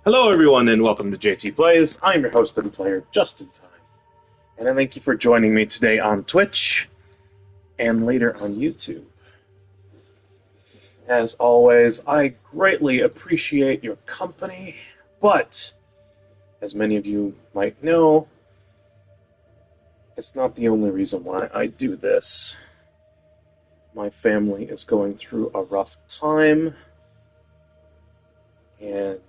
Hello everyone and welcome to JTPlays. I'm your host and player, just in time. And I thank you for joining me today on Twitch and later on YouTube. As always, I greatly appreciate your company, but as many of you might know, it's not the only reason why I do this. My family is going through a rough time, and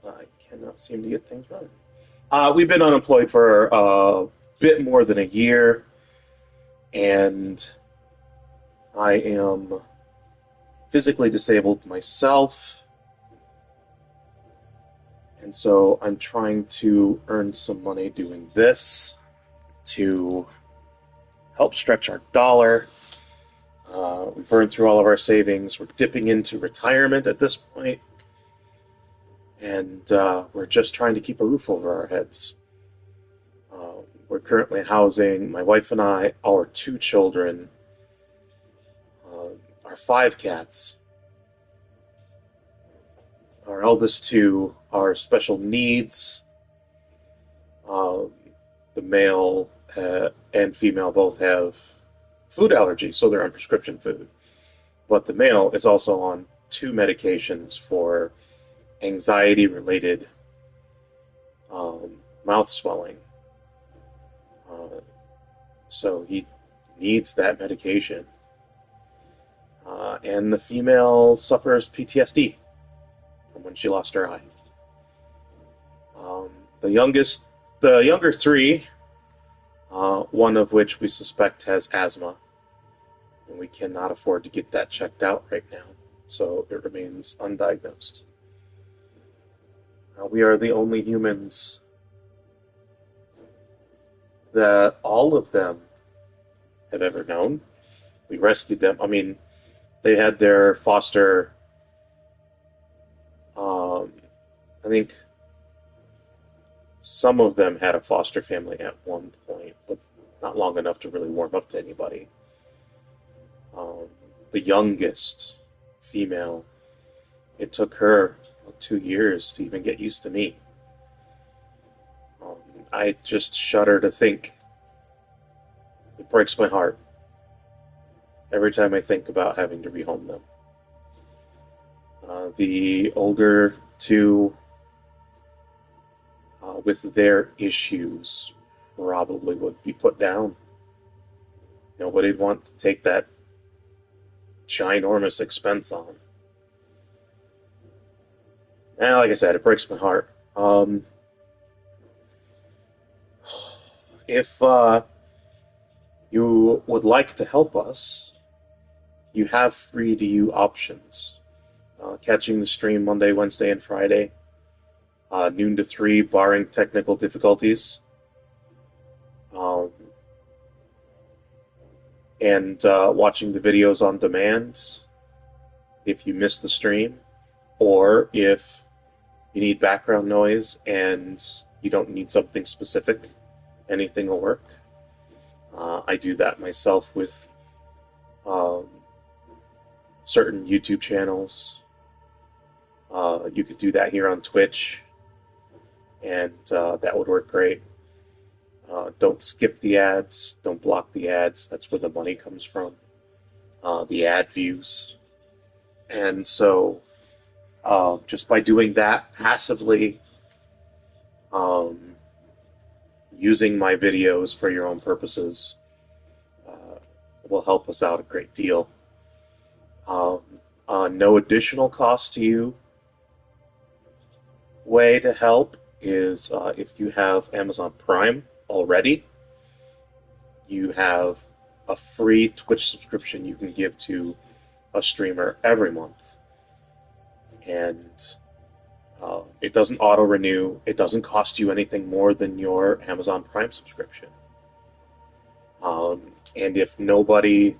I cannot seem to get things running. We've been unemployed for a bit more than a year, and I am physically disabled myself, and so I'm trying to earn some money doing this to help stretch our dollar. We burned through all of our savings. We're dipping into retirement at this point. And we're just trying to keep a roof over our heads. We're currently housing, my wife and I, our 2 children, our 5 cats. Our eldest 2 are special needs. The male and female both have food allergies, so they're on prescription food. But the male is also on 2 medications for anxiety-related mouth swelling. So he needs that medication. And the female suffers PTSD from when she lost her eye. The younger 3, one of which we suspect has asthma, and we cannot afford to get that checked out right now, so it remains undiagnosed. We are the only humans that all of them have ever known. We rescued them. I mean, they had their foster... I think some of them had a foster family at one point, but not long enough to really warm up to anybody. The youngest female, it took her 2 years to even get used to me. I just shudder to think. It breaks my heart every time I think about having to rehome them. The older 2, with their issues, probably would be put down. Nobody'd want to take that ginormous expense on. And like I said, it breaks my heart. If you would like to help us, you have free to you options. Catching the stream Monday, Wednesday, and Friday, noon to 3, barring technical difficulties. And watching the videos on demand if you miss the stream, or if you need background noise and you don't need something specific, anything will work. I do that myself with certain YouTube channels. You could do that here on Twitch, and that would work great. Don't skip the ads, don't block the ads, that's where the money comes from. The ad views. And so, just by doing that passively, using my videos for your own purposes, will help us out a great deal. No additional cost to you. Way to help is if you have Amazon Prime already, you have a free Twitch subscription you can give to a streamer every month. And it doesn't auto-renew. It doesn't cost you anything more than your Amazon Prime subscription. And if nobody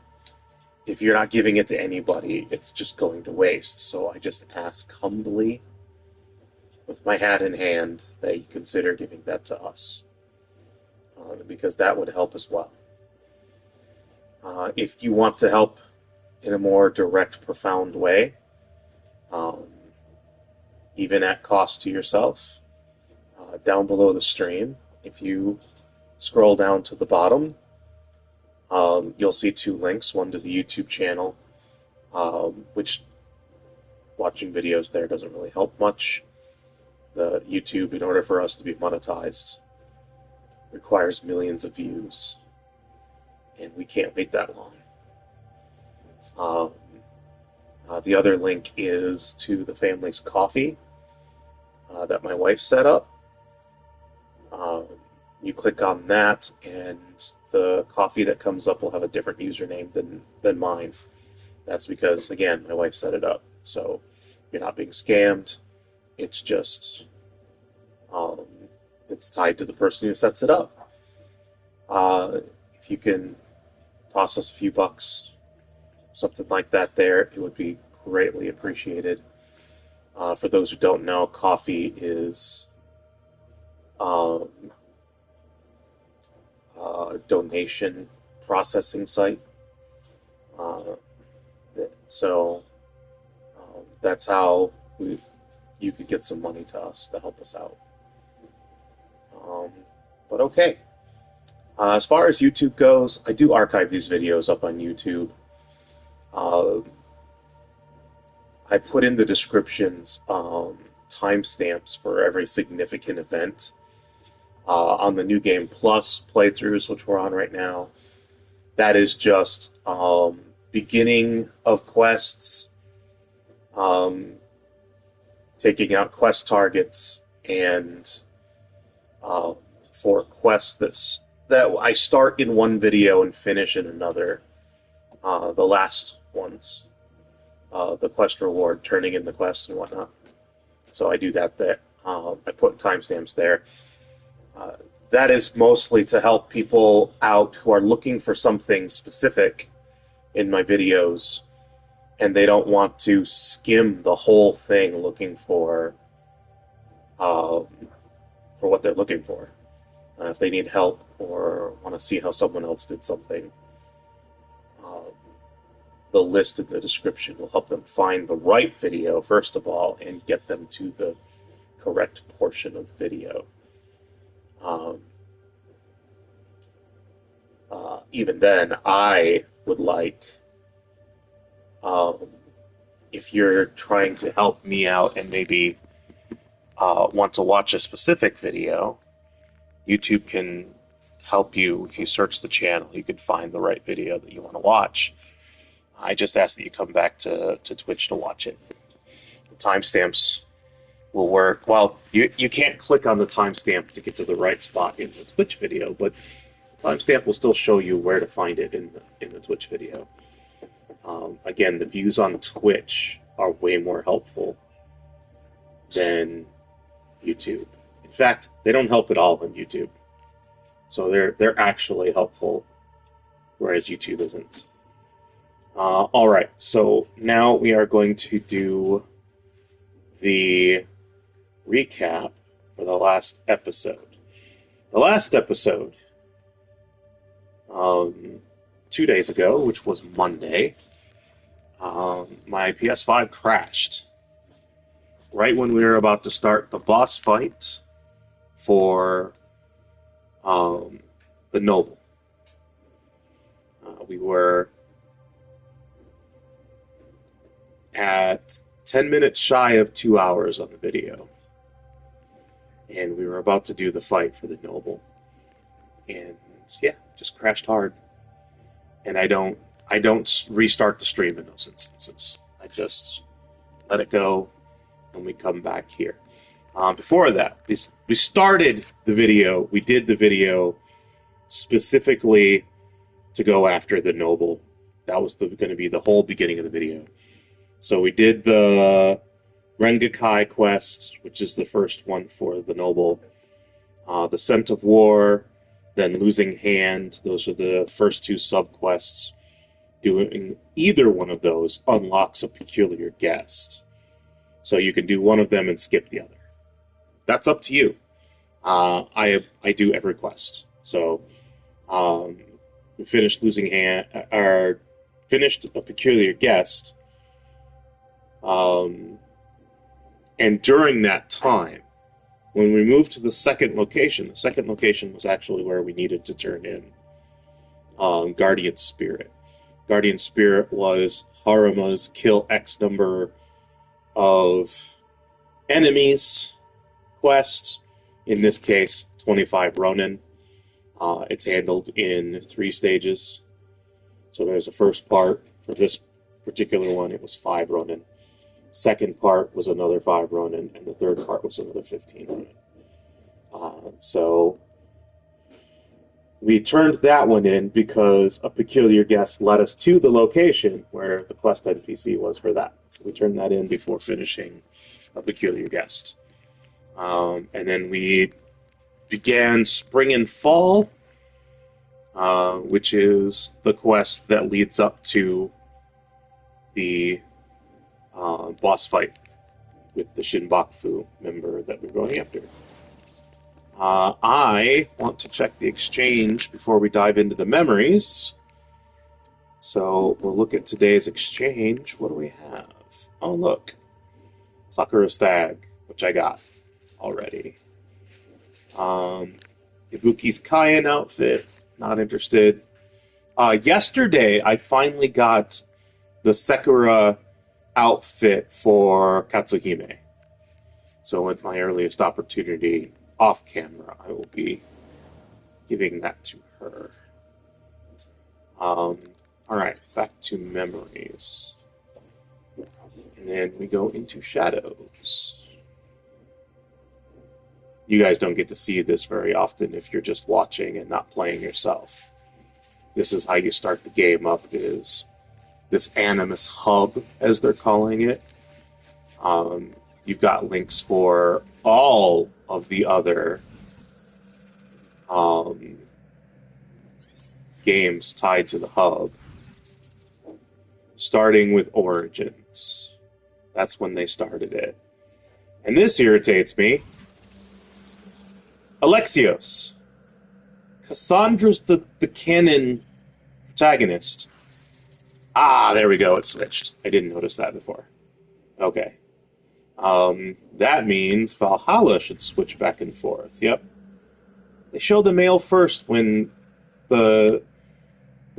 if you're not giving it to anybody, it's just going to waste. So I just ask humbly, with my hat in hand, that you consider giving that to us, because that would help as well. If you want to help in a more direct, profound way, even at cost to yourself, down below the stream, if you scroll down to the bottom, you'll see two links, one to the YouTube channel, which watching videos there doesn't really help much. The YouTube, in order for us to be monetized, requires millions of views, and we can't wait that long. The other link is to the family's coffee that my wife set up. You click on that, and the coffee that comes up will have a different username than mine. That's because, again, my wife set it up. So you're not being scammed. It's just, it's tied to the person who sets it up. If you can toss us a few bucks, something like that there, it would be greatly appreciated. For those who don't know, coffee is a donation processing site. So that's how you could get some money to us to help us out. But okay. As far as YouTube goes, I do archive these videos up on YouTube. I put in the descriptions timestamps for every significant event. On the New Game Plus playthroughs, which we're on right now, that is just beginning of quests, taking out quest targets, and for quests that I start in one video and finish in another. The last ones, the quest reward, turning in the quest and whatnot. So I do that there. I put timestamps there. That is mostly to help people out who are looking for something specific in my videos, and they don't want to skim the whole thing looking for what they're looking for. If they need help or want to see how someone else did something, the list in the description will help them find the right video, first of all, and get them to the correct portion of the video. Even then, I would like, if you're trying to help me out and maybe want to watch a specific video, YouTube can help you. If you search the channel, you can find the right video that you want to watch. I just ask that you come back to Twitch to watch it. The timestamps will work. Well, you can't click on the timestamp to get to the right spot in the Twitch video, but the timestamp will still show you where to find it in the Twitch video. Again, the views on Twitch are way more helpful than YouTube. In fact, they don't help at all on YouTube. So they're actually helpful, whereas YouTube isn't. All right, so now we are going to do the recap for the last episode. The last episode, 2 days ago, which was Monday, my PS5 crashed. Right when we were about to start the boss fight for the Noble. We were at 10 minutes shy of 2 hours on the video. And we were about to do the fight for the Noble. And yeah, just crashed hard. And I don't restart the stream in those instances. I just let it go and we come back here. Before that, we started the video, we did the video specifically to go after the Noble. That was going to be the whole beginning of the video. So we did the Rengakai quest, which is the first one for the Noble. The Scent of War, then Losing Hand. Those are the first two sub-quests. doing either one of those unlocks a peculiar guest. So you can do one of them and skip the other. That's up to you. I do every quest. So we finished finished a peculiar guest. And during that time, when we moved to the second location was actually where we needed to turn in Guardian Spirit. Guardian Spirit was Harima's kill X number of enemies quest. In this case, 25 Ronin. It's handled in 3 stages. So there's a first part. For this particular one, it was 5 Ronin. Second part was another 5 Ronin, and the third part was another 15 Ronin. So we turned that one in because a peculiar guest led us to the location where the quest NPC was for that. So we turned that in before finishing a peculiar guest. And then we began Spring and Fall, which is the quest that leads up to the boss fight with the Shinbakufu member that we're going after. I want to check the exchange before we dive into the memories. So we'll look at today's exchange. What do we have? Oh, look. Sakura Stag, which I got already. Ibuki's Kaien outfit, not interested. Yesterday, I finally got the Sakura outfit for Katsuhime. So at my earliest opportunity off camera, I will be giving that to her. Alright, back to memories. And then we go into shadows. You guys don't get to see this very often if you're just watching and not playing yourself. This is how you start the game up, is this Animus Hub, as they're calling it. You've got links for all of the other games tied to the hub, starting with Origins. That's when they started it. And this irritates me. Alexios. Cassandra's the canon protagonist. Ah, there we go, it switched. I didn't notice that before. Okay. That means Valhalla should switch back and forth. Yep. They show the male first when the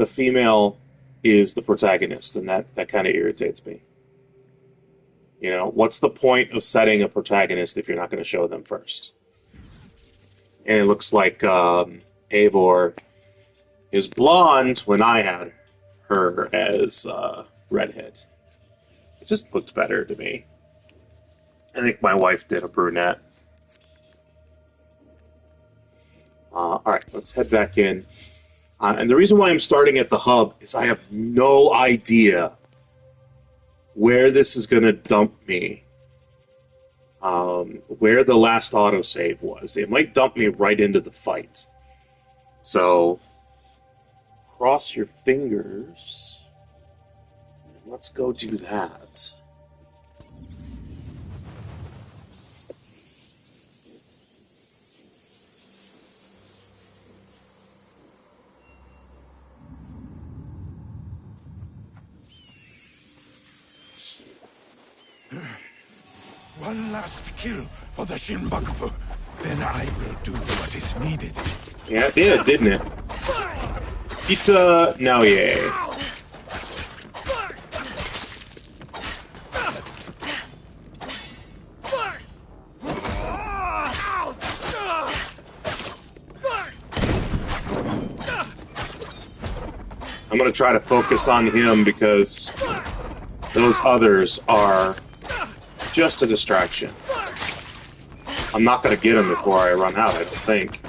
female is the protagonist, and that kind of irritates me. You know, what's the point of setting a protagonist if you're not going to show them first? And it looks like Eivor is blonde when I had her as redhead. It just looked better to me. I think my wife did a brunette. Alright, let's head back in. And the reason why I'm starting at the hub is I have no idea where this is going to dump me. Where the last autosave was. It might dump me right into the fight. So, cross your fingers. Let's go do that. One last kill for the Shinbakufu. Then I will do what is needed. Yeah, it did, didn't it? Ita Naoye. I'm going to try to focus on him because those others are just a distraction. I'm not going to get him before I run out, I don't think.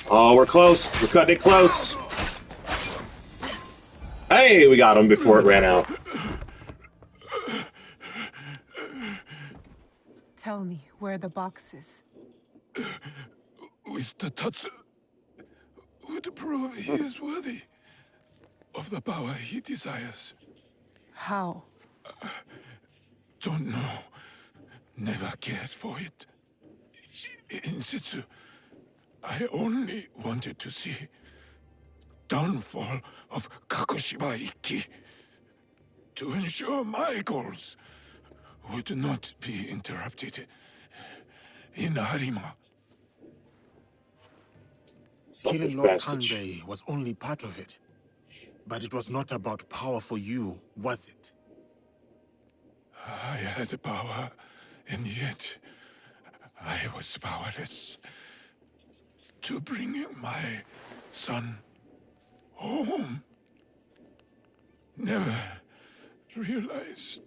Oh, we're close. We're cutting it close. Hey, we got him before it ran out. Tell me where the box is. With the to prove he is worthy of the power he desires. How? Don't know. Never cared for it. In Sitsu, I only wanted to see downfall of Kakushima Ikki to ensure my goals would not be interrupted in Harima. Killing Selfish Lord bastard. Kanbei was only part of it. But it was not about power for you, was it? I had power, and yet I was powerless to bring my son home. Never realized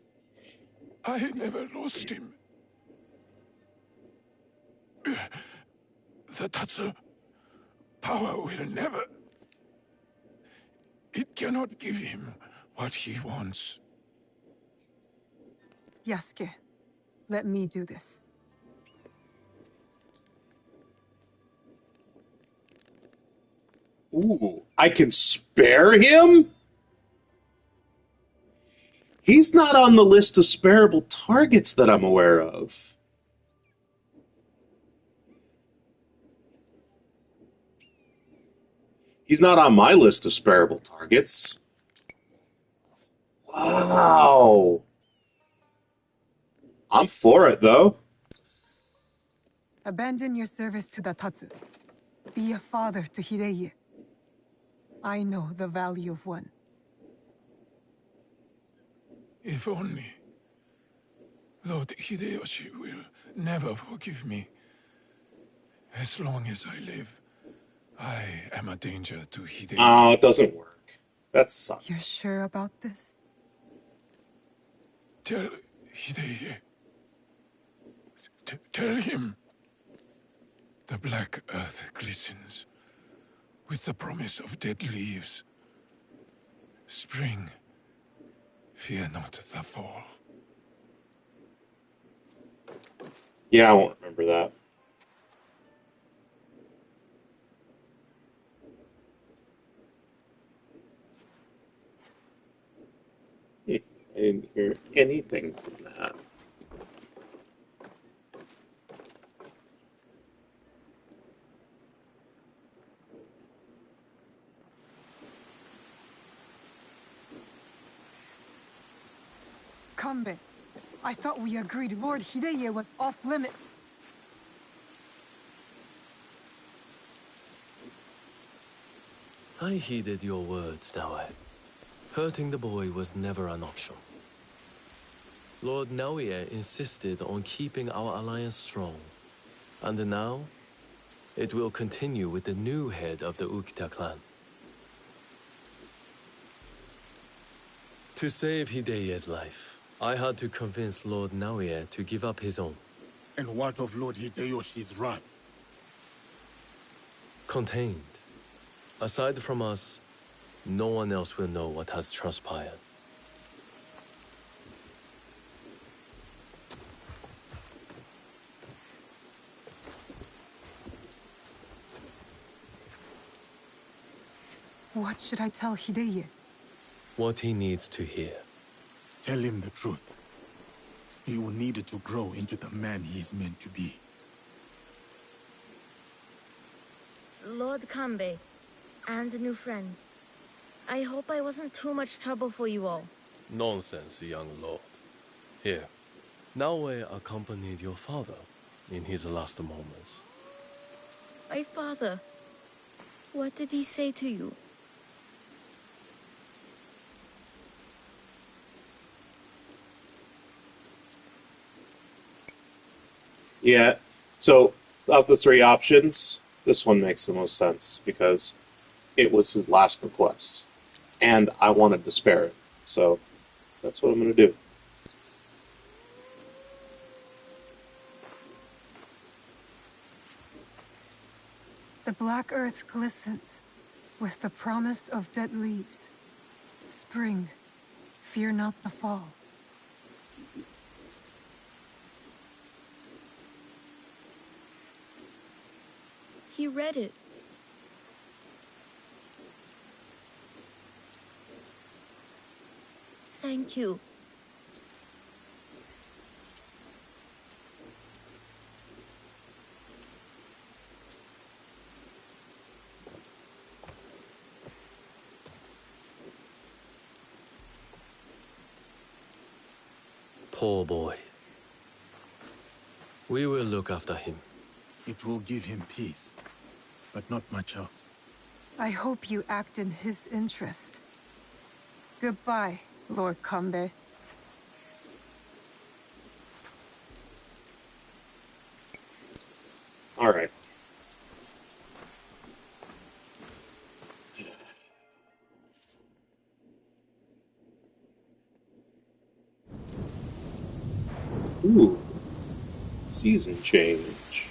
I never lost him. The Tatsu power will never... It cannot give him what he wants. Yasuke, let me do this. Ooh, I can spare him? He's not on the list of spareable targets that I'm aware of. He's not on my list of spareable targets. Wow. I'm for it, though. Abandon your service to the Tatsu. Be a father to Hideye. I know the value of one. If only Lord Hideyoshi will never forgive me. As long as I live, I am a danger to Hideyoshi. Oh, it doesn't work. That You're sucks. sure about this? Tell Hideye. Tell him. The black earth glistens with the promise of dead leaves. Spring, fear not the fall. Yeah, I won't remember that. I didn't hear anything from that. Kanbei, I thought we agreed Lord Hideye was off limits. I heeded your words, Naoe. Hurting the boy was never an option. Lord Naoe insisted on keeping our alliance strong. And now, it will continue with the new head of the Ukita clan. To save Hideye's life, I had to convince Lord Naoe to give up his own. And what of Lord Hideyoshi's wrath? Contained. Aside from us, no one else will know what has transpired. What should I tell Hideye? What he needs to hear. Tell him the truth. He will need it to grow into the man he is meant to be. Lord Kanbei, and new friends. I hope I wasn't too much trouble for you all. Nonsense, young lord. Here, Naoe accompanied your father in his last moments. My father. What did he say to you? Yeah, so of the three options, this one makes the most sense because it was his last request. And I wanted to spare it. So that's what I'm going to do. The black earth glistens with the promise of dead leaves. Spring, fear not the fall. He read it. thank you. Poor boy. We will look after him. It will give him peace, but not much else. I hope you act in his interest. Goodbye, Lord Kanbei. All right. Ooh. Season change.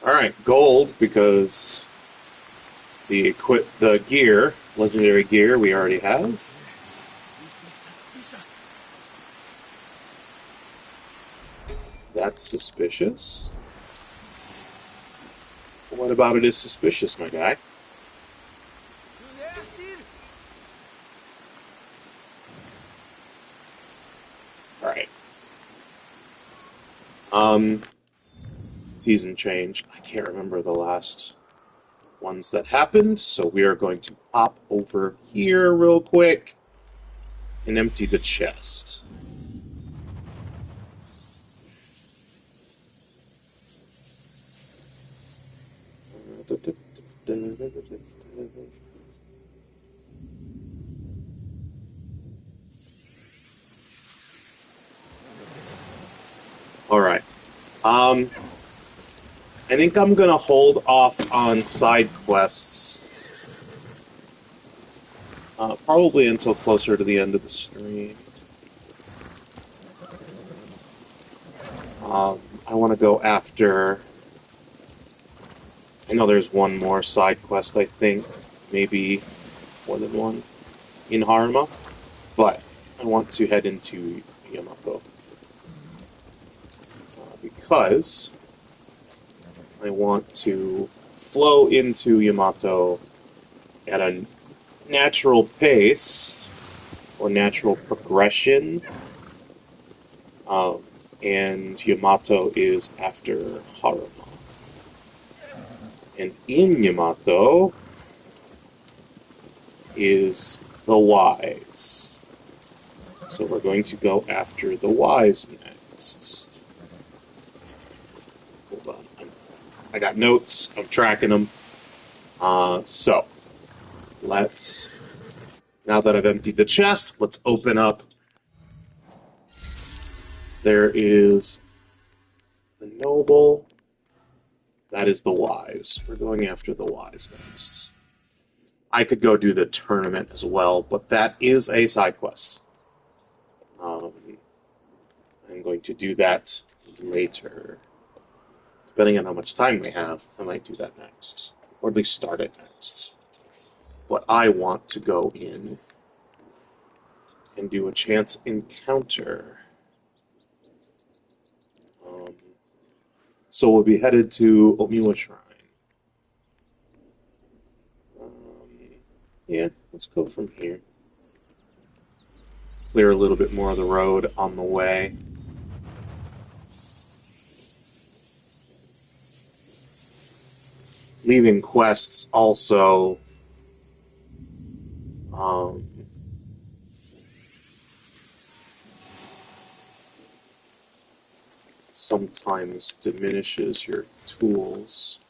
All right, gold because the gear, legendary gear, we already have. That's suspicious. What about it is suspicious, my guy? All right. Season change. I can't remember the last ones that happened, so we are going to pop over here real quick and empty the chest. All right. I think I'm gonna hold off on side quests, probably until closer to the end of the stream. I want to go after. I know there's one more side quest. I think maybe more than one in Harima, but I want to head into Yamato because I want to flow into Yamato at a natural pace or natural progression, and Yamato is after Harima. And in Yamato is the Wise. So we're going to go after the Wise next. Hold on. I got notes. I'm tracking them. So, let's... Now that I've emptied the chest, let's open up. There is the Noble. That is the Wise. We're going after the Wise next. I could go do the tournament as well, but that is a side quest. I'm going to do that later. Depending on how much time we have, I might do that next. Or at least start it next. But I want to go in and do a chance encounter. So we'll be headed to Omiwa Shrine. Yeah, let's go from here. Clear a little bit more of the road on the way. Leaving quests also sometimes diminishes your tools.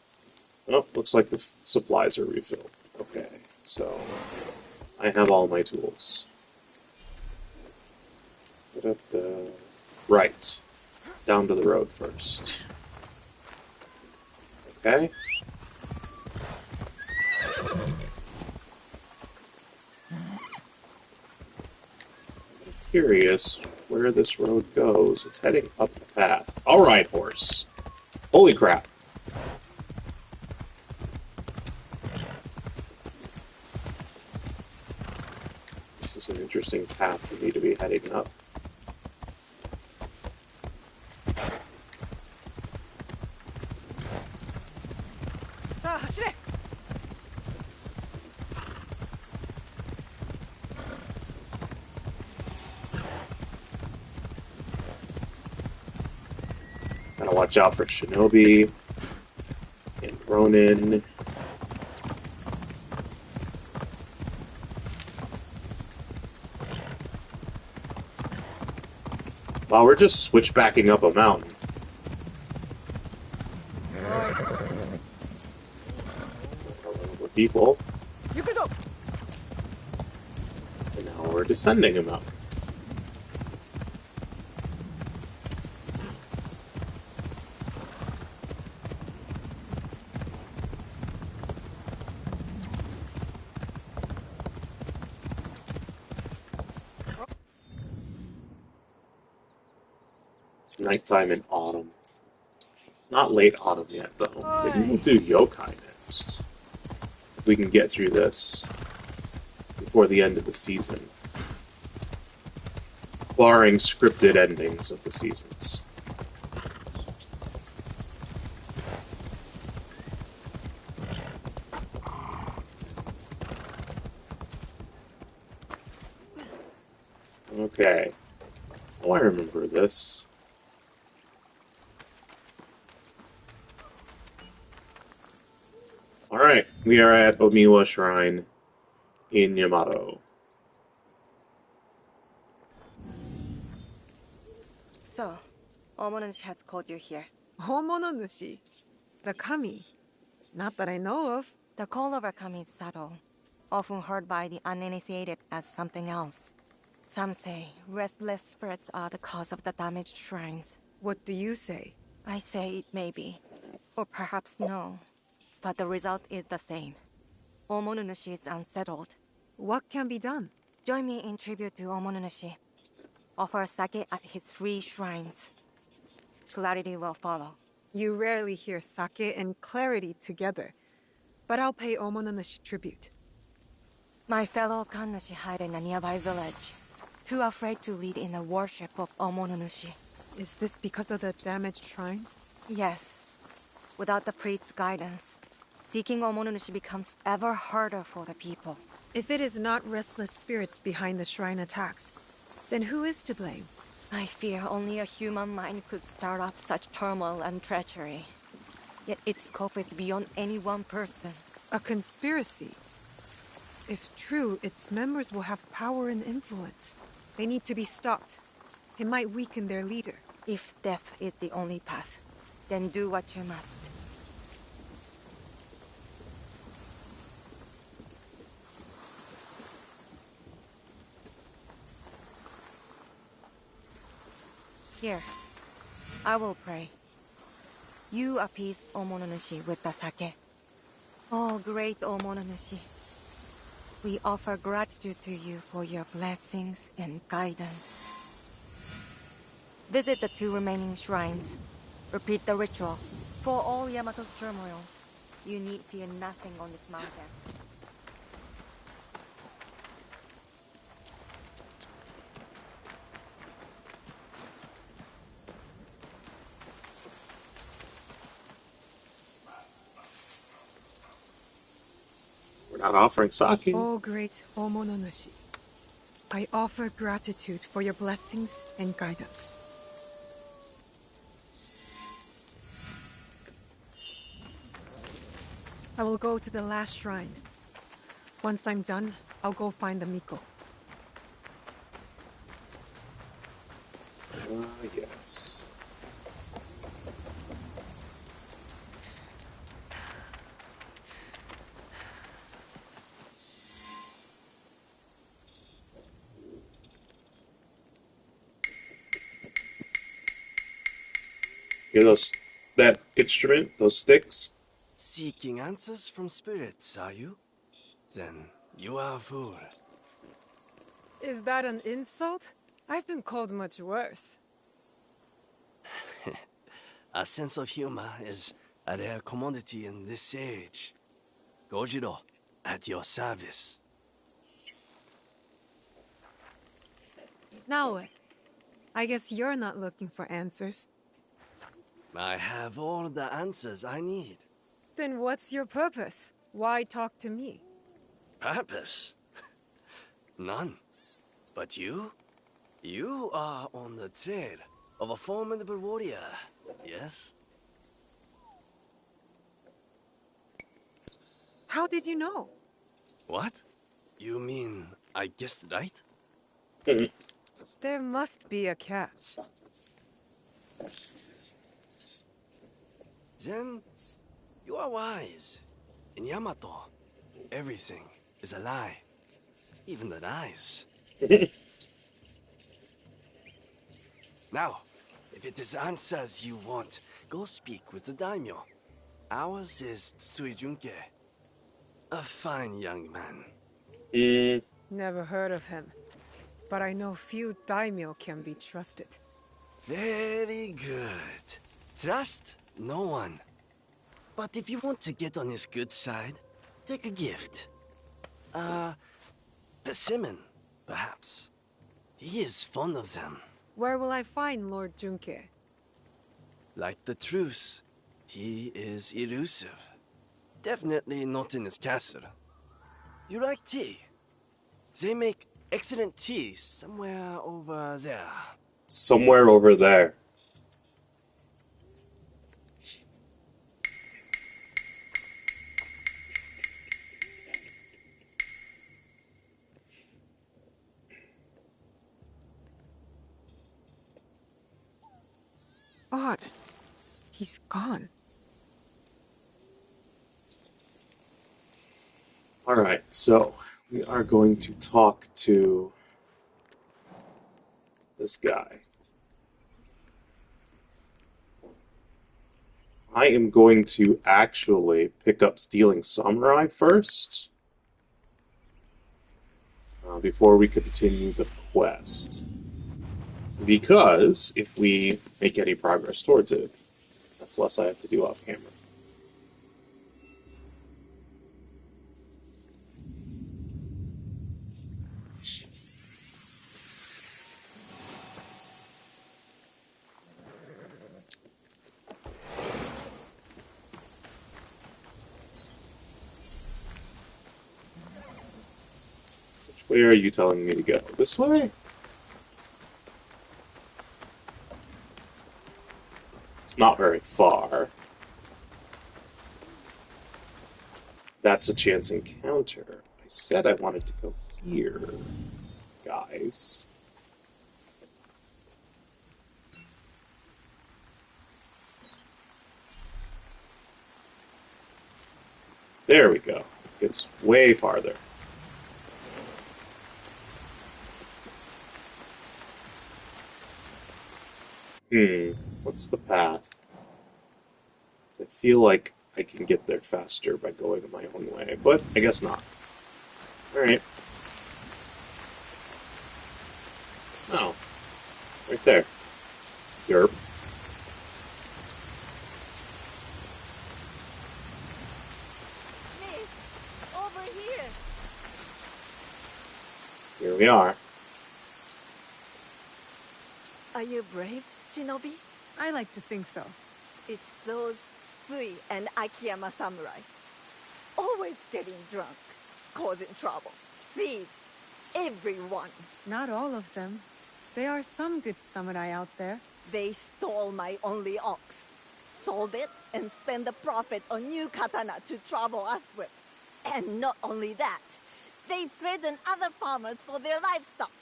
Oh, looks like the supplies are refilled. Okay, so I have all my tools. Right. Down to the road first. Okay. I'm curious where this road goes. It's heading up the path. Alright, horse. Holy crap. an interesting path for me to be heading up. Gotta watch out for Shinobi and Ronin. Wow, we're just switchbacking up a mountain. People. And now we're descending a mountain. It's nighttime in autumn. Not late autumn yet, though. Maybe we'll do yokai next. If we can get through this before the end of the season. Barring scripted endings of the seasons. Okay. Oh, I remember this. Alright, we are at Omiwa Shrine in Yamato. So, Omonushi has called you here. Homononushi? The kami? Not that I know of. The call of a kami is subtle, often heard by the uninitiated as something else. Some say restless spirits are the cause of the damaged shrines. What do you say? I say it may be, or perhaps no, but the result is the same. Omonushi is unsettled. What can be done? Join me in tribute to Omonushi. Offer sake at his 3 shrines. Clarity will follow. You rarely hear sake and clarity together, but I'll pay Omononushi tribute. My fellow kannushi hide in a nearby village, too afraid to lead in the worship of Omonushi. Is this because of the damaged shrines? Yes. Without the priest's guidance, seeking Omonushi becomes ever harder for the people. If it is not restless spirits behind the shrine attacks, then who is to blame? I fear only a human mind could start up such turmoil and treachery. Yet its scope is beyond any one person. A conspiracy? If true, its members will have power and influence. They need to be stopped. It might weaken their leader. If death is the only path, then do what you must. Here, I will pray. You appease Omonushi with the sake. Oh, great Omonushi. We offer gratitude to you for your blessings and guidance. Visit the 2 remaining shrines. Repeat the ritual. For all Yamato's turmoil, you need fear nothing on this mountain. We're not offering sake. Oh, great Omononushi. I offer gratitude for your blessings and guidance. I will go to the last shrine. Once I'm done, I'll go find the Miko. Yes. Hear that instrument, those sticks? Seeking answers from spirits, are you? Then you are a fool. Is that an insult? I've been called much worse. A sense of humor is a rare commodity in this age. Gojiro, at your service. Now what? I guess you're not looking for answers. I have all the answers I need. Then what's your purpose? Why talk to me? Purpose? None. But you? You are on the trail of a formidable warrior, yes? How did you know? What? You mean I guessed right? There must be a catch. Then, you are wise. In Yamato, everything is a lie. Even the lies. Now, if it is answers you want, go speak with the daimyo. Ours is Tsutsui Junke. A fine young man. Never heard of him. But I know few daimyo can be trusted. Very good. Trust no one. But if you want to get on his good side, take a gift. Persimmon, perhaps. He is fond of them. Where will I find Lord Junke? Like the truth, he is elusive. Definitely not in his castle. You like tea? They make excellent tea somewhere over there. Somewhere over there. Odd. He's gone. Alright, so we are going to talk to this guy. I am going to actually pick up Stealing Samurai first, before we continue the quest. Because if we make any progress towards it, that's less I have to do off camera. Which way are you telling me to go? This way? It's not very far. That's a chance encounter. I said I wanted to go here, guys. There we go. It's way farther. What's the path? I feel like I can get there faster by going my own way, but I guess not. Alright. Oh. Right there. Yerp. Miss, over here. Here we are. Are you brave, Shinobi? I like to think so. It's those Tsutsui and Akiyama samurai. Always getting drunk, causing trouble. Thieves. Everyone. Not all of them. There are some good samurai out there. They stole my only ox. Sold it and spent the profit on new katana to travel us with. And not only that, they threaten other farmers for their livestock.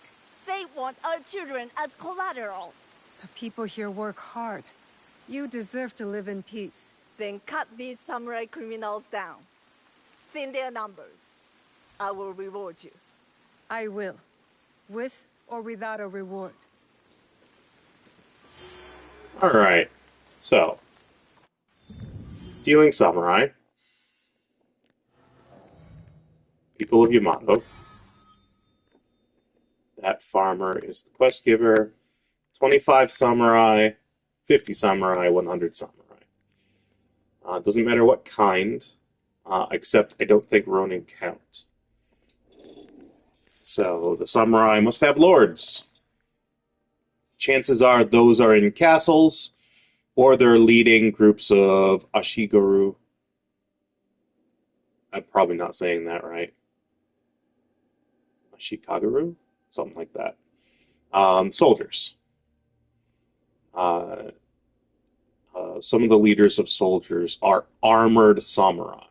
They want our children as collateral. The people here work hard. You deserve to live in peace. Then cut these samurai criminals down. Thin their numbers. I will reward you. I will. With or without a reward. Alright. So. Stealing Samurai. People of Yamato. That farmer is the quest giver. 25 samurai, 50 samurai, 100 samurai. Doesn't matter what kind, except I don't think Ronin count. So the samurai must have lords. chances are those are in castles, or they're leading groups of Ashigaru. I'm probably not saying that right. Ashikagaru? Something like that. Soldiers. Some of the leaders of soldiers are armored samurai.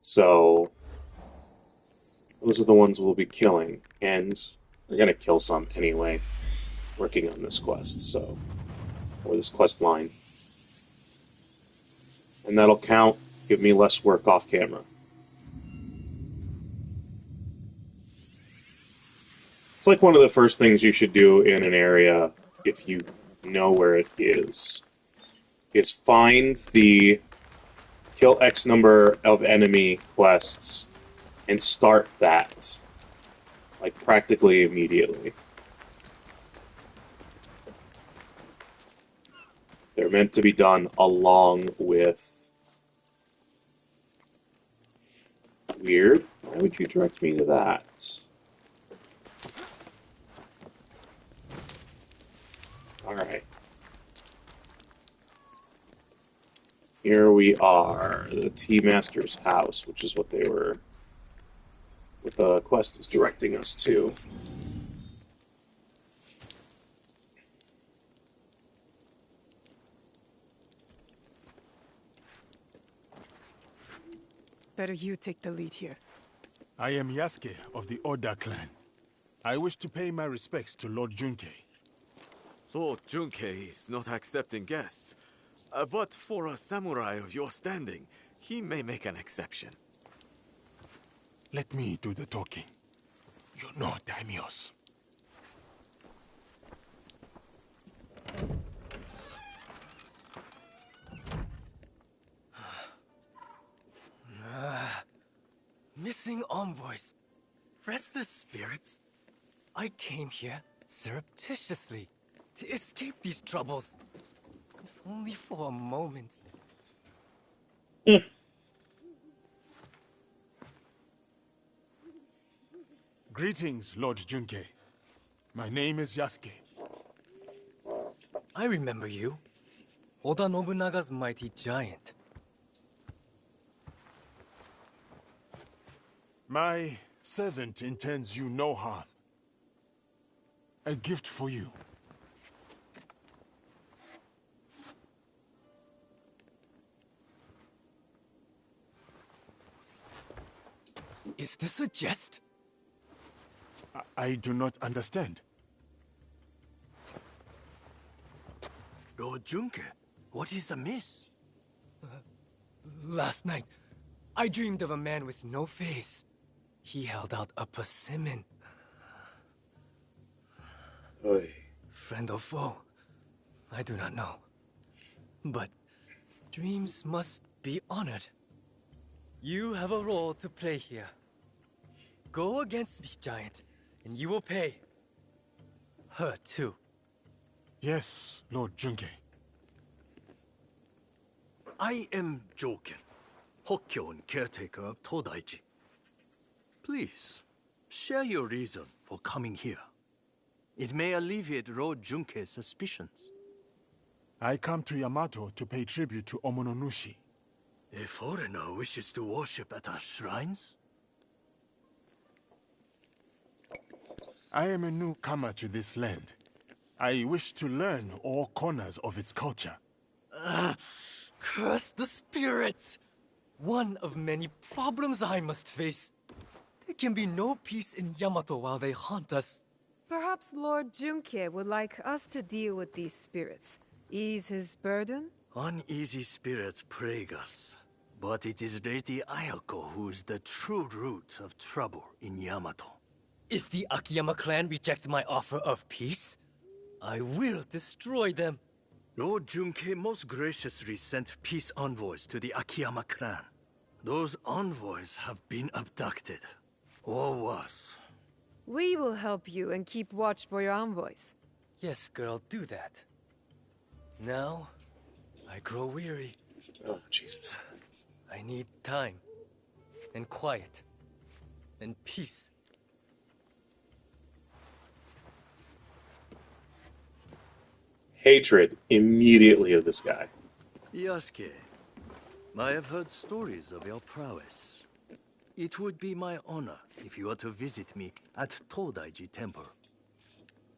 So, those are the ones we'll be killing. And we're going to kill some anyway, working on this quest, or this quest line. And that'll count, give me less work off camera. It's like one of the first things you should do in an area, if you know where it is find the kill X number of enemy quests and start that, like, practically immediately. They're meant to be done along with... Weird. Why would you direct me to that? Alright. Here we are, the Tea Master's house, which is what the quest is directing us to. Better you take the lead here. I am Yasuke of the Oda clan. I wish to pay my respects to Lord Junkei. Lord Junkei is not accepting guests. But for a samurai of your standing, he may make an exception. Let me do the talking. You know daimyos. Missing envoys. Restless spirits. I came here surreptitiously to escape these troubles. If only for a moment. Greetings, Lord Junkei. My name is Yasuke. I remember you. Oda Nobunaga's mighty giant. My servant intends you no harm. A gift for you. Is this a jest? I do not understand. Lord Junkei, what is amiss? Last night, I dreamed of a man with no face. He held out a persimmon. Oy. Friend or foe, I do not know. But dreams must be honored. You have a role to play here. Go against me, giant, and you will pay. Her too. Yes, Lord Junkei. I am Joken, Hokkyo and caretaker of Todaichi. Please, share your reason for coming here. It may alleviate Lord Junkei's suspicions. I come to Yamato to pay tribute to Omononushi. A foreigner wishes to worship at our shrines? I am a newcomer to this land. I wish to learn all corners of its culture. Curse the spirits! One of many problems I must face. There can be no peace in Yamato while they haunt us. Perhaps Lord Junkei would like us to deal with these spirits. Ease his burden? Uneasy spirits plague us. But it is Lady Ayako who is the true root of trouble in Yamato. If the Akiyama clan reject my offer of peace, I will destroy them. Lord Junkei most graciously sent peace envoys to the Akiyama clan. Those envoys have been abducted, or worse. We will help you and keep watch for your envoys. Yes, girl, do that. Now, I grow weary. Oh, Jesus. I need time, and quiet, and peace. hatred immediately of this guy. Yasuke, I have heard stories of your prowess. It would be my honor if you were to visit me at Todaiji Temple.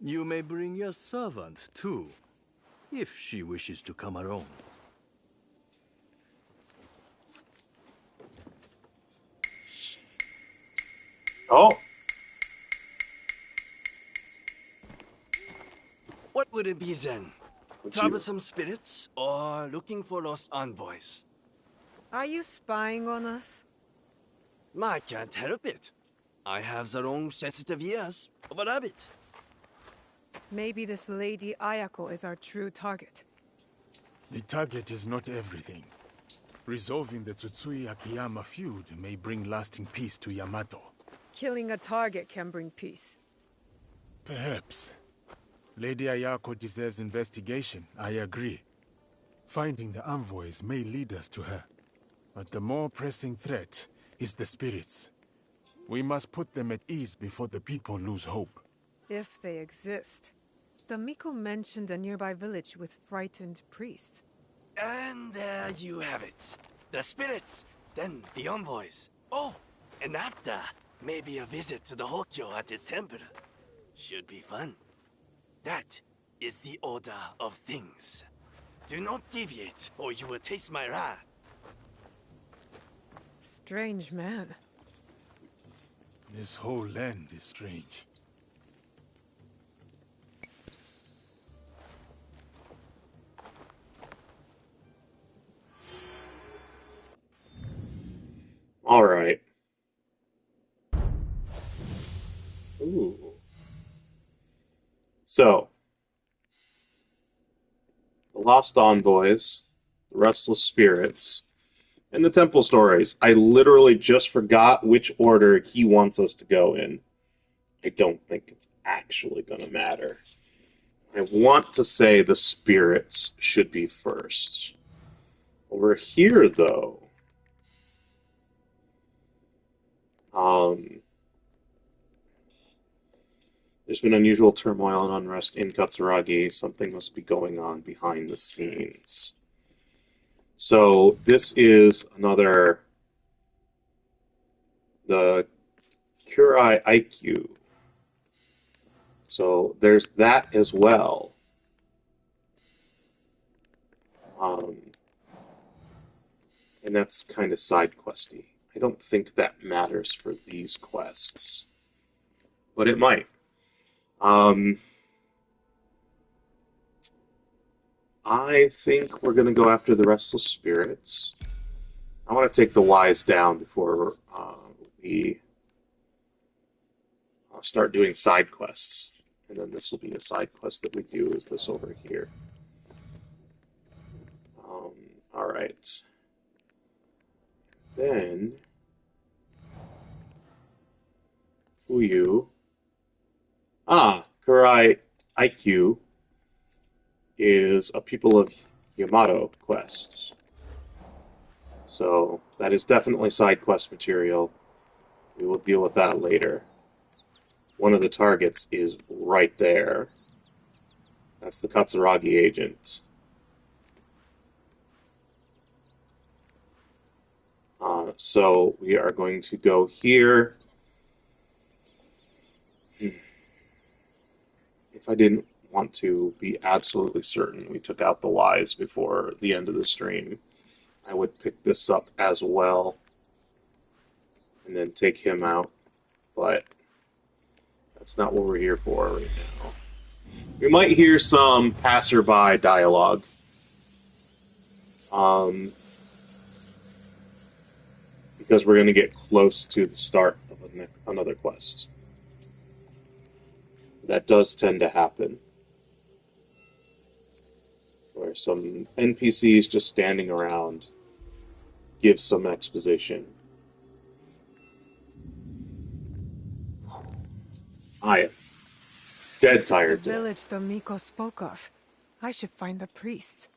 You may bring your servant, too, if she wishes to come along. Oh. What would it be then? What'd you- Troublesome spirits or looking for lost envoys? Are you spying on us? I can't help it. I have the long sensitive ears of a rabbit. Maybe this Lady Ayako is our true target. The target is not everything. Resolving the Tsutsui Akiyama feud may bring lasting peace to Yamato. Killing a target can bring peace. Perhaps. Lady Ayako deserves investigation, I agree. Finding the envoys may lead us to her. But the more pressing threat is the spirits. We must put them at ease before the people lose hope. If they exist. The Miko mentioned a nearby village with frightened priests. And there you have it. The spirits, then the envoys. Oh, and after, maybe a visit to the Hokkyo at his temple. Should be fun. That is the order of things. Do not deviate, or you will taste my wrath. Strange man. This whole land is strange. All right. Ooh. So, the Lost Envoys, the Restless Spirits, and the Temple Stories. I literally just forgot which order he wants us to go in. I don't think it's actually going to matter. I want to say the Spirits should be first. Over here, though, there's been unusual turmoil and unrest in Katsuragi. Something must be going on behind the scenes. So this is another, the Kurai Eikyou. So there's that as well. And that's kind of side questy. I don't think that matters for these quests, but it might. I think we're going to go after the Restless Spirits. I want to take the Wise down before we start doing side quests. And then this will be a side quest that we do, is this over here. All right. Then Fuyu. Kurai Eikyou is a People of Yamato quest. So that is definitely side quest material. We will deal with that later. One of the targets is right there. That's the Katsuragi Agent. So we are going to go here. If I didn't want to be absolutely certain we took out the Wise before the end of the stream, I would pick this up as well and then take him out. But that's not what we're here for right now. We might hear some passerby dialogue. Because we're going to get close to the start of another quest. That does tend to happen. Where some NPCs just standing around give some exposition. I am dead tired The today. village the Miko spoke of. I should find the priests.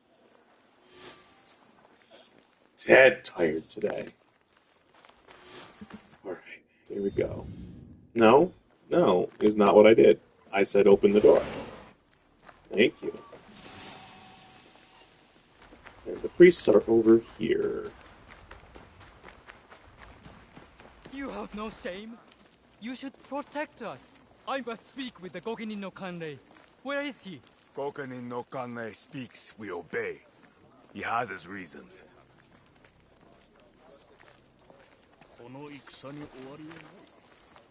Dead tired today. Alright, here we go. No, is not what I did. I said open the door. Thank you. And the priests are over here. You have no shame? You should protect us. I must speak with the Gokenin no Kanrei. Where is he? Gokenin no Kanrei speaks, we obey. He has his reasons.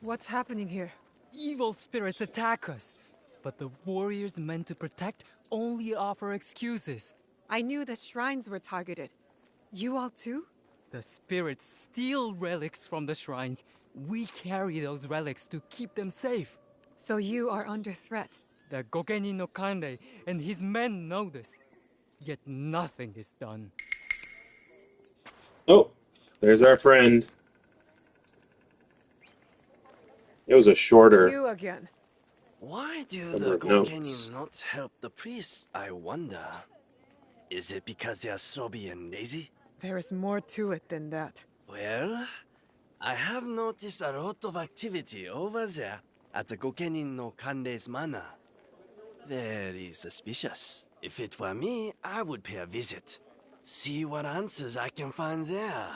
What's happening here? Evil spirits attack us. But the warriors meant to protect only offer excuses. I knew the shrines were targeted. You all too? The spirits steal relics from the shrines. We carry those relics to keep them safe. So you are under threat. The Gokenin no Kanrei and his men know this. Yet nothing is done. Oh, there's our friend. It was a shorter You again. Why do number the of notes. Gokenin not help the priests, I wonder? Is it because they are sobby and lazy? There is more to it than that. Well, I have noticed a lot of activity over there at the Gokenin no Kanrei's manor. Very suspicious. If it were me, I would pay a visit. See what answers I can find there.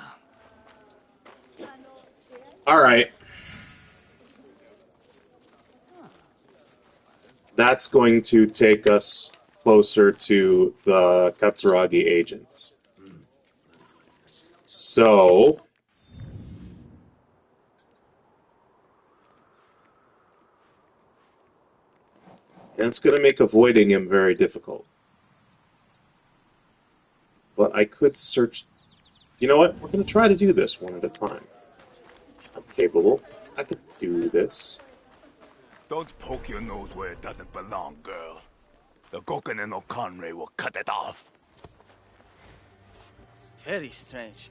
Alright. That's going to take us closer to the Katsuragi Agent. So... that's going to make avoiding him very difficult. But I could search... You know what? We're going to try to do this one at a time. I'm capable. I could do this. Don't poke your nose where it doesn't belong, girl. The Gokenin no Kanrei will cut it off. Very strange.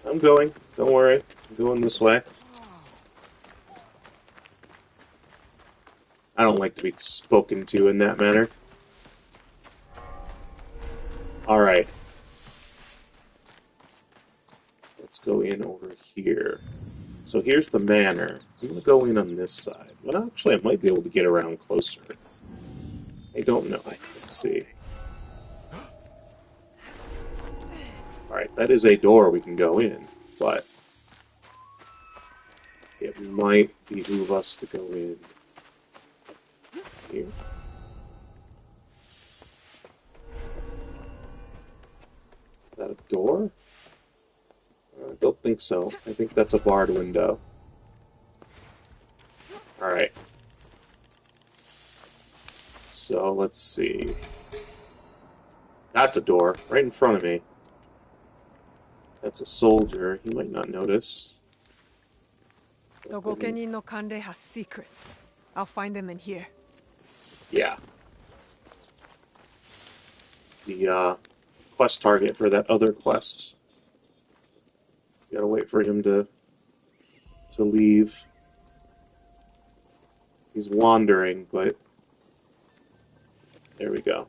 I'm going. Don't worry. I'm going this way. I don't like to be spoken to in that manner. Alright. Let's go in over here. So here's the manor. I'm going to go in on this side. Well, actually, I might be able to get around closer. I don't know. Let's see. Alright, that is a door we can go in, but it might behoove us to go in here. Is that a door? I don't think so. I think that's a barred window. Alright. So, let's see. That's a door, right in front of me. That's a soldier. He might not notice. The Gokenin no Kanrei has secrets. I'll find them in here. Yeah. The quest target for that other quest. Gotta wait for him to leave. He's wandering, but there we go.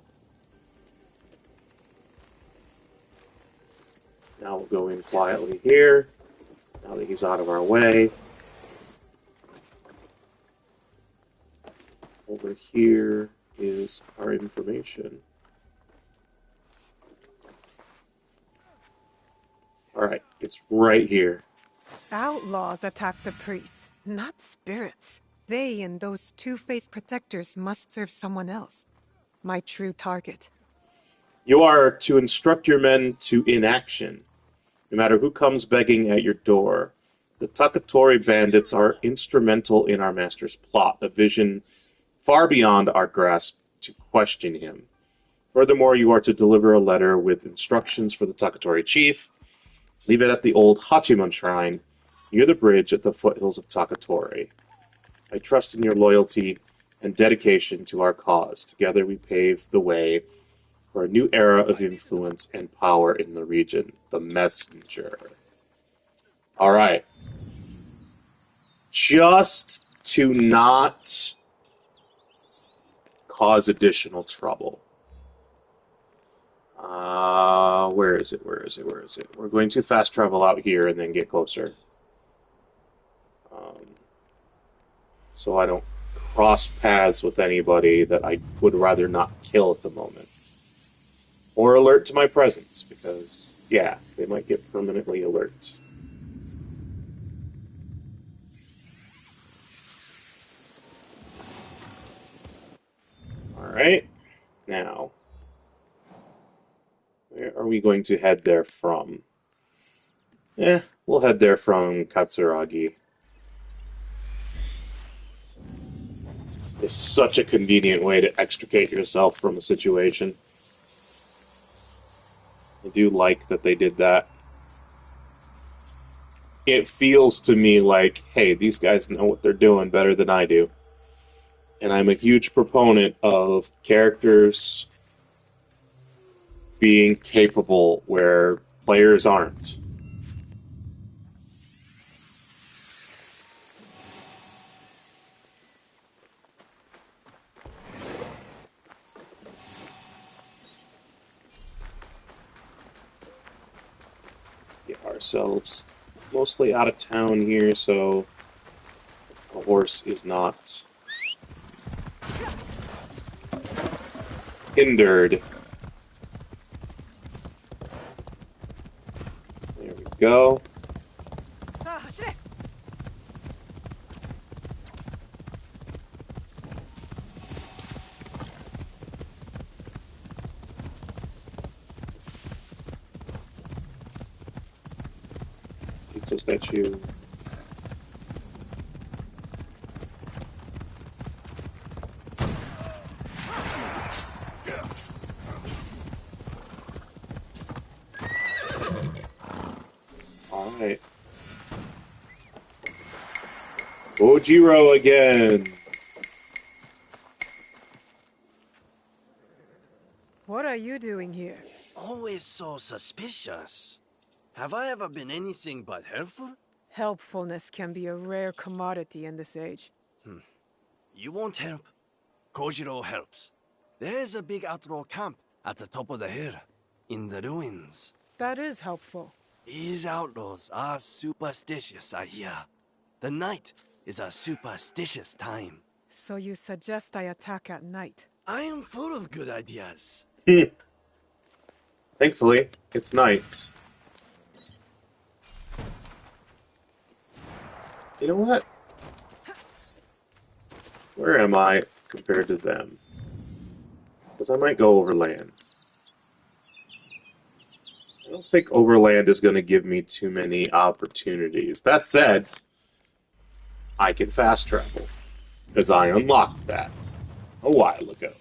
Now we'll go in quietly here. Now that he's out of our way. Over here is our information. Alright, it's right here. Outlaws attack the priests, not spirits. They and those two-faced protectors must serve someone else. My true target. You are to instruct your men to inaction, no matter who comes begging at your door. The Takatori bandits are instrumental in our master's plot, a vision far beyond our grasp to question him. Furthermore, you are to deliver a letter with instructions for the Takatori chief. Leave it at the old Hachiman Shrine, near the bridge at the foothills of Takatori. I trust in your loyalty and dedication to our cause. Together we pave the way for a new era of influence and power in the region. The Messenger. Alright. Just to not cause additional trouble. Where is it? We're going to fast travel out here and then get closer. so I don't cross paths with anybody that I would rather not kill at the moment. Or alert to my presence, because, yeah, they might get permanently alert. Alright, now, where are we going to head there from? We'll head there from Katsuragi. It's such a convenient way to extricate yourself from a situation. I do like that they did that. It feels to me like, hey, these guys know what they're doing better than I do. And I'm a huge proponent of characters being capable where players aren't. Get ourselves mostly out of town here, so the horse is not hindered. There we go. Pizza statue. Alright. Ojiro again! What are you doing here? Always so suspicious. Have I ever been anything but helpful? Helpfulness can be a rare commodity in this age. You won't help. Kojiro helps. There is a big outlaw camp at the top of the hill, in the ruins. That is helpful. These outlaws are superstitious, I hear. The night is a superstitious time. So you suggest I attack at night? I am full of good ideas. Thankfully, it's night. You know what? Where am I compared to them? Because I might go overland. I don't think overland is going to give me too many opportunities. That said, I can fast travel, because I unlocked that a while ago.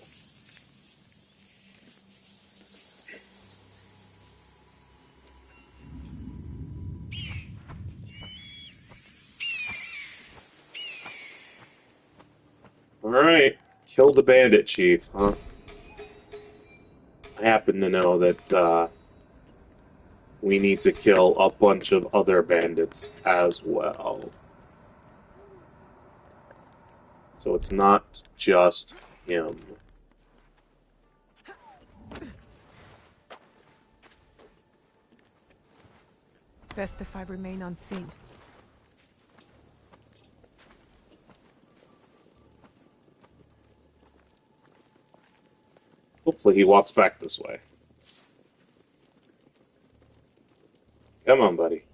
Alright, kill the bandit chief, huh? I happen to know that we need to kill a bunch of other bandits as well. So it's not just him. Best if I remain unseen. Hopefully he walks back this way. Come on, buddy.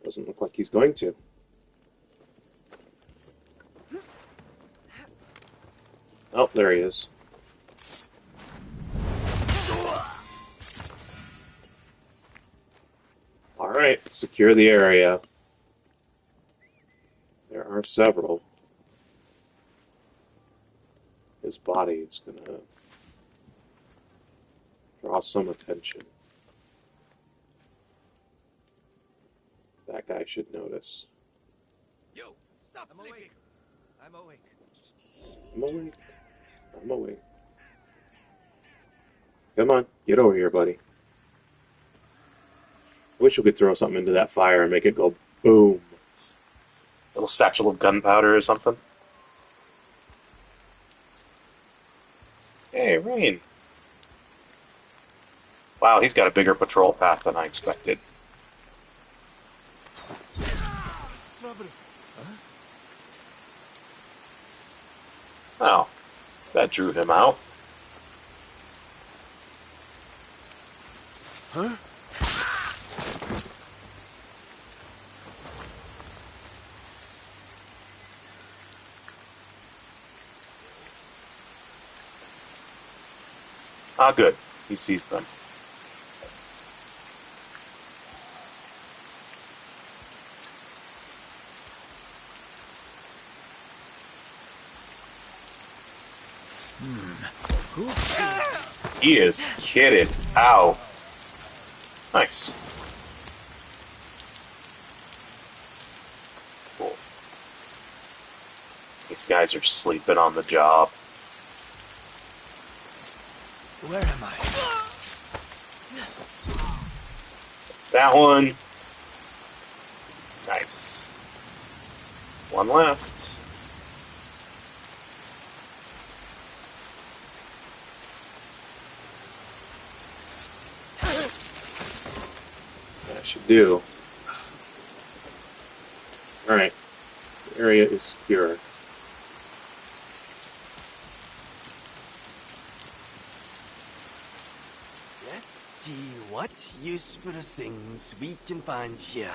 Doesn't look like he's going to. Oh, there he is. Alright, secure the area. There are several. His body is gonna draw some attention. That guy should notice. Yo, stop! I'm awake. I'm awake. I'm awake. I'm awake. Come on, get over here, buddy. I wish we could throw something into that fire and make it go boom. A little satchel of gunpowder or something. Hey, Rain. Wow, he's got a bigger patrol path than I expected. Oh, that drew him out. Huh? Ah, good. He sees them. He is kitted. Ow. Nice. Cool. These guys are sleeping on the job. Where am I? That one. Nice. One left. That should do. Alright. The area is secure. Let's see what useful things we can find here.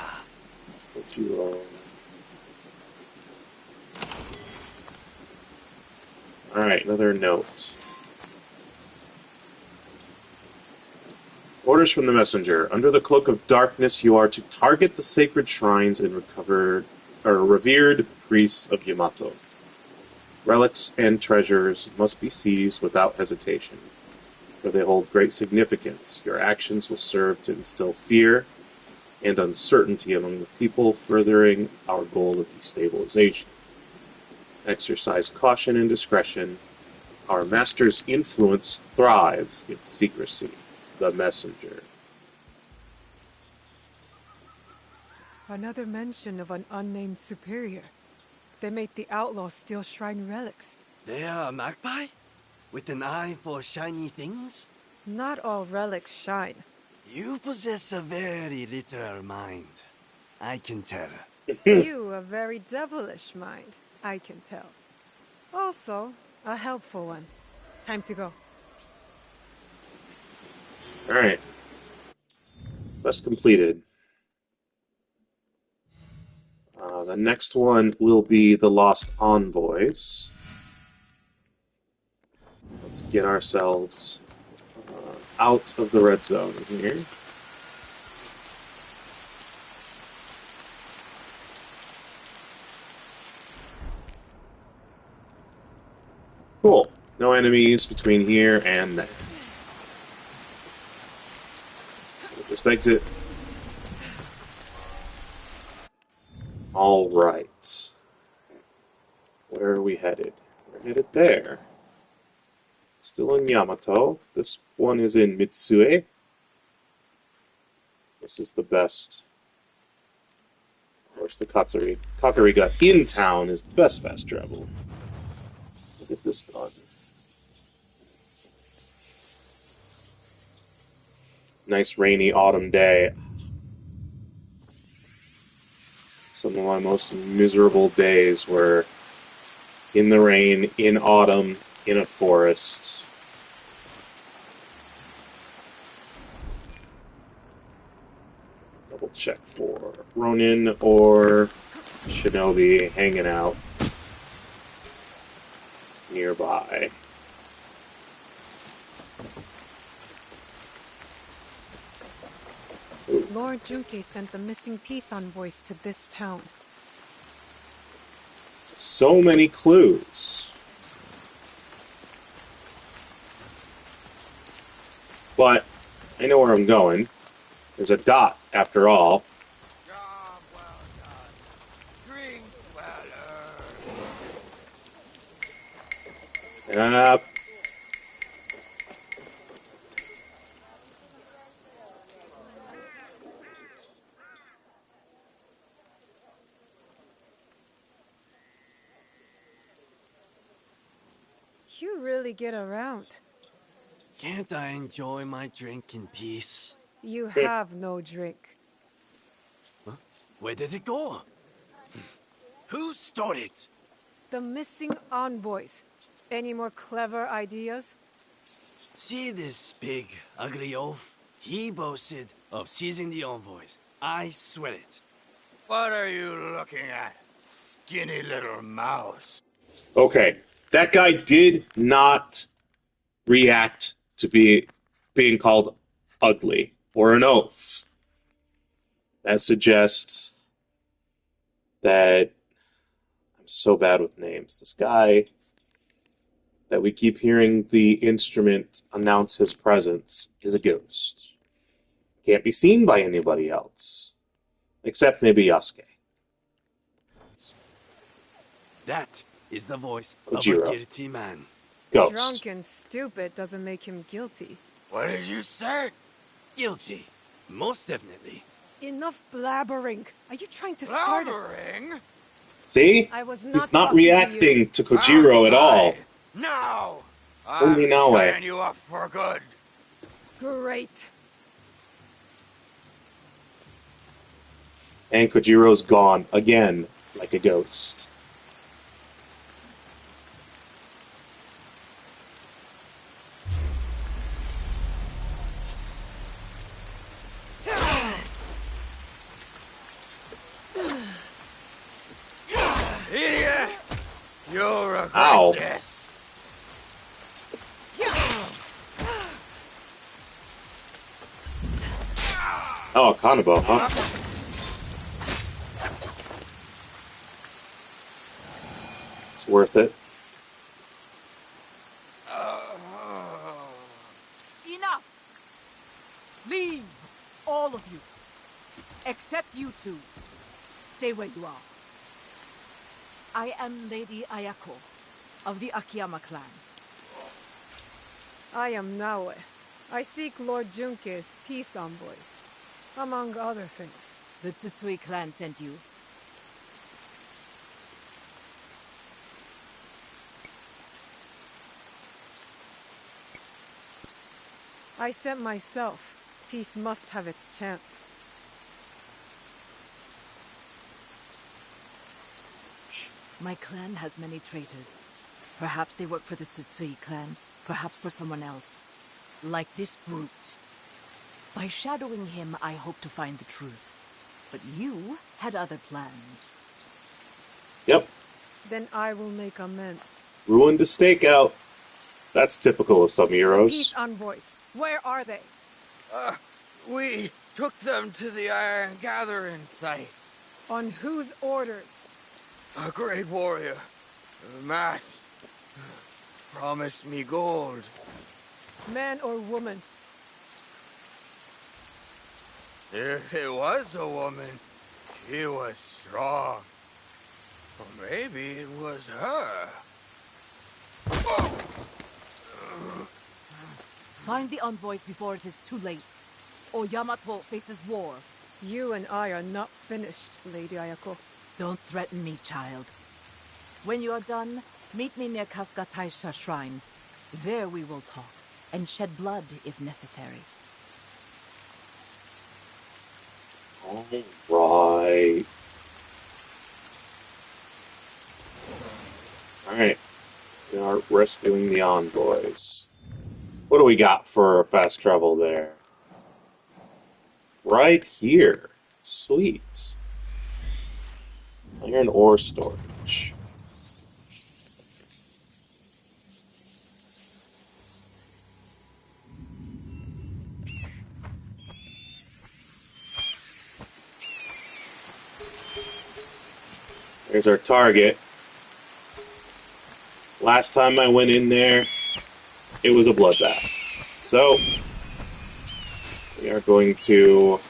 What you roll? Alright, another note. Orders from the messenger. Under the cloak of darkness, you are to target the sacred shrines and revered priests of Yamato. Relics and treasures must be seized without hesitation, for they hold great significance. Your actions will serve to instill fear and uncertainty among the people, furthering our goal of destabilization. Exercise caution and discretion. Our master's influence thrives in secrecy. The messenger. Another mention of an unnamed superior. They make the outlaws steal shrine relics. They are a magpie? With an eye for shiny things? Not all relics shine. You possess a very literal mind. I can tell. You a very devilish mind. I can tell. Also, a helpful one. Time to go. Alright. Quest completed. The next one will be the Lost Envoys. Let's get ourselves out of the red zone here. Cool. No enemies between here and there. We'll just exit. Alright. Where are we headed? We're headed there. Still in Yamato. This one is in Mitsue. This is the best. Of course, the Kakurega in town is the best fast travel. We'll get this done. Nice rainy autumn day. Some of my most miserable days were in the rain, in autumn, in a forest. Double check for Ronin or Shinobi hanging out nearby. Ooh. Lord Junke sent the missing peace envoys to this town. So many clues. But I know where I'm going. There's a dot, after all. Job well done. Drink well earned. You really get around. Can't I enjoy my drink in peace? You have no drink. Huh? Where did it go? Who stole it? The missing envoys. Any more clever ideas? See this big, ugly oaf? He boasted of seizing the envoys. I swear it. What are you looking at, skinny little mouse? Okay, that guy did not react to being called ugly or an oaf. That suggests that I'm so bad with names. This guy that we keep hearing the instrument announce his presence is a ghost. Can't be seen by anybody else. Except maybe Yasuke. That is the voice Kojiro. of a guilty man. Ghost. Drunk and stupid doesn't make him guilty. What did you say? Guilty. Most definitely. Enough blabbering. Are you trying to start Blabbering? See? I was not He's not talking to you. reacting to Kojiro at all. No! Only I'm now, shutting you up for good. Great. And Kojiro's gone again, like a ghost. Idiot! You'll regret Ow. this. Oh, Kanabo, huh? It's worth it. Enough! Leave! All of you. Except you two. Stay where you are. I am Lady Ayako of the Akiyama clan. I am Naoe. I seek Lord Junke's peace envoys, among other things. The Tsutsui clan sent you. I sent myself. Peace must have its chance. My clan has many traitors. Perhaps they work for the Tsutsui clan, perhaps for someone else. Like this brute. By shadowing him, I hope to find the truth. But you had other plans. Yep. Then I will make amends. Ruined a stakeout. That's typical of some heroes. Peace envoys. Where are they? We took them to the Iron Gathering site. On whose orders? A great warrior, Matt, promised me gold. Man or woman? If it was a woman, she was strong. Or maybe it was her. Find the envoys before it is too late, or Yamato faces war. You and I are not finished, Lady Ayako. Don't threaten me, child. When you are done, meet me near Kasuga Taisha Shrine. There we will talk, and shed blood if necessary. Alright. Alright. We are rescuing the envoys. What do we got for fast travel there? Right here. Sweet. Iron ore storage. There's our target. Last time I went in there, it was a bloodbath. So, we are going to...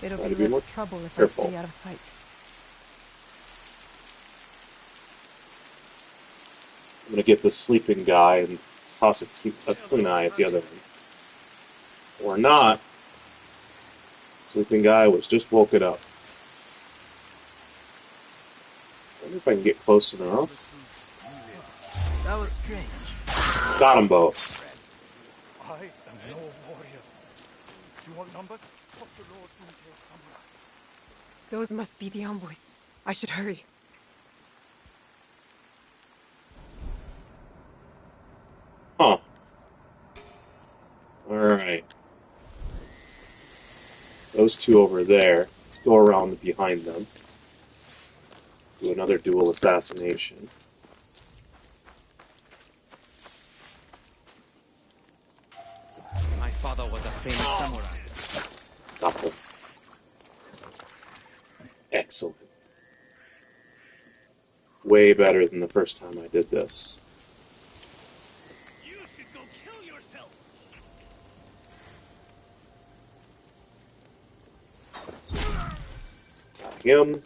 It'll try be to be more less trouble if careful. I stay out of sight. I'm going to get the sleeping guy and toss a kunai at the other end. Or not. Sleeping guy was just woken up. I wonder if I can get close enough. That was strange. Got them both. I am no warrior. You want numbers? Talk to Lord Junkei Samurai. Those must be the envoys. I should hurry. Huh. Alright. Those two over there. Let's go around behind them. Do another dual assassination. My father was a famous samurai. Couple. Excellent. Way better than the first time I did this. You should go kill yourself. Got him.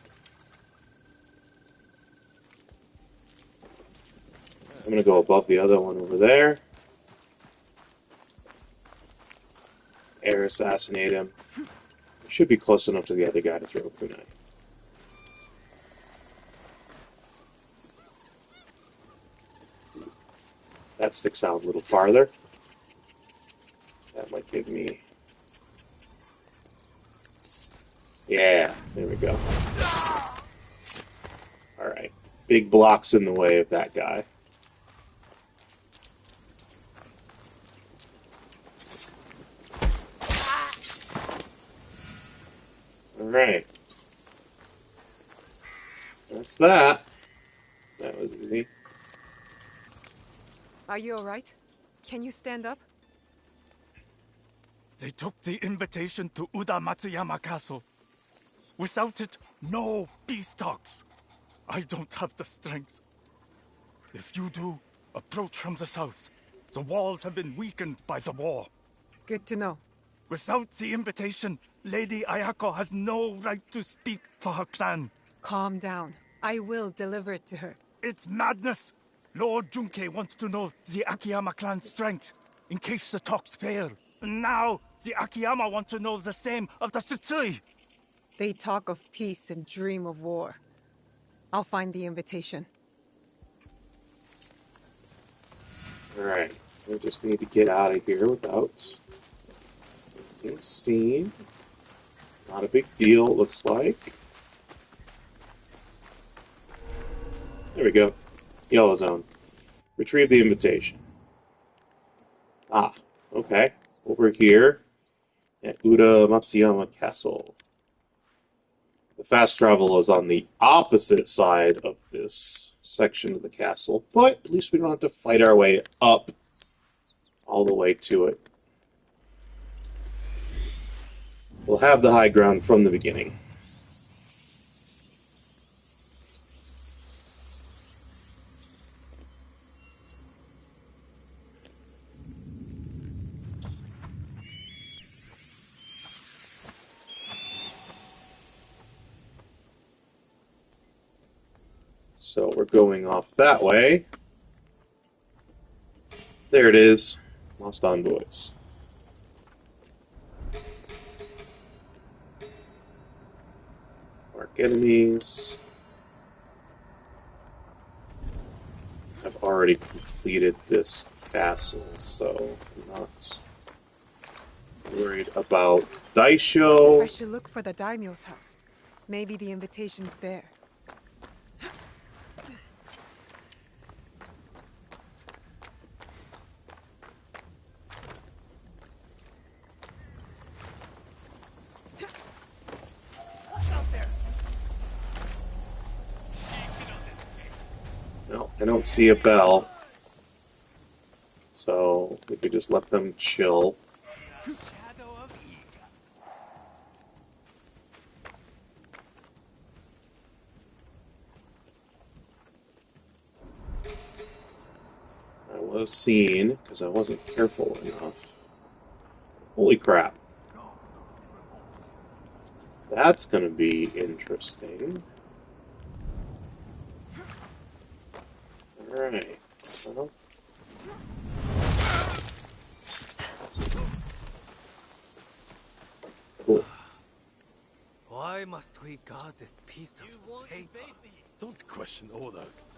I'm gonna go above the other one over there. Air assassinate him. Should be close enough to the other guy to throw a kunai. That sticks out a little farther. That might give me... Yeah, there we go. Alright. Big blocks in the way of that guy. Alright. That's that. That was easy. Are you alright? Can you stand up? They took the invitation to Uda Matsuyama Castle. Without it, no peace talks. I don't have the strength. If you do, approach from the south. The walls have been weakened by the war. Good to know. Without the invitation, Lady Ayako has no right to speak for her clan. Calm down. I will deliver it to her. It's madness. Lord Junkei wants to know the Akiyama clan's strength, in case the talks fail. And now, the Akiyama want to know the same of the Tsutsui. They talk of peace and dream of war. I'll find the invitation. Alright. We just need to get out of here without being seen. Not a big deal, it looks like. There we go. Yellow zone. Retrieve the invitation. Ah, okay. Over here at Uda Matsuyama Castle. The fast travel is on the opposite side of this section of the castle, but at least we don't have to fight our way up all the way to it. We'll have the high ground from the beginning. So we're going off that way. There it is. Lost Envoys. Mark enemies. I've already completed this castle, so I'm not worried about Daisho. I should look for the daimyo's house. Maybe the invitation's there. No, I don't see a bell. So we could just let them chill. I was seen because I wasn't careful enough. Holy crap. That's going to be interesting. Alright. Well. Cool. Why must we guard this piece of paper? Don't question orders.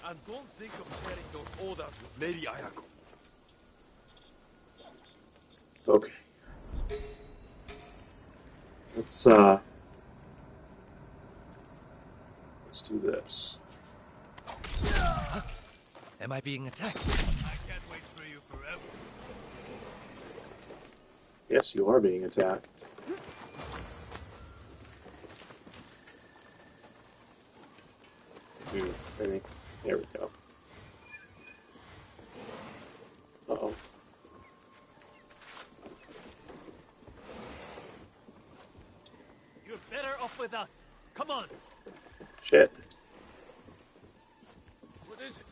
And don't think of sharing those orders with Lady Ayako. Okay. Let's do this. Am I being attacked? I can't wait for you forever. Yes, you are being attacked. There we go. Uh-oh. You're better off with us. Come on. Shit. What is it?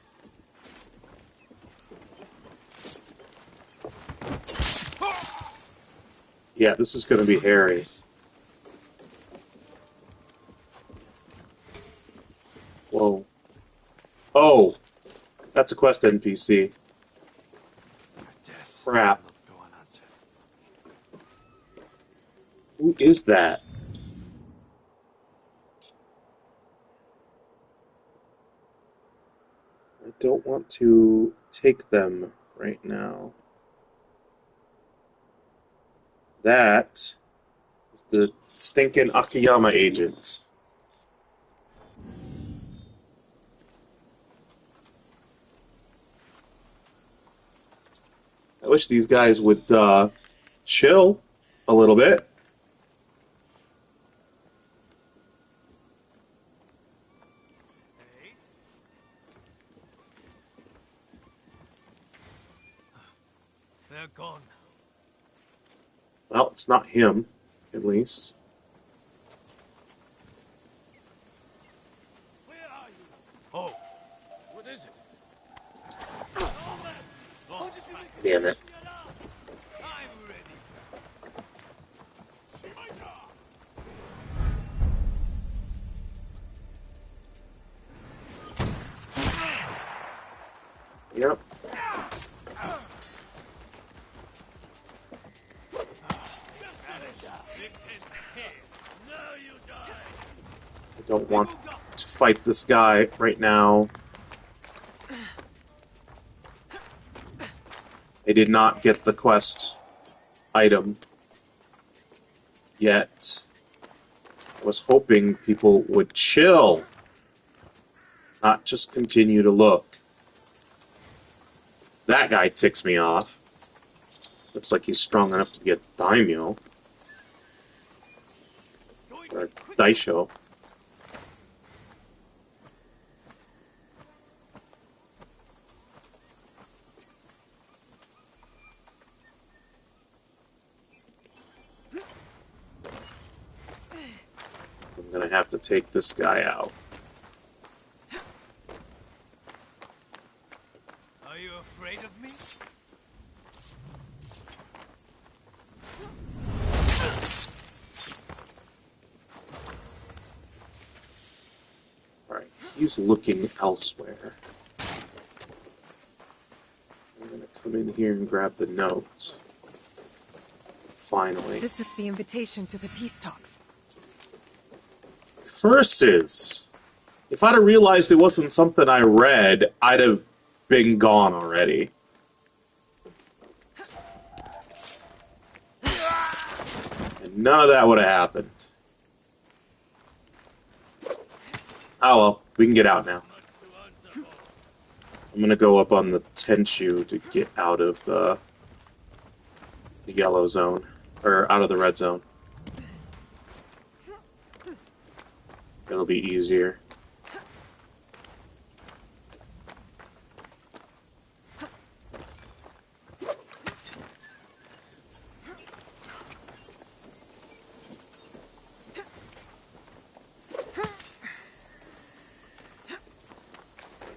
Yeah, this is going to be hairy. Whoa. Oh! That's a quest NPC. Crap. Who is that? I don't want to take them right now. That is the stinking Akiyama Agent. I wish these guys would chill a little bit. They're gone. Well, it's not him, at least. Where are you? Oh, what is it? Damn it. I'm ready. Yep. I don't want to fight this guy right now. I did not get the quest item yet. I was hoping people would chill, not just continue to look. That guy ticks me off. Looks like he's strong enough to get daimyo. Or daisho. I'm gonna have to take this guy out. Are you afraid of me? Alright, he's looking elsewhere. I'm gonna come in here and grab the note. Finally. This is the invitation to the peace talks. Curses! If I'd have realized it wasn't something I read, I'd have been gone already. And none of that would have happened. Oh well, we can get out now. I'm gonna go up on the Tenshu to get out of the yellow zone. Or out of the red zone. It'll be easier.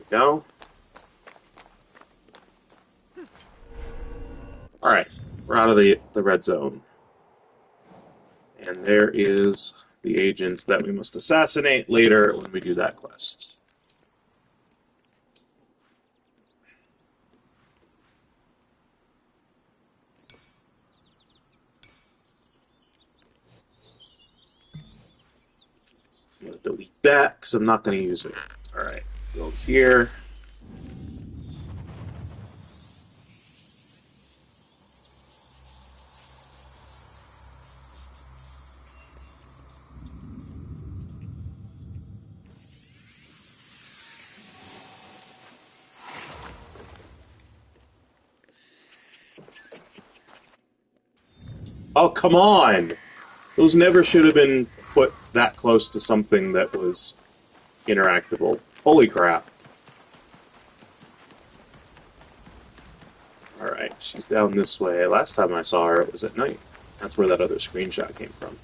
Go. Alright, we're out of the red zone. And there is the agent that we must assassinate later when we do that quest. I'm going to delete that because I'm not going to use it. Alright, go here. Oh, come on! Those never should have been put that close to something that was interactable. Holy crap. Alright, she's down this way. Last time I saw her, it was at night. That's where that other screenshot came from.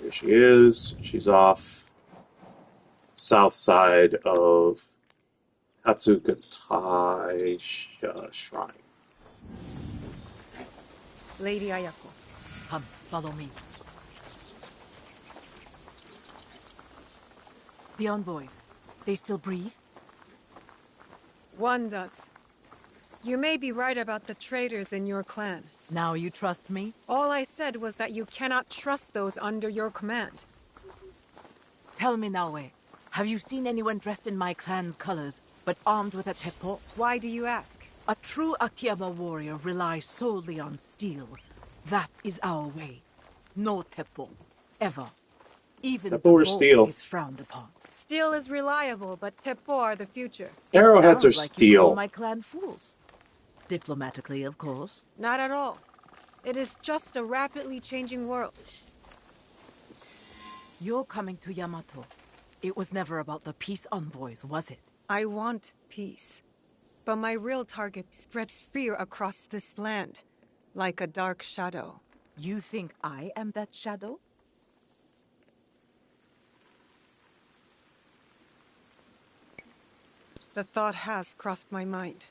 There she is. She's off south side of Katsuragi Shrine. Lady Ayako, come, follow me. The envoys, they still breathe? One does. You may be right about the traitors in your clan. Now you trust me? All I said was that you cannot trust those under your command. Tell me, Naoe, have you seen anyone dressed in my clan's colors, but armed with a teppo? Why do you ask? A true Akiyama warrior relies solely on steel. That is our way. No teppo. Ever. Even the bow steel is frowned upon. Steel is reliable, but teppo are the future. Arrowheads are Like steel. you call my clan fools. Diplomatically, of course. Not at all. It is just a rapidly changing world. You're coming to Yamato. It was never about the peace envoys, was it? I want peace. But my real target spreads fear across this land, like a dark shadow. You think I am that shadow? The thought has crossed my mind.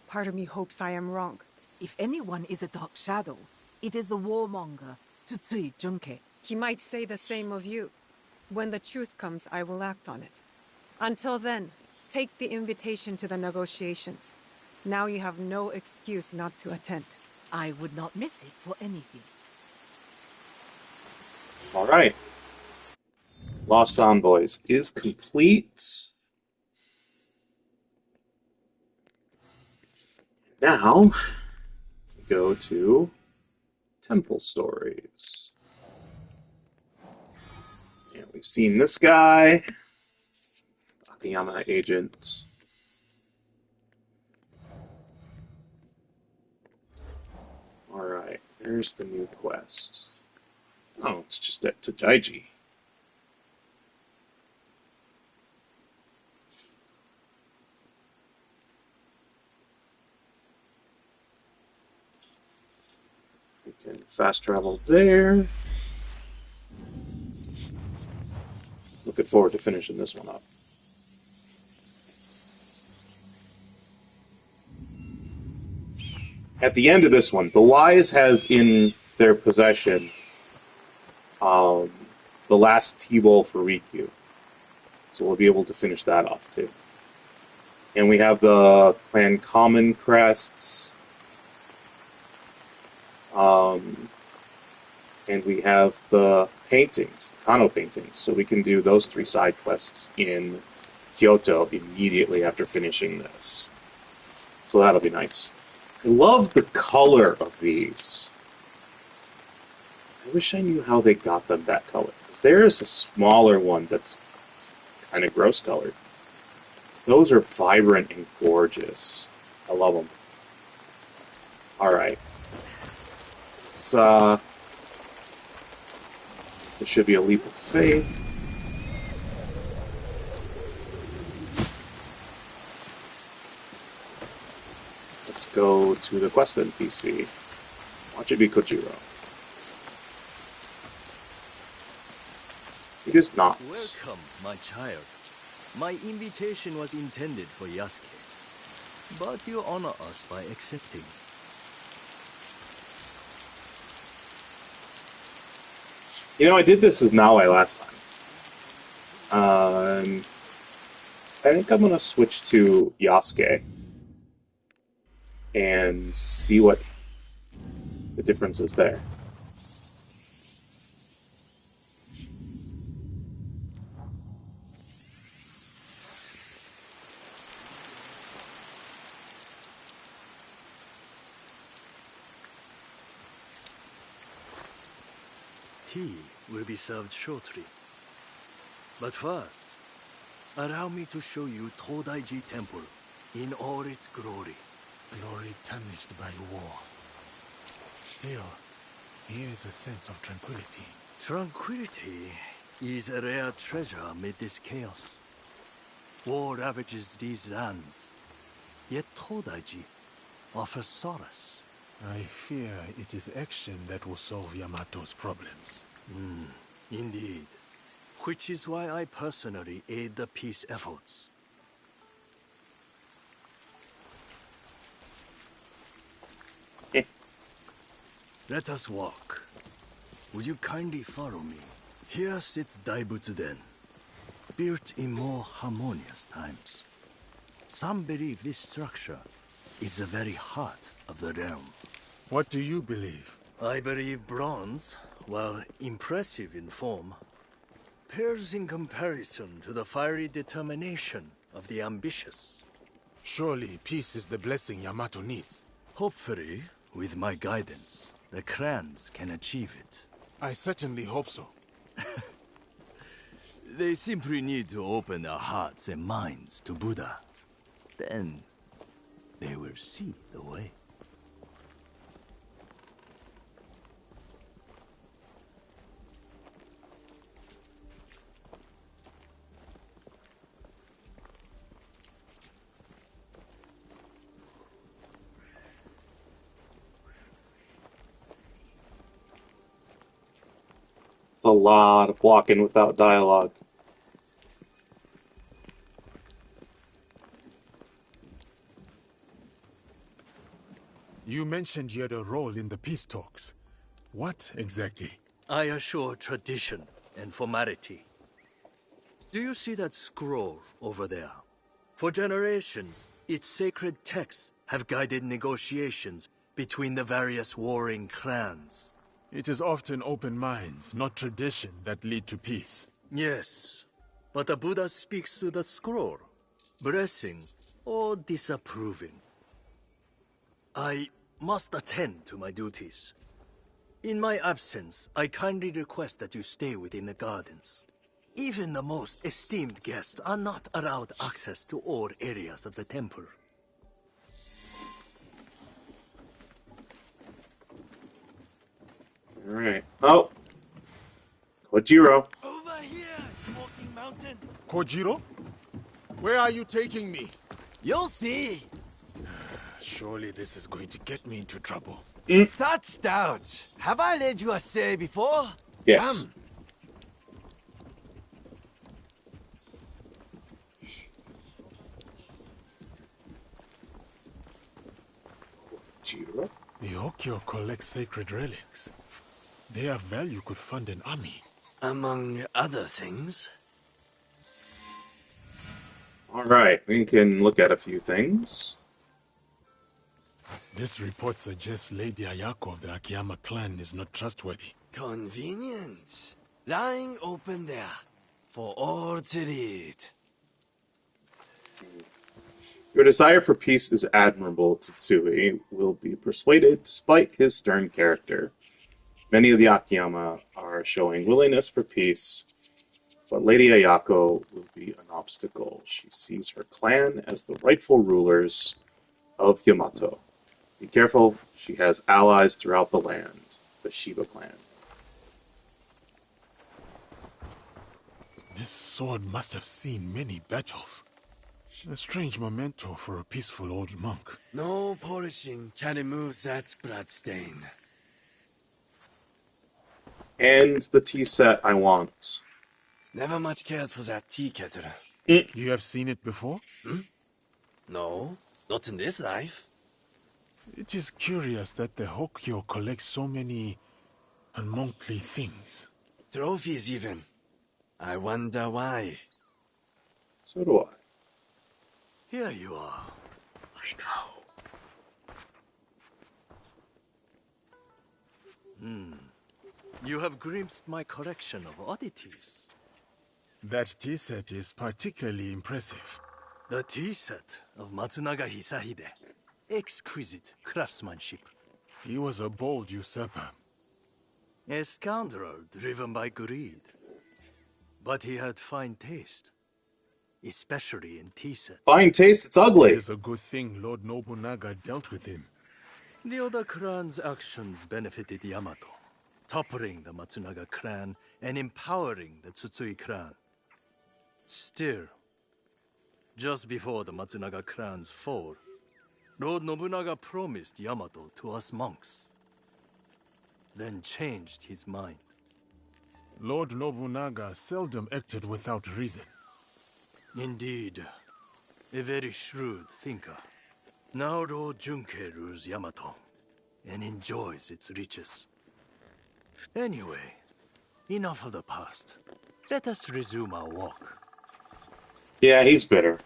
Part of me hopes I am wrong. If anyone is a dark shadow, it is the warmonger, Tsutsui Junke. He might say the same of you. When the truth comes, I will act on it. Until then, take the invitation to the negotiations. Now you have no excuse not to attend. I would not miss it for anything. Alright. Lost Envoys is complete. Now, we go to Temple Stories. And we've seen this guy, Akiyama Agent. Alright, there's the new quest. Oh, it's just at Ypdaiji. We can fast travel there. Looking forward to finishing this one up. At the end of this one, the Wise has in their possession the last T-Bowl for Rikyu. So we'll be able to finish that off too. And we have the Clan Common Crests. And we have the paintings, the Kano paintings. So we can do those 3 side quests in Kyoto immediately after finishing this. So that'll be nice. I love the color of these. I wish I knew how they got them that color. Because there's a smaller one that's kind of gross colored. Those are vibrant and gorgeous. I love them. Alright. It's, this should be a leap of faith. Let's go to the quest NPC. Watch it be Kojiro. It is not. Welcome, my child. My invitation was intended for Yasuke, but you honor us by accepting. You know, I did this as Naoe last time. I think I'm gonna switch to Yasuke and see what the difference is there. Tea will be served shortly. But first, allow me to show you Todaiji Temple in all its glory. Glory tarnished by war. Still, here is a sense of tranquility. Tranquility is a rare treasure amid this chaos. War ravages these lands, yet Todaiji offers solace. I fear it is action that will solve Yamato's problems. Indeed. Which is why I personally aid the peace efforts. Let us walk. Would you kindly follow me? Here sits Daibutsu-den, built in more harmonious times. Some believe this structure is the very heart of the realm. What do you believe? I believe bronze, while impressive in form, pales in comparison to the fiery determination of the ambitious. Surely peace is the blessing Yamato needs. Hopefully, with my guidance, the clans can achieve it. I certainly hope so. They simply need to open their hearts and minds to Buddha. Then, they will see the way. It's a lot of walking without dialogue. You mentioned you had a role in the peace talks. What exactly? I assure tradition and formality. Do you see that scroll over there? For generations, its sacred texts have guided negotiations between the various warring clans. It is often open minds, not tradition, that lead to peace. Yes, but the Buddha speaks to the scroll, blessing or disapproving. I must attend to my duties. In my absence, I kindly request that you stay within the gardens. Even the most esteemed guests are not allowed access to all areas of the temple. Alright. Oh! Kojiro. Over here, Smoking Mountain. Kojiro? Where are you taking me? You'll see. Surely this is going to get me into trouble. Such doubts. Have I led you astray before? Yes. Come. Kojiro? The Okyo collects sacred relics. Their value could fund an army. Among other things. Alright, we can look at a few things. This report suggests Lady Ayako of the Akiyama clan is not trustworthy. Convenient. Lying open there. For all to read. Your desire for peace is admirable, Tsutsui will be persuaded despite his stern character. Many of the Akiyama are showing willingness for peace, but Lady Ayako will be an obstacle. She sees her clan as the rightful rulers of Yamato. Be careful, she has allies throughout the land, the Shiba clan. This sword must have seen many battles. A strange memento for a peaceful old monk. No polishing can remove that bloodstain. And the tea set I want. Never much cared for that tea kettle. You have seen it before? No, not in this life. It is curious that the Hokyo collects so many unmonkly things. Trophies even. I wonder why. So do I. Here you are. I know. You have glimpsed my collection of oddities. That tea set is particularly impressive. The tea set of Matsunaga Hisahide. Exquisite craftsmanship. He was a bold usurper. A scoundrel driven by greed. But he had fine taste. especially in tea sets. Fine taste, it's ugly. It is a good thing Lord Nobunaga dealt with him. The Oda clan's actions benefited Yamato, toppling the Matsunaga clan and empowering the Tsutsui clan. Still, just before the Matsunaga clan's fall, Lord Nobunaga promised Yamato to us monks, then changed his mind. Lord Nobunaga seldom acted without reason. Indeed, a very shrewd thinker. Now Lord Junkei rules Yamato and enjoys its riches. Anyway, enough of the past. Let us resume our walk. Yeah, he's bitter.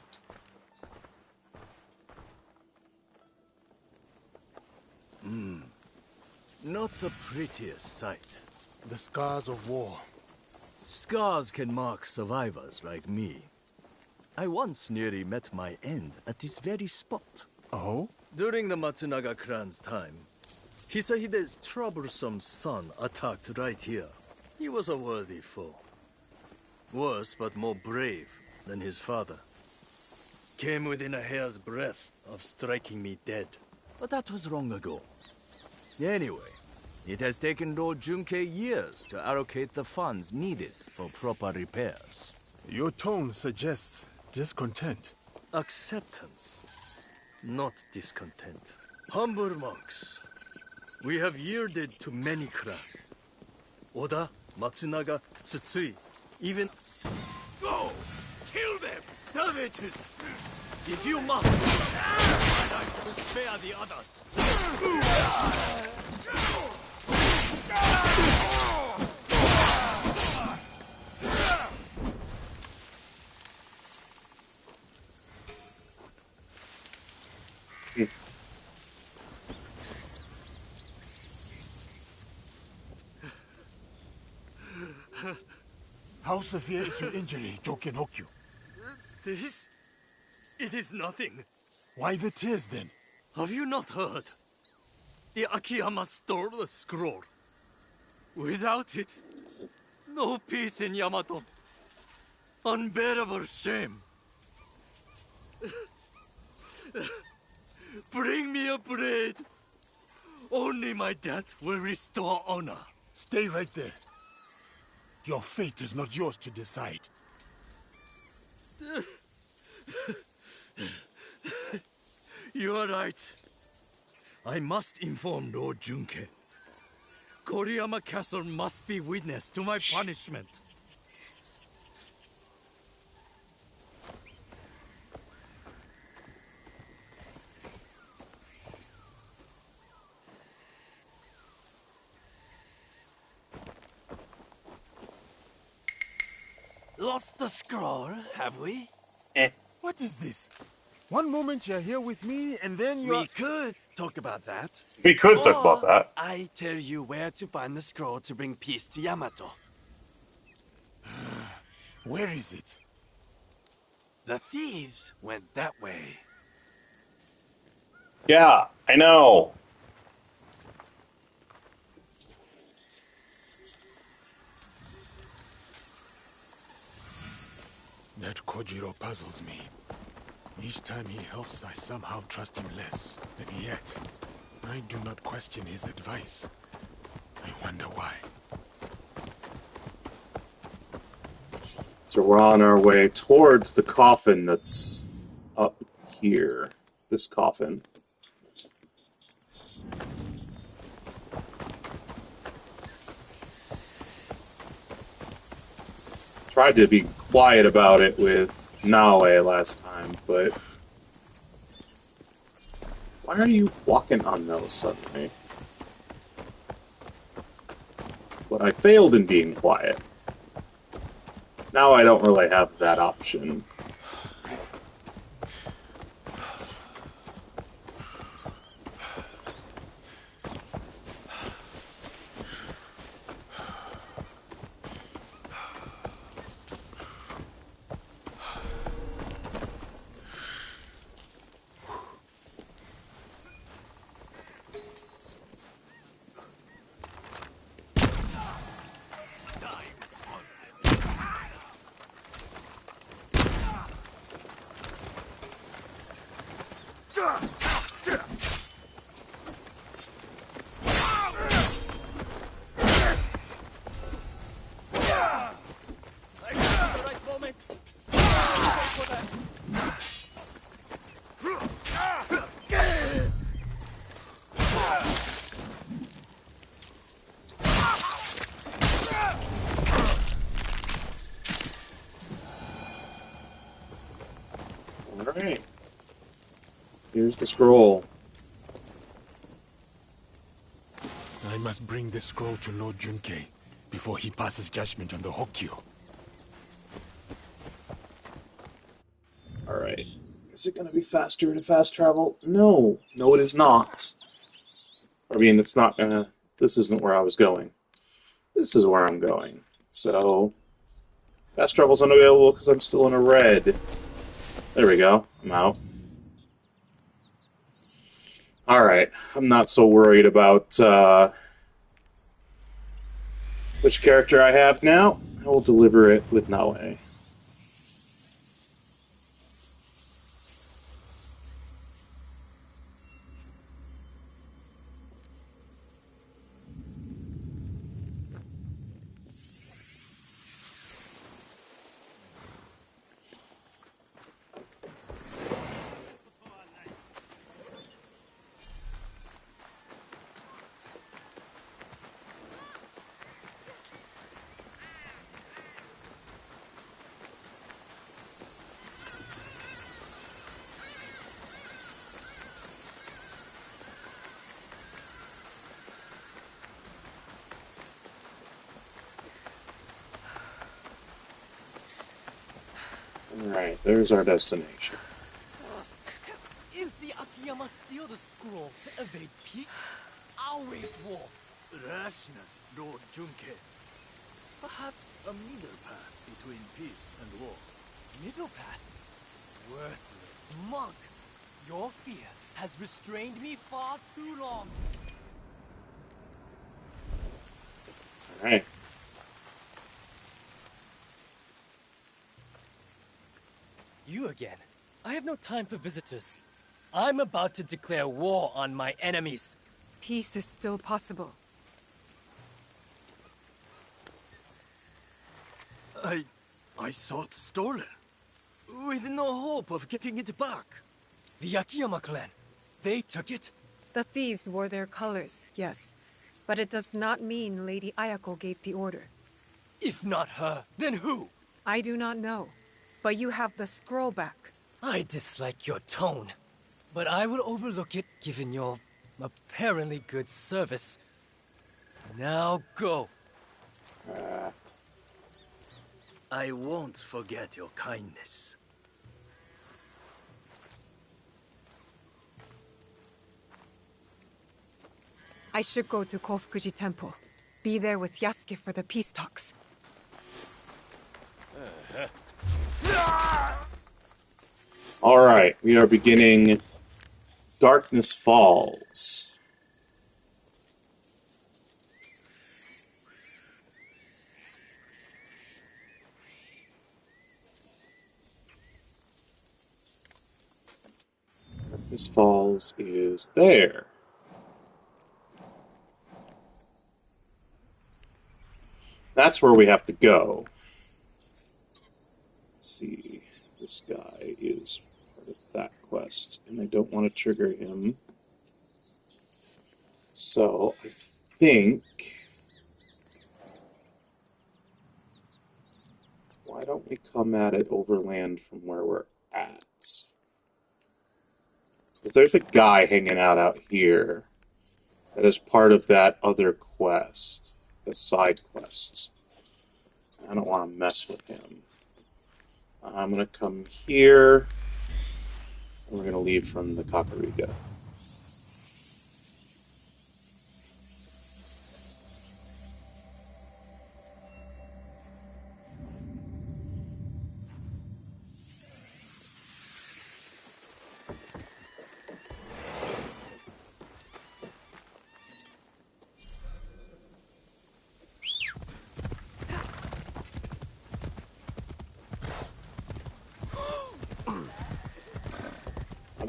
Not the prettiest sight. The scars of war. Scars can mark survivors like me. I once nearly met my end at this very spot. Oh? During the Matsunaga clan's time, Hisahide's troublesome son attacked right here. He was a worthy foe. Worse but more brave than his father. Came within a hair's breadth of striking me dead. But that was long ago. Anyway, it has taken Lord Junkei years to allocate the funds needed for proper repairs. Your tone suggests discontent. Acceptance, not discontent. Humble monks, we have yielded to many clans. Oda, Matsunaga, Tsutsui, even... Go! Kill them! Savages! If you must, I'd like to spare the others. How severe is your injury, Joken Hokyu? This... It is nothing. Why the tears, then? Have you not heard? The Akiyama stole the scroll. Without it, no peace in Yamato. Unbearable shame. Bring me a blade. Only my death will restore honor. Stay right there. Your fate is not yours to decide. You are right. I must inform Lord Junkei. Koriyama Castle must be witness to my punishment. Lost the scroll, have we? What is this? One moment you're here with me, and then you're... We could talk about that. We could talk about that. I tell you where to find the scroll to bring peace to Yamato. Where is it? The thieves went that way. Yeah, I know. That Kojiro puzzles me. Each time he helps, I somehow trust him less. And yet, I do not question his advice. I wonder why. So we're on our way towards the coffin that's up here. This coffin. Tried to be quiet about it with Naue last time, but... Why are you walking on those suddenly? But I failed in being quiet. Now I don't really have that option. Alright. Here's the scroll. I must bring the scroll to Lord Junkei before he passes judgment on the Hokkyo. Alright. Is it gonna be faster to fast travel? No. No, it is not. I mean, it's not gonna... This isn't where I was going. This is where I'm going. So... Fast travel's unavailable because I'm still in a red. There we go. I'm out. Alright. I'm not so worried about which character I have now. I will deliver it with Naue. Alright, there's our destination. If the Akiyama steal the scroll to evade peace, I'll wage war. Rashness, Lord Junkei. Perhaps a middle path between peace and war. Middle path? Worthless monk. Your fear has restrained me far too long. Alright. You again. I have no time for visitors. I'm about to declare war on my enemies. Peace is still possible. I saw it stolen, with no hope of getting it back. The Akiyama clan, they took it? The thieves wore their colors, yes. But it does not mean Lady Ayako gave the order. If not her, then who? I do not know. But you have the scroll back. I dislike your tone, but I will overlook it given your apparently good service. Now go. I won't forget your kindness. I should go to Kofukuji Temple. Be there with Yasuke for the peace talks. Alright, we are beginning Darkness Falls. Darkness Falls is there. That's where we have to go. Let's see. This guy is part of that quest, and I don't want to trigger him. So, I think... Why don't we come at it overland from where we're at? Because there's a guy hanging out here that is part of that other quest, the side quest. I don't want to mess with him. I'm going to come here, and we're going to leave from the Kakurega.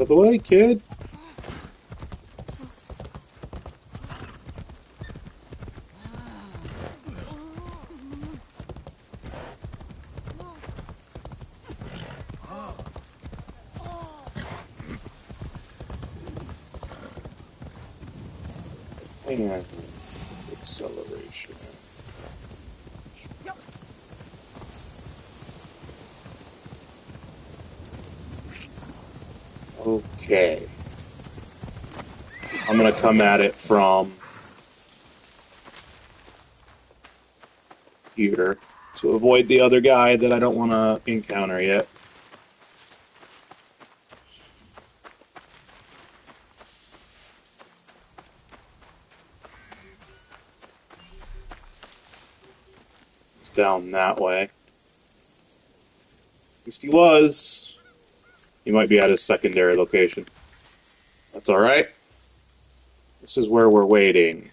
Out of the way, kid. And acceleration. Okay. I'm gonna come at it from here to avoid the other guy that I don't want to encounter yet. It's down that way. At least he was. He might be at his secondary location. That's alright. This is where we're waiting.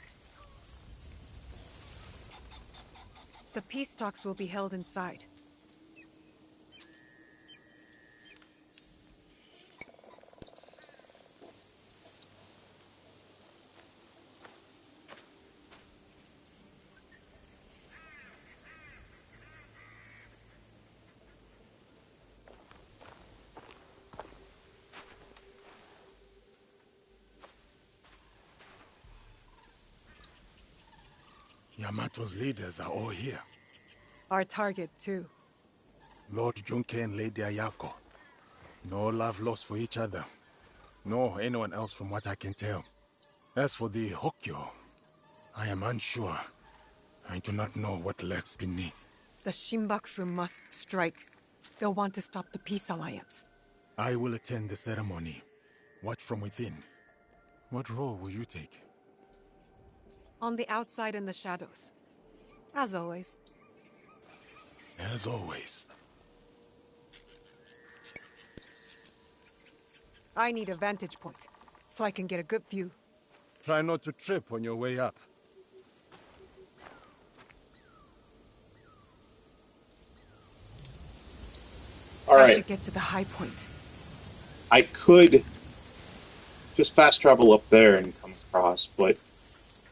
The peace talks will be held inside. Yamato's leaders are all here. Our target, too. Lord Junke and Lady Ayako. No love lost for each other. Nor anyone else from what I can tell. As for the Hokkyo, I am unsure. I do not know what lurks beneath. The Shinbakufu must strike. They'll want to stop the peace alliance. I will attend the ceremony. Watch from within. What role will you take? On the outside in the shadows. As always. As always. I need a vantage point, so I can get a good view. Try not to trip on your way up. I should get to the high point. I could just fast travel up there and come across, but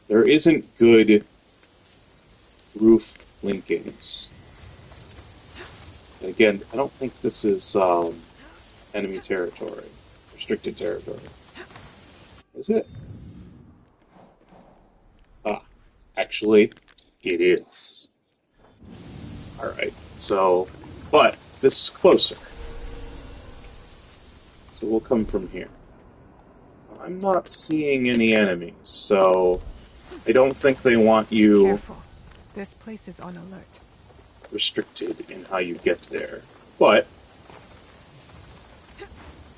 there isn't good roof linkings. Again, I don't think this is enemy territory, restricted territory. Is it? Ah, actually, it is. Alright, so, but this is closer. So we'll come from here. I'm not seeing any enemies, so I don't think they want you Careful. This place is on alert. restricted in how you get there. But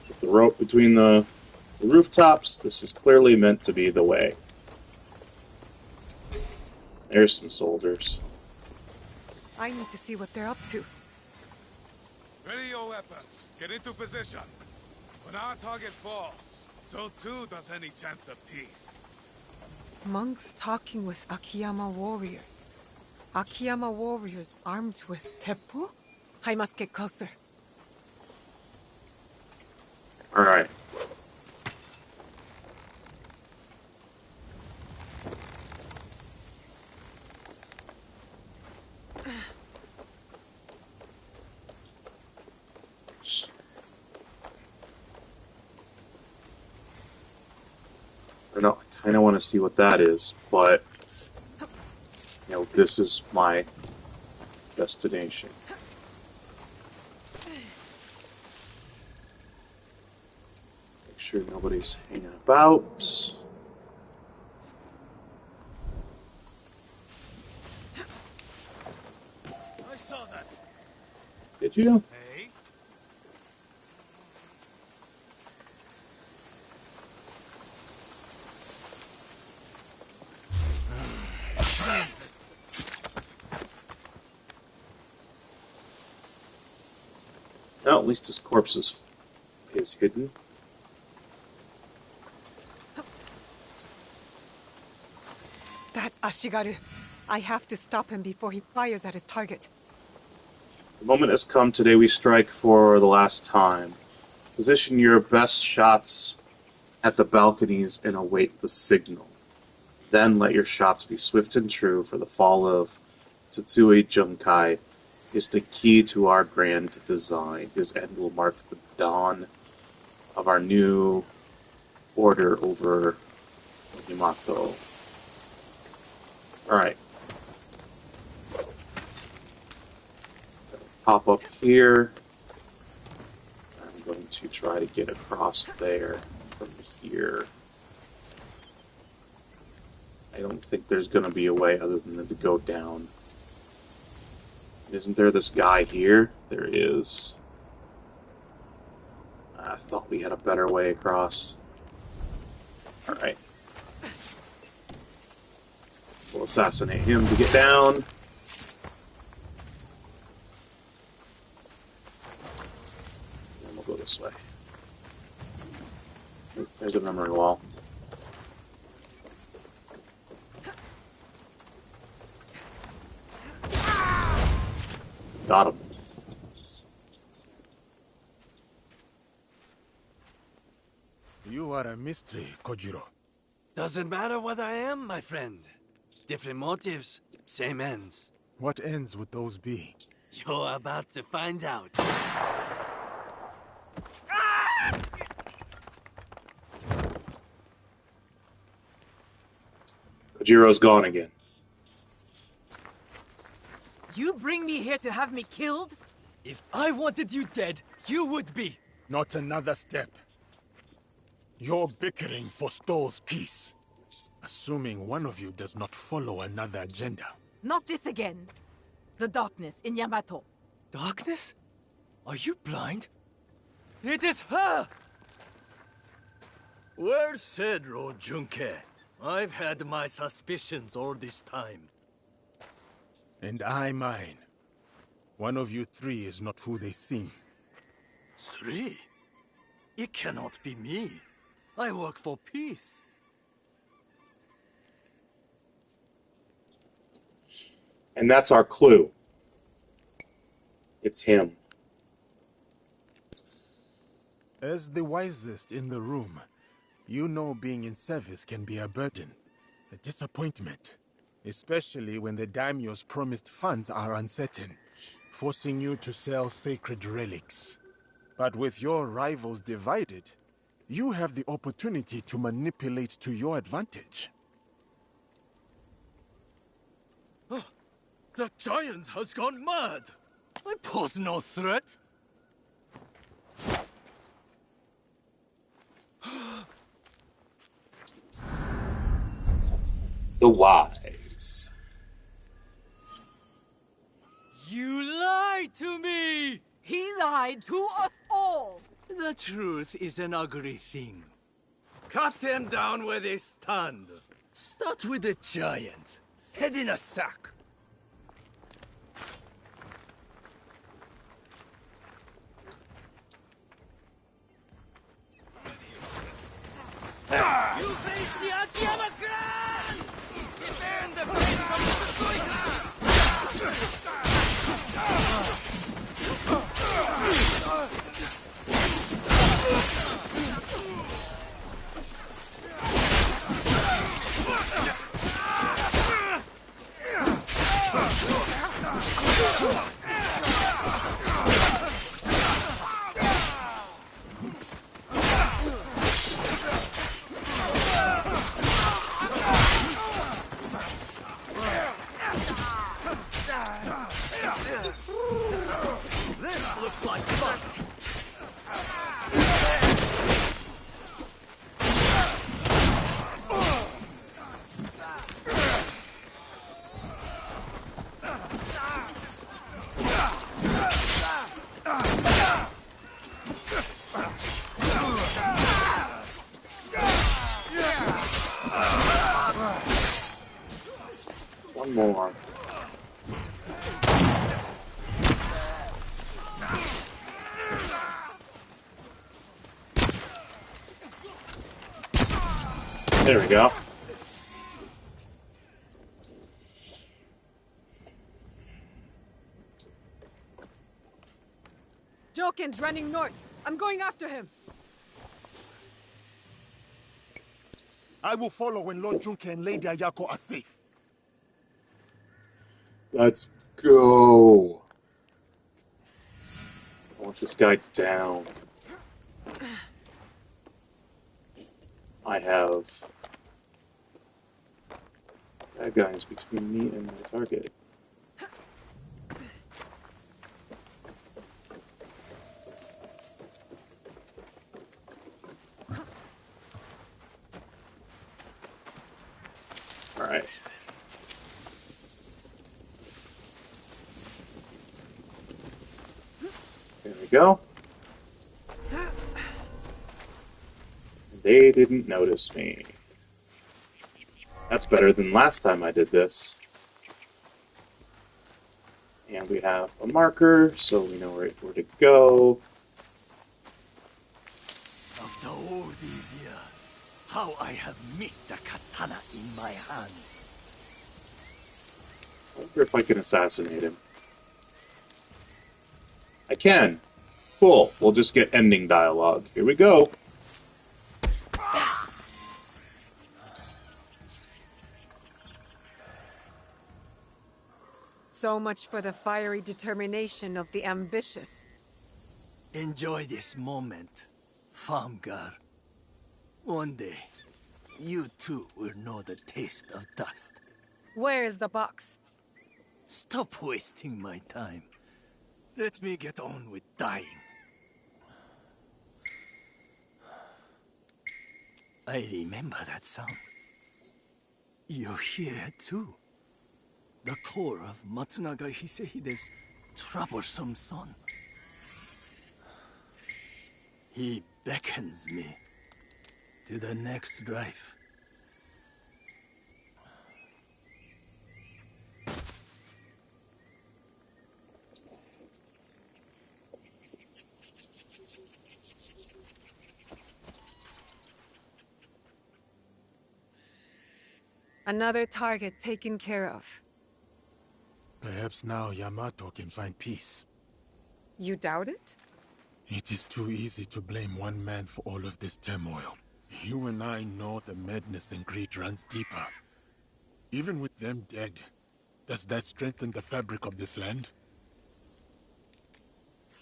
with the rope between the rooftops, this is clearly meant to be the way. There's some soldiers. I need to see what they're up to. Ready your weapons. Get into position. When our target falls, so too does any chance of peace. Monks talking with Akiyama warriors. Akiyama warriors armed with teppo? I must get closer. Alright. I know, I kind of want to see what that is, but you know, this is my destination. Make sure nobody's hanging about. I saw that. Did you? Hey? No, at least his corpse is hidden. That Ashigaru. I have to stop him before he fires at his target. The moment has come. Today we strike for the last time. Position your best shots at the balconies and await the signal. Then let your shots be swift and true, for the fall of Tsutsui Junkai is the key to our grand design. His end will mark the dawn of our new order over Yamato. Alright. Pop up here. I'm going to try to get across there from here. I don't think there's going to be a way other than to go down. Isn't there this guy here? There is. I thought we had a better way across. Alright. We'll assassinate him to get down. And we'll go this way. There's a memory wall. Got him. You are a mystery, Kojiro. Doesn't matter what I am, my friend. Different motives, same ends. What ends would those be? You're about to find out. Kojiro's gone again. You bring me here to have me killed? If I wanted you dead, you would be. Not another step. You're bickering for Stoll's peace. Assuming one of you does not follow another agenda. Not this again. The darkness in Yamato. Darkness? Are you blind? It is her! Well said, Lord Junke. I've had my suspicions all this time. And I mine. One of you three is not who they seem. Three? It cannot be me. I work for peace. And that's our clue. It's him. As the wisest in the room, you know being in service can be a burden, a disappointment. Especially when the daimyo's promised funds are uncertain, forcing you to sell sacred relics. But with your rivals divided, you have the opportunity to manipulate to your advantage. The giant has gone mad! I pose no threat! The wise. You lied to me! He lied to us all! The truth is an ugly thing. Cut them down where they stand. Start with the giant. Head in a sack. You face the Akiyama clan! Defend the place of the Tsutsui clan! This looks like fun. One more. There we go. Joken's running north. I'm going after him. I will follow when Lord Junke and Lady Ayako are safe. Let's go. I want this guy down. I have bad guys between me and my target. Alright. There we go. They didn't notice me. That's better than last time I did this. And we have a marker, so we know where to go. After all these years, how I have missed a katana in my hand. I wonder if I can assassinate him. I can. Cool. We'll just get ending dialogue. Here we go. So much for the fiery determination of the ambitious. Enjoy this moment, farm girl. One day, you too will know the taste of dust. Where is the box? Stop wasting my time. Let me get on with dying. I remember that sound. You hear it too. The call of Matsunaga Hisehide's troublesome son. He beckons me to the next life. Another target taken care of. Perhaps now Yamato can find peace. You doubt it? It is too easy to blame one man for all of this turmoil. You and I know the madness and greed runs deeper. Even with them dead, does that strengthen the fabric of this land?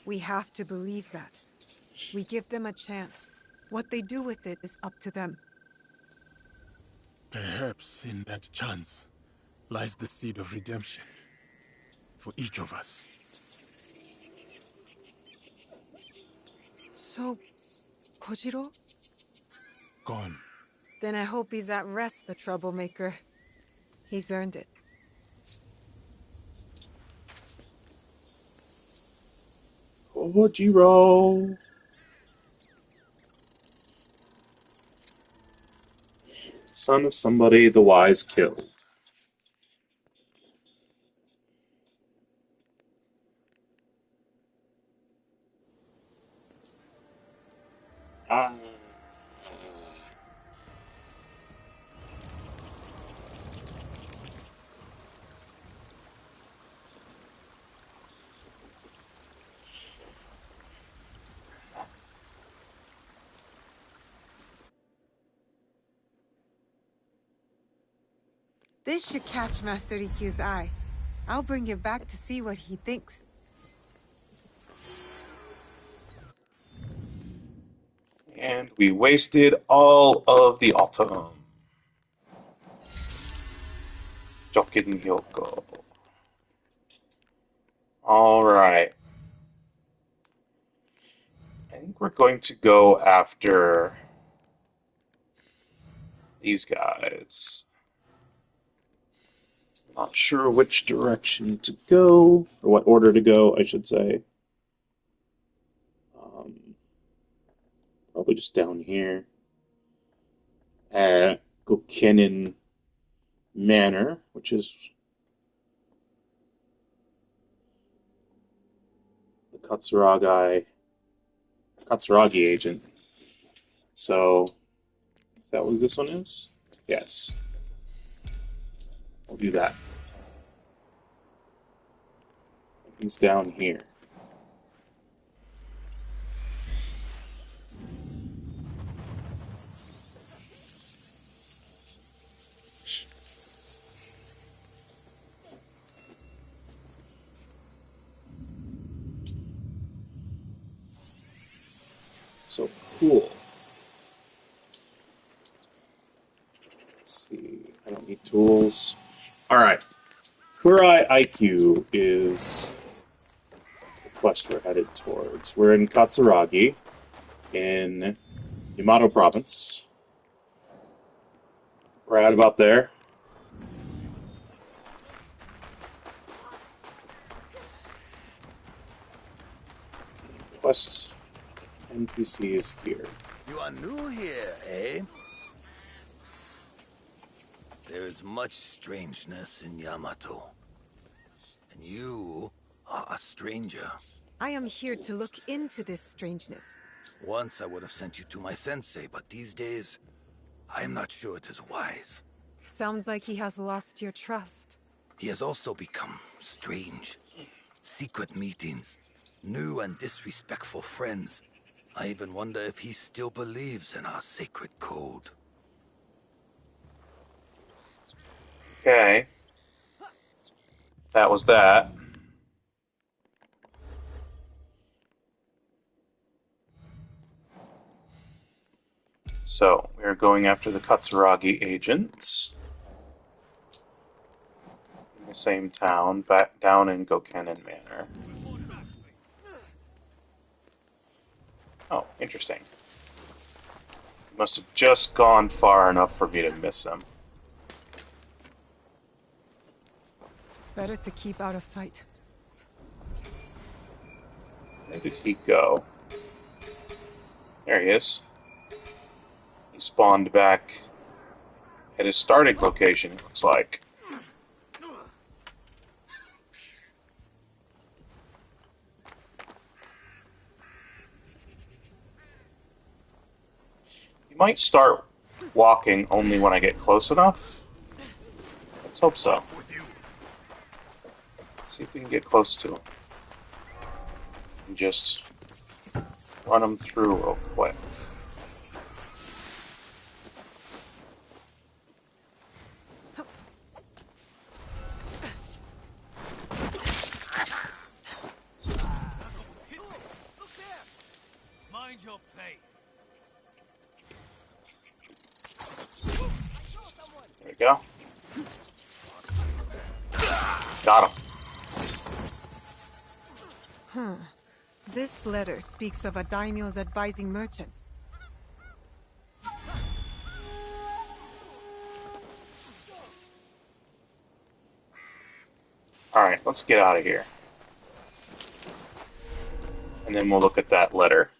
We have to believe that. We give them a chance. What they do with it is up to them. Perhaps in that chance lies the seed of redemption for each of us. So, Kojiro? Gone. Then I hope he's at rest, the troublemaker. He's earned it. Kojiro! Son of somebody the wise killed. Ah. This should catch Master Rikyu's eye. I'll bring it back to see what he thinks. And we wasted all of the autumn. Jokin Hyoko. Alright. I think we're going to go after these guys. Not sure which direction to go, or what order to go, I should say. Probably just down here at Gokenin Manor, which is the Katsuragi Agent. So, is that what this one is? Yes. We'll do that. He's down here. So cool. Let's see. I don't need tools. Alright. Kurai Eikyou is the quest we're headed towards. We're in Katsuragi, in Yamato Province. We're at about there. Quest NPC is here. You are new here, eh? There is much strangeness in Yamato. And you are a stranger. I am here to look into this strangeness. Once I would have sent you to my sensei, but these days, I am not sure it is wise. Sounds like he has lost your trust. He has also become strange. Secret meetings, new and disrespectful friends. I even wonder if he still believes in our sacred code. Okay. That was that. So, we are going after the Katsuragi Agent. In the same town, back down in Gokennen Manor. Oh, interesting. He must have just gone far enough for me to miss him. Better to keep out of sight. Where did he go? There he is. He spawned back at his starting location, it looks like. He might start walking only when I get close enough. Let's hope so. Let's see if we can get close to him. And just run him through real quick. Mind your place. There we go. Got him. This letter speaks of a daimyo's advising merchant. Alright, let's get out of here. And then we'll look at that letter.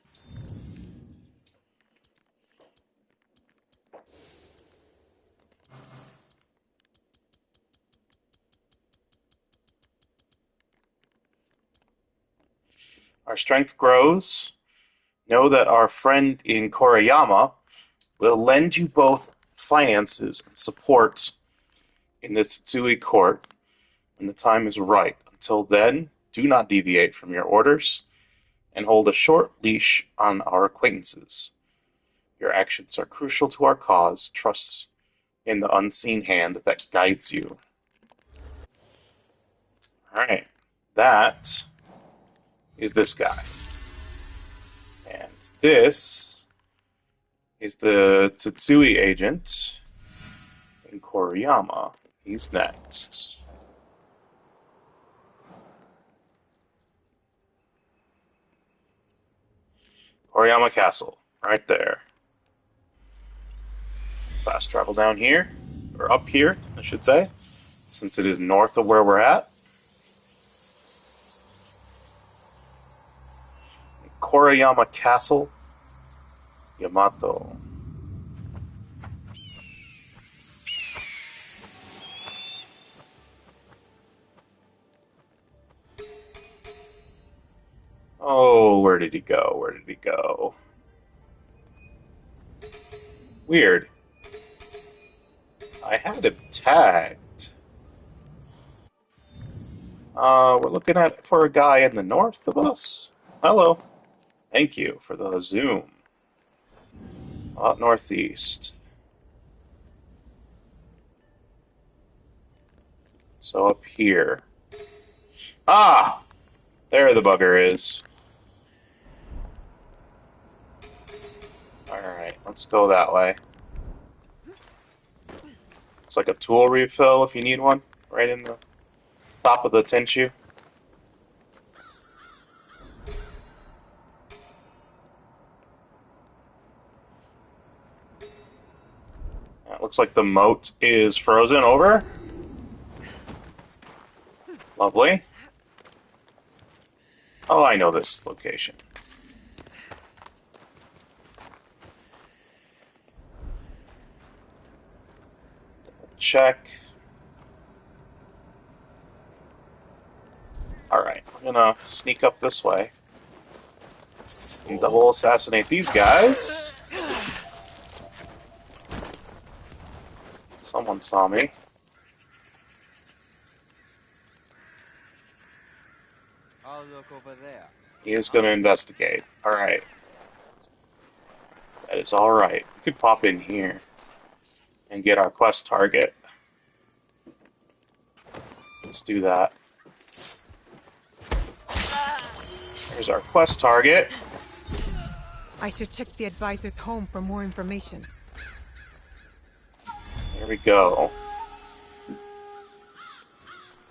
Our strength grows. Know that our friend in Koriyama will lend you both finances and support in the Tsutsui court when the time is right. Until then, do not deviate from your orders and hold a short leash on our acquaintances. Your actions are crucial to our cause. Trust in the unseen hand that guides you. Alright, that is this guy. And this is the Tsutsui Agent in Koriyama. He's next. Koriyama Castle, right there. Fast travel down here, or up here, I should say, since it is north of where we're at. Koriyama Castle, Yamato. Oh, where did he go? Where did he go? Weird. I had him tagged. We're looking for a guy in the north of us. Hello. Thank you for the zoom. Out northeast. So up here. Ah! There the bugger is. Let's go that way. It's like a tool refill if you need one, right in the top of the tenshu. It looks like the moat is frozen over. Lovely. Oh, I know this location. Check. Alright, we're gonna sneak up this way and double assassinate these guys. Someone saw me. I'll look over there. He is gonna investigate. Alright. That is alright. We could pop in here and get our quest target. Let's do that. Here's our quest target. I should check the advisor's home for more information. There we go.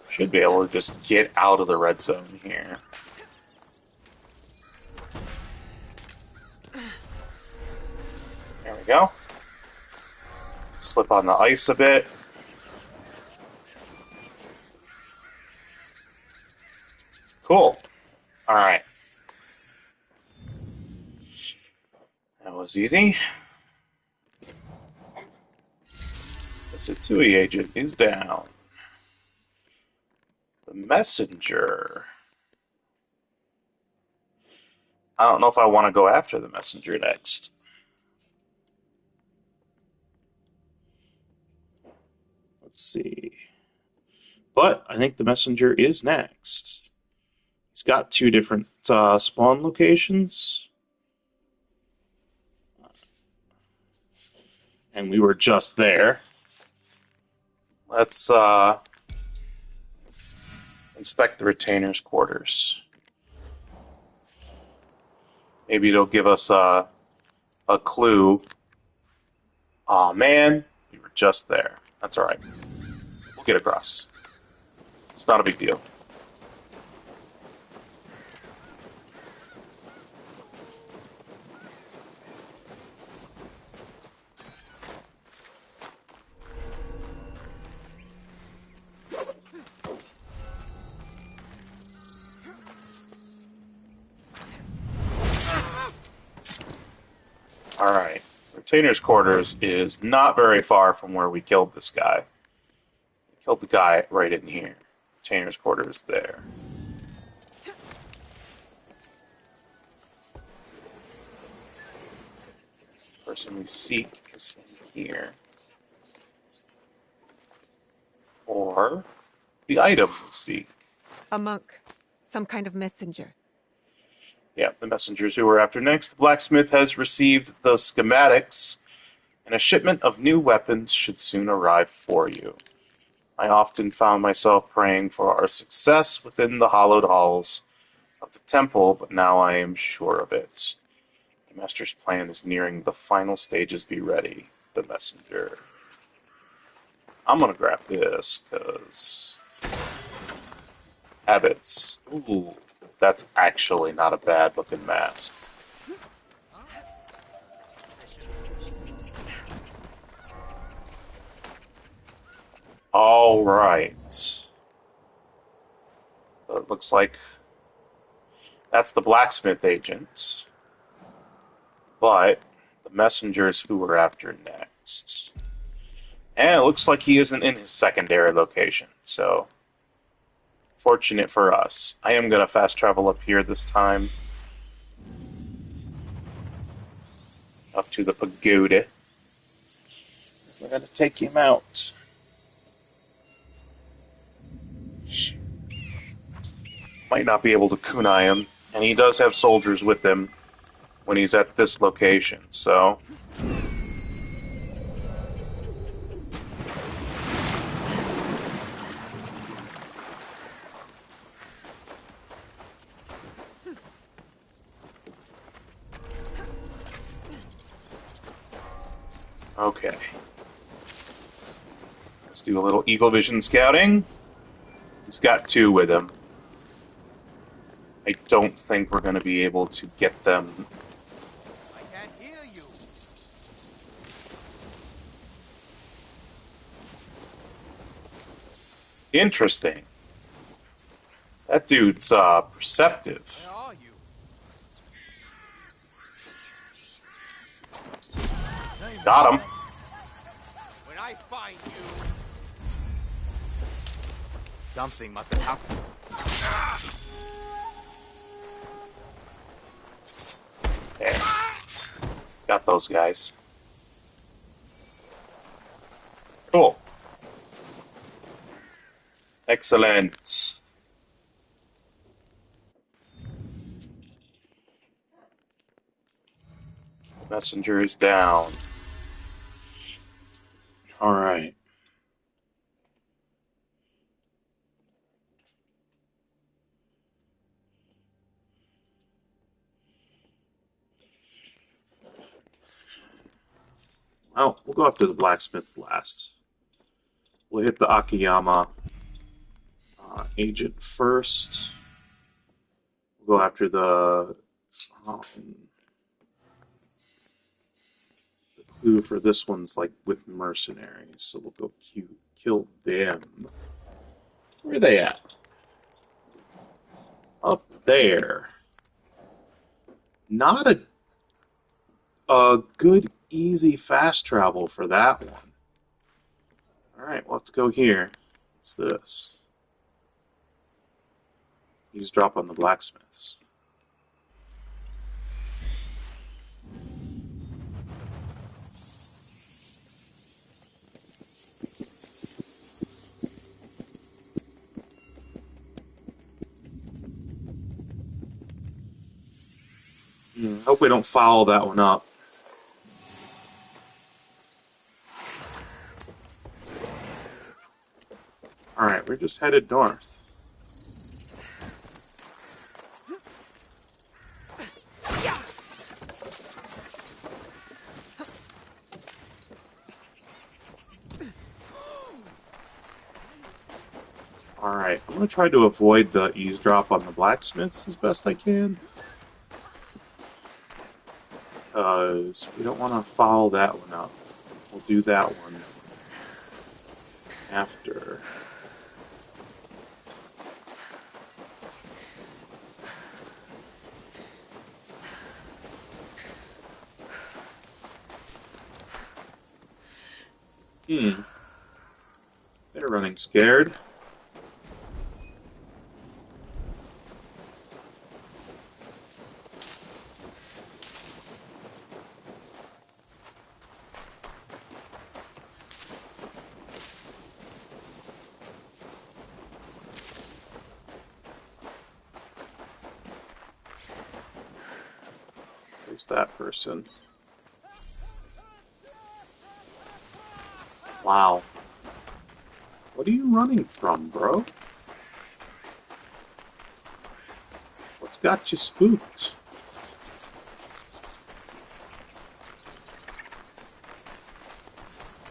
Should be able to just get out of the red zone here. There we go. Slip on the ice a bit. Cool. Alright. That was easy. The Tsutsui Agent is down. The messenger. I don't know if I want to go after the messenger next. Let's see. But I think the messenger is next. He's got two different spawn locations. And we were just there. Let's inspect the retainer's quarters. Maybe it'll give us a clue. Aw, man, we were just there. That's alright. We'll get across. It's not a big deal. Alright. Retainer's quarters is not very far from where we killed this guy. We killed the guy right in here. Retainer's quarters there. Person we seek is in here. Or the item we seek. A monk. Some kind of messenger. Yeah, the messengers who we're after next. The blacksmith has received the schematics, and a shipment of new weapons should soon arrive for you. I often found myself praying for our success within the hallowed halls of the temple, but now I am sure of it. The master's plan is nearing the final stages. Be ready, the messenger. I'm gonna grab this, because... habits. Ooh. That's actually not a bad looking mask. Alright. So it looks like that's the Blacksmith Agent. But the messengers who we're after next. And it looks like he isn't in his secondary location, so fortunate for us. I am going to fast travel up here this time. Up to the pagoda. We're going to take him out. Might not be able to kunai him. And he does have soldiers with him when he's at this location, so... Okay. Let's do a little Eagle Vision scouting. He's got 2 with him. I don't think we're going to be able to get them. I can't hear you. Interesting. That dude's perceptive. Where are you? Got him. When I find you, something must have happened. There. Got those guys. Cool. Excellent. Messenger is down. All right. Well, we'll go after the blacksmith last. We'll hit the Akiyama agent first. We'll go after the clue for this one's like with mercenaries, so we'll go kill them. Where are they at? Up there. Not a good, easy, fast travel for that one. Alright, we'll have to go here. What's this? Eavesdrop on the blacksmiths. Hope we don't foul that one up. Alright, we're just headed north. Alright, I'm going to try to avoid the eavesdrop on the blacksmiths as best I can. Because we don't want to foul that one up. We'll do that one after. They're running scared. There's that person. Wow. What are you running from, bro? What's got you spooked?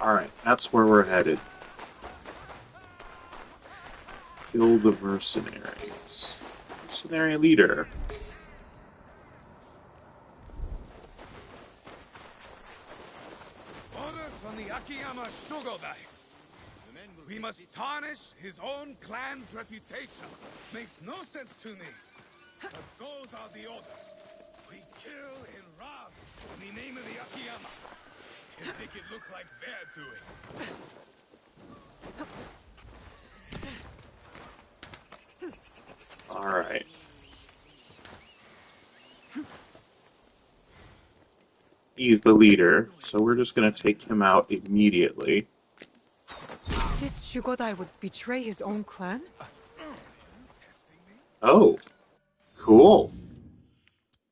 Alright, that's where we're headed. Kill the mercenaries. Mercenary leader. Orders on the Akiyama Shogodai. We must tarnish his own clan's reputation. Makes no sense to me. But those are the orders. We kill and rob in the name of the Akiyama. And make it look like they're doing. Alright. He's the leader, so we're just going to take him out immediately. This Shugodai would betray his own clan? Oh, cool.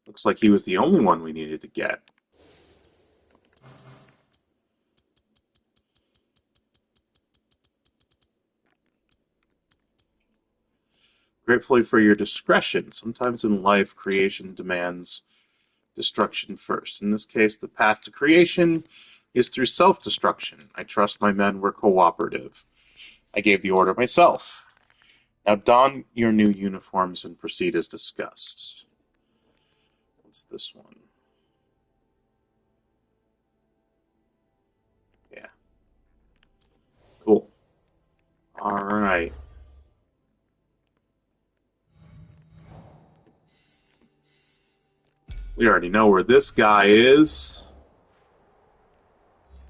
Looks like he was the only one we needed to get. Gratefully for your discretion. Sometimes in life, creation demands destruction first. In this case, the path to creation is through self-destruction. I trust my men were cooperative. I gave the order myself. Now don your new uniforms and proceed as discussed. What's this one? Yeah. Cool. Alright. We already know where this guy is.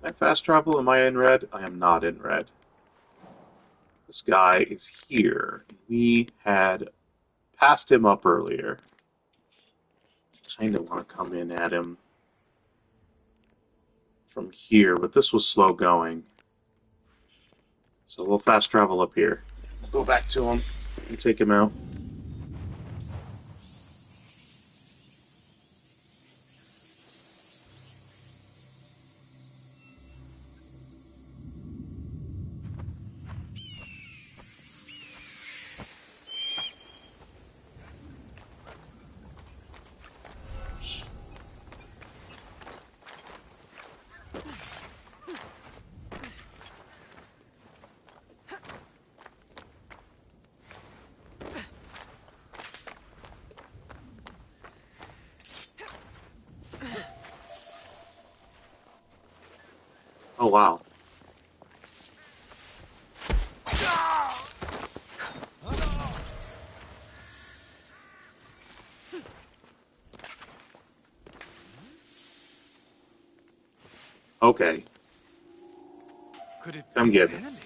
Can I fast travel? Am I in red? I am not in red. This guy is here. We had passed him up earlier. Kind of want to come in at him from here, but this was slow going. So we'll fast travel up here. Go back to him and take him out. Oh, wow. Okay. Could it Come be get an me. enemy?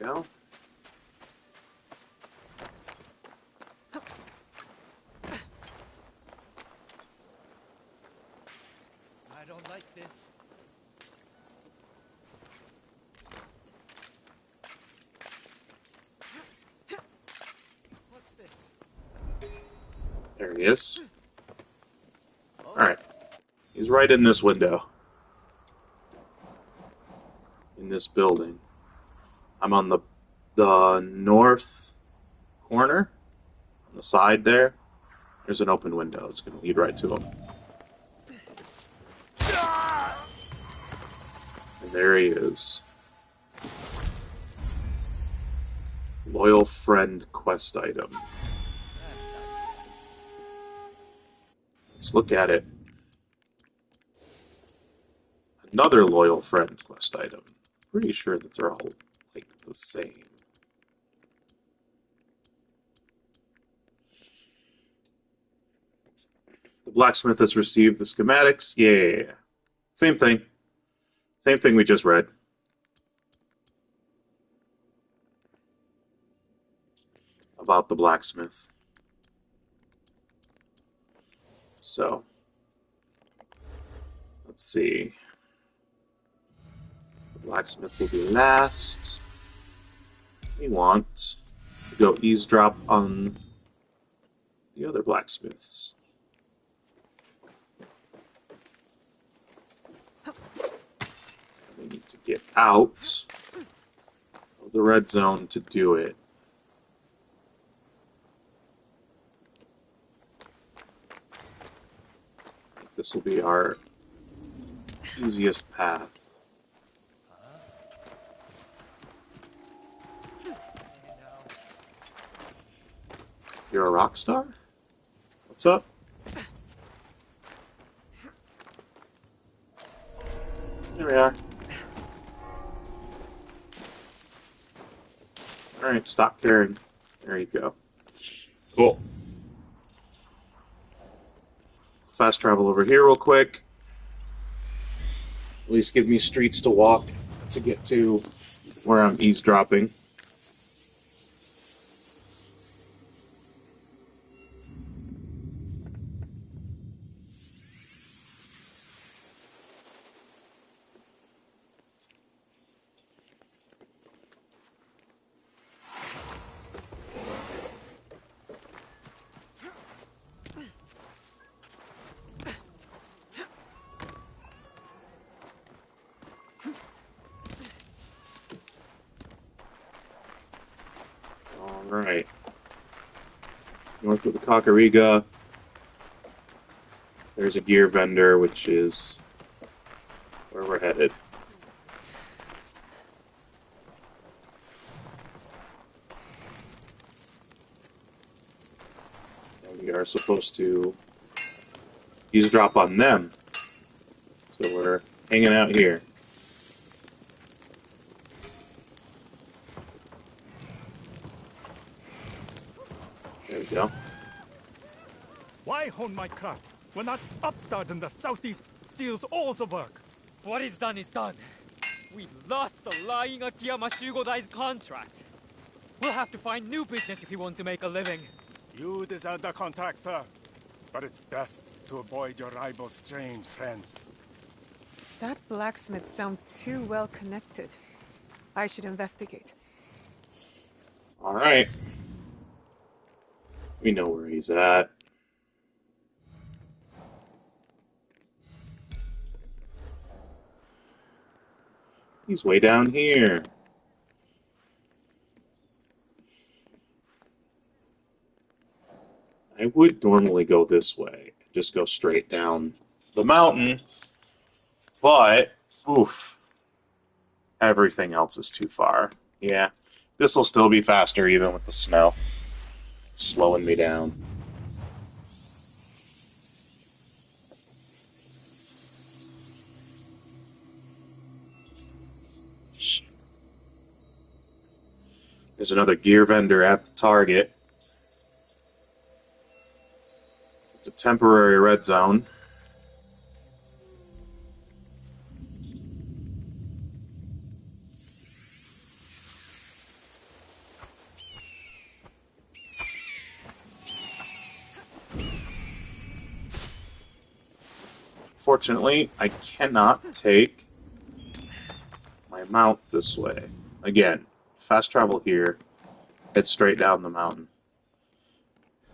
Go. I don't like this. What's this? There he is. Alright. He's right in this window. In this building. I'm on the north corner. On the side there. There's an open window. It's going to lead right to him. And there he is. Loyal friend quest item. Let's look at it. Another loyal friend quest item. Pretty sure that they're all like the same. The blacksmith has received the schematics. Yeah. Same thing. Same thing we just read. About the blacksmith. So, let's see. The blacksmith will be last. We want to go eavesdrop on the other blacksmiths. We need to get out of the red zone to do it. This will be our easiest path. You're a rock star? What's up? There we are. Alright, stop caring. There you go. Cool. Fast travel over here real quick. At least give me streets to walk to get to where I'm eavesdropping. Alright. North of the Kakurega, there's a gear vendor, which is where we're headed. And we are supposed to eavesdrop on them. So we're hanging out here. There we go. Why hone my craft when that upstart in the southeast steals all the work? What is done is done. We lost the lying Akiyama Shugodai's contract. We'll have to find new business if we want to make a living. You deserve the contract, sir. But it's best to avoid your rival's strange friends. That blacksmith sounds too well connected. I should investigate. Alright. We know where he's at. He's way down here. I would normally go this way. Just go straight down the mountain. But, oof. Everything else is too far. Yeah. This will still be faster even with the snow. Slowing me down. There's another gear vendor at the target. It's a temporary red zone. Fortunately, I cannot take my mount this way. Again, fast travel here, head straight down the mountain.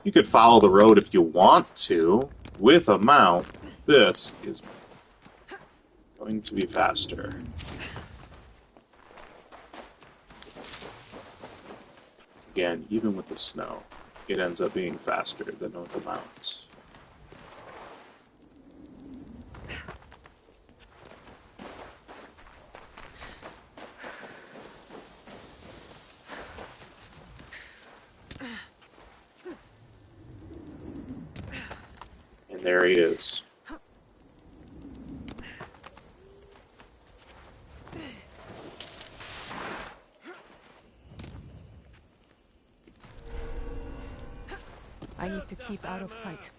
You could follow the road if you want to. With a mount, this is going to be faster. Again, even with the snow, it ends up being faster than with the mount. And there he is. I need to keep out of sight.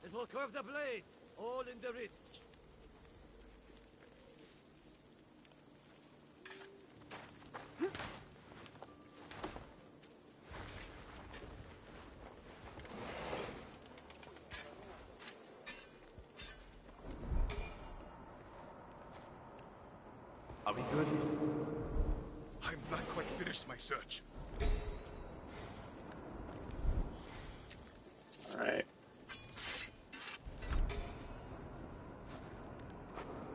It will curve the blade, all in the wrist. Are we good? I'm not quite finished my search. Alright.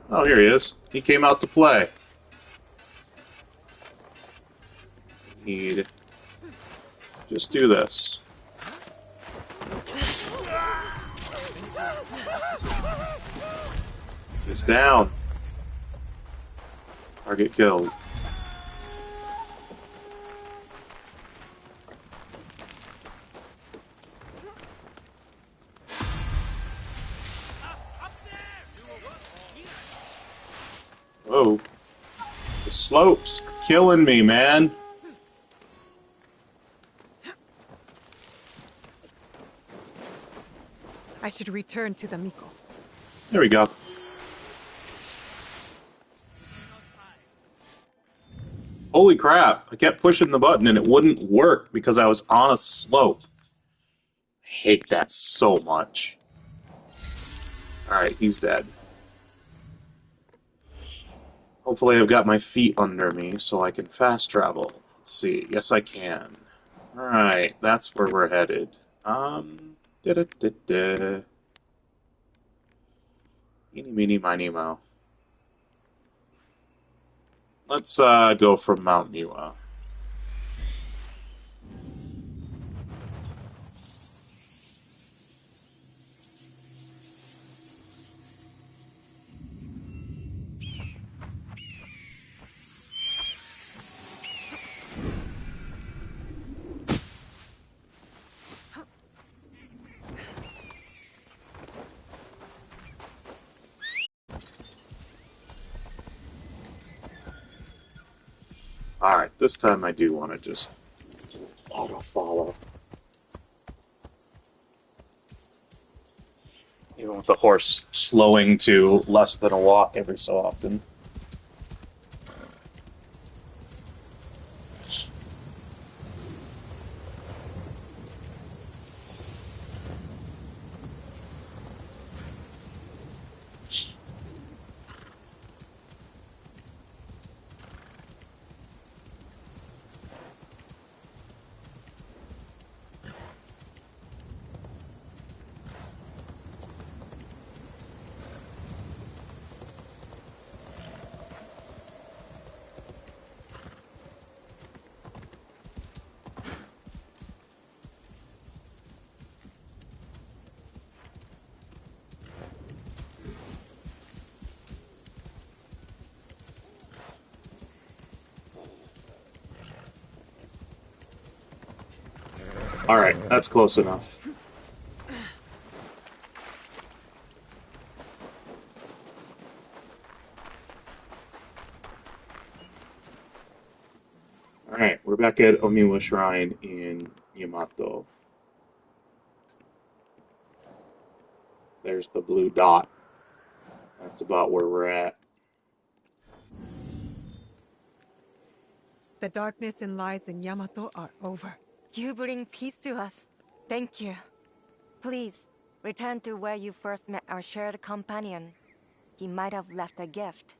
Oh, here he is. He came out to play. Need just do this. He's down. Target killed. Whoa. The slope's killing me, man. I should return to the Miko. There we go. Holy crap, I kept pushing the button and it wouldn't work because I was on a slope. I hate that so much. Alright, he's dead. Hopefully I've got my feet under me so I can fast travel. Let's see. Yes, I can. Alright, that's where we're headed. Da-da-da-da. Eeny, meeny, miny, moe. Let's go from Mount Niwa. Alright, this time I do want to just auto-follow. Even with the horse slowing to less than a walk every so often. Alright, that's close enough. Alright, we're back at Omiwa Shrine in Yamato. There's the blue dot. That's about where we're at. The darkness and lies in Yamato are over. You bring peace to us. Thank you. Please, return to where you first met our shared companion. He might have left a gift.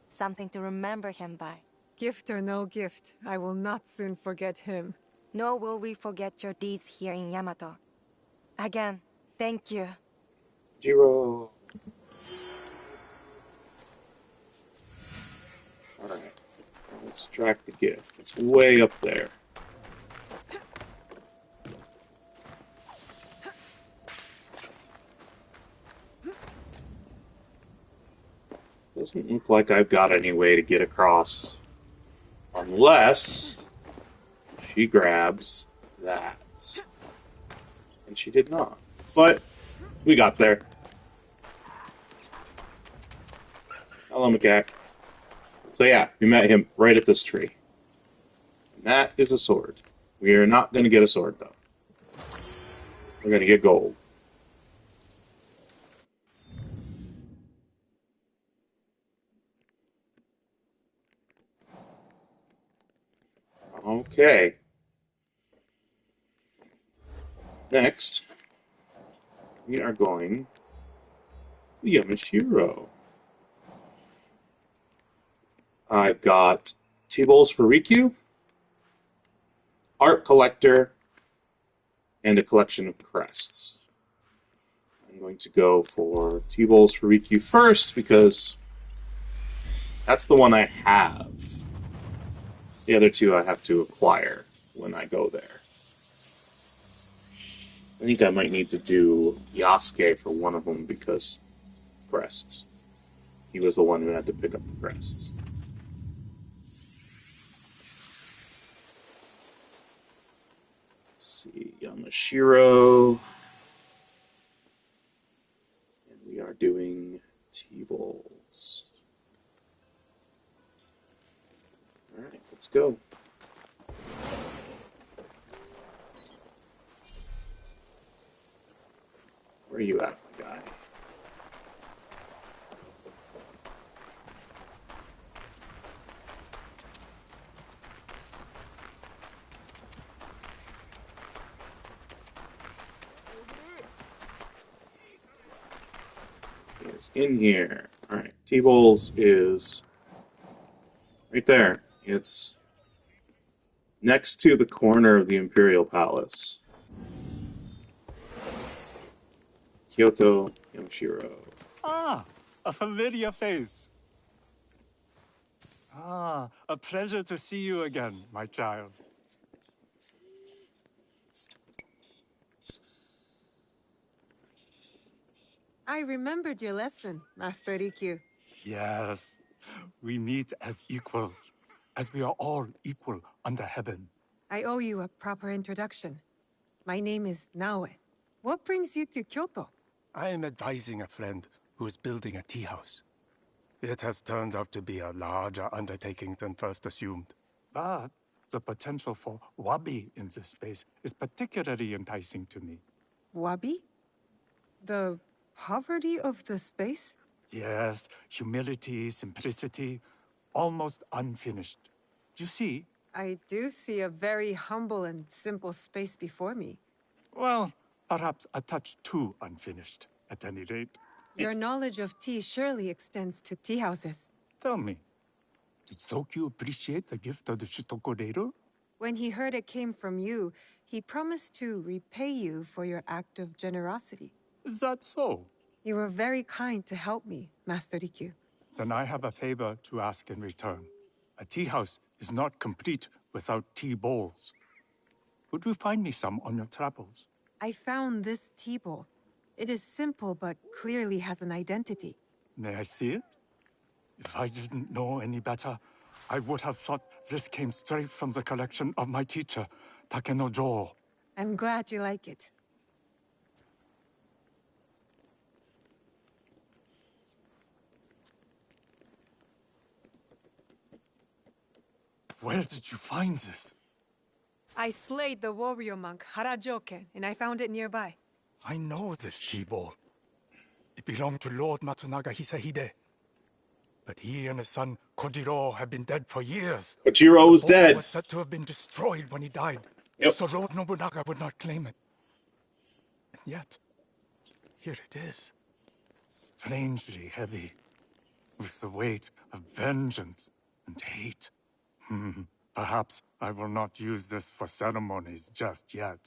Something to remember him by. Gift or no gift, I will not soon forget him. Nor will we forget your deeds here in Yamato. Again, thank you. Jiro. Alright. Let's track the gift. It's way up there. Doesn't look like I've got any way to get across. Unless she grabs that. And she did not. But we got there. Hello, Macaque. So yeah, we met him right at this tree. And that is a sword. We are not going to get a sword, though. We're going to get gold. Okay. Next, we are going to Yamashiro. I've got tea bowls for Rikyu, art collector, and a collection of crests. I'm going to go for tea bowls for Rikyu first because that's the one I have. The other two I have to acquire when I go there. I think I might need to do Yasuke for one of them because crests. He was the one who had to pick up the crests. Let's see, Yamashiro. And we are doing T-Bowls. Alright, let's go. Where are you at, my guy? It's in here. Alright, T-Bowls is right there. It's next to the corner of the Imperial Palace. Kyoto, Yamashiro. Ah, a familiar face. Ah, a pleasure to see you again, my child. I remembered your lesson, Master Rikyu. Yes, we meet as equals, as we are all equal under heaven. I owe you a proper introduction. My name is Naoe. What brings you to Kyoto? I am advising a friend who is building a tea house. It has turned out to be a larger undertaking than first assumed. But the potential for wabi in this space is particularly enticing to me. Wabi? The poverty of the space? Yes, humility, simplicity, almost unfinished. You see? I do see a very humble and simple space before me. Well, perhaps a touch too unfinished, at any rate. Your knowledge of tea surely extends to tea houses. Tell me, did Sokyu appreciate the gift of the Shutokorero? When he heard it came from you, he promised to repay you for your act of generosity. Is that so? You were very kind to help me, Master Rikyu. Then I have a favor to ask in return. A tea house is not complete without tea bowls. Would you find me some on your travels? I found this tea bowl. It is simple, but clearly has an identity. May I see it? If I didn't know any better, I would have thought this came straight from the collection of my teacher, Takenojo. I'm glad you like it. Where did you find this? I slayed the warrior monk Harajoken, and I found it nearby. I know this tea bowl. It belonged to Lord Matsunaga Hisahide. But he and his son Kojiro have been dead for years. Kojiro was dead. It was said to have been destroyed when he died. Yep. So Lord Nobunaga would not claim it. And yet, here it is. Strangely heavy. With the weight of vengeance and hate. Perhaps I will not use this for ceremonies just yet.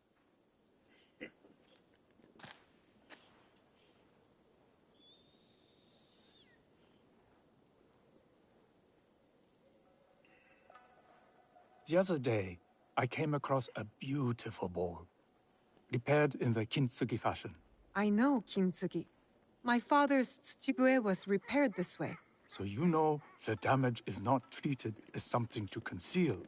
The other day, I came across a beautiful bowl, repaired in the kintsugi fashion. I know kintsugi. My father's tsujibue was repaired this way. So you know the damage is not treated as something to conceal,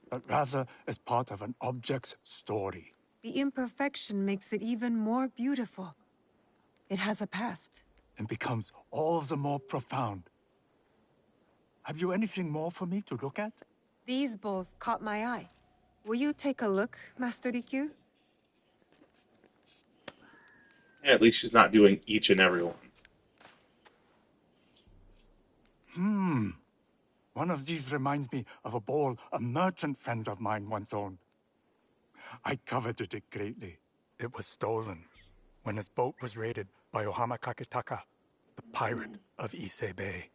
but rather as part of an object's story. The imperfection makes it even more beautiful. It has a past. And becomes all the more profound. Have you anything more for me to look at? These bowls caught my eye. Will you take a look, Master Rikyu? Yeah, at least she's not doing each and every one. One of these reminds me of a bowl a merchant friend of mine once owned. I coveted it greatly. It was stolen when his boat was raided by Ohama Kaketaka, the pirate of Ise Bay.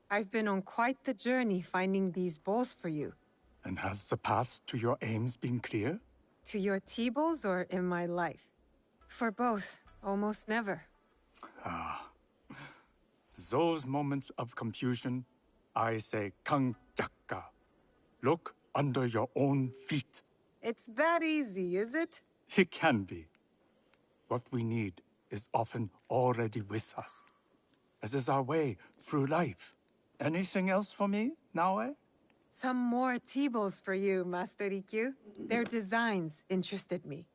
I've been on quite the journey finding these bowls for you. And has the path to your aims been clear? To your tea bowls or in my life? For both, almost never. Those moments of confusion, I say kangyaka. Look under your own feet. It's that easy, is it? It can be. What we need is often already with us, as is our way through life. Anything else for me, Naoe? Some more tea bowls for you, Master Rikyu. Their designs interested me.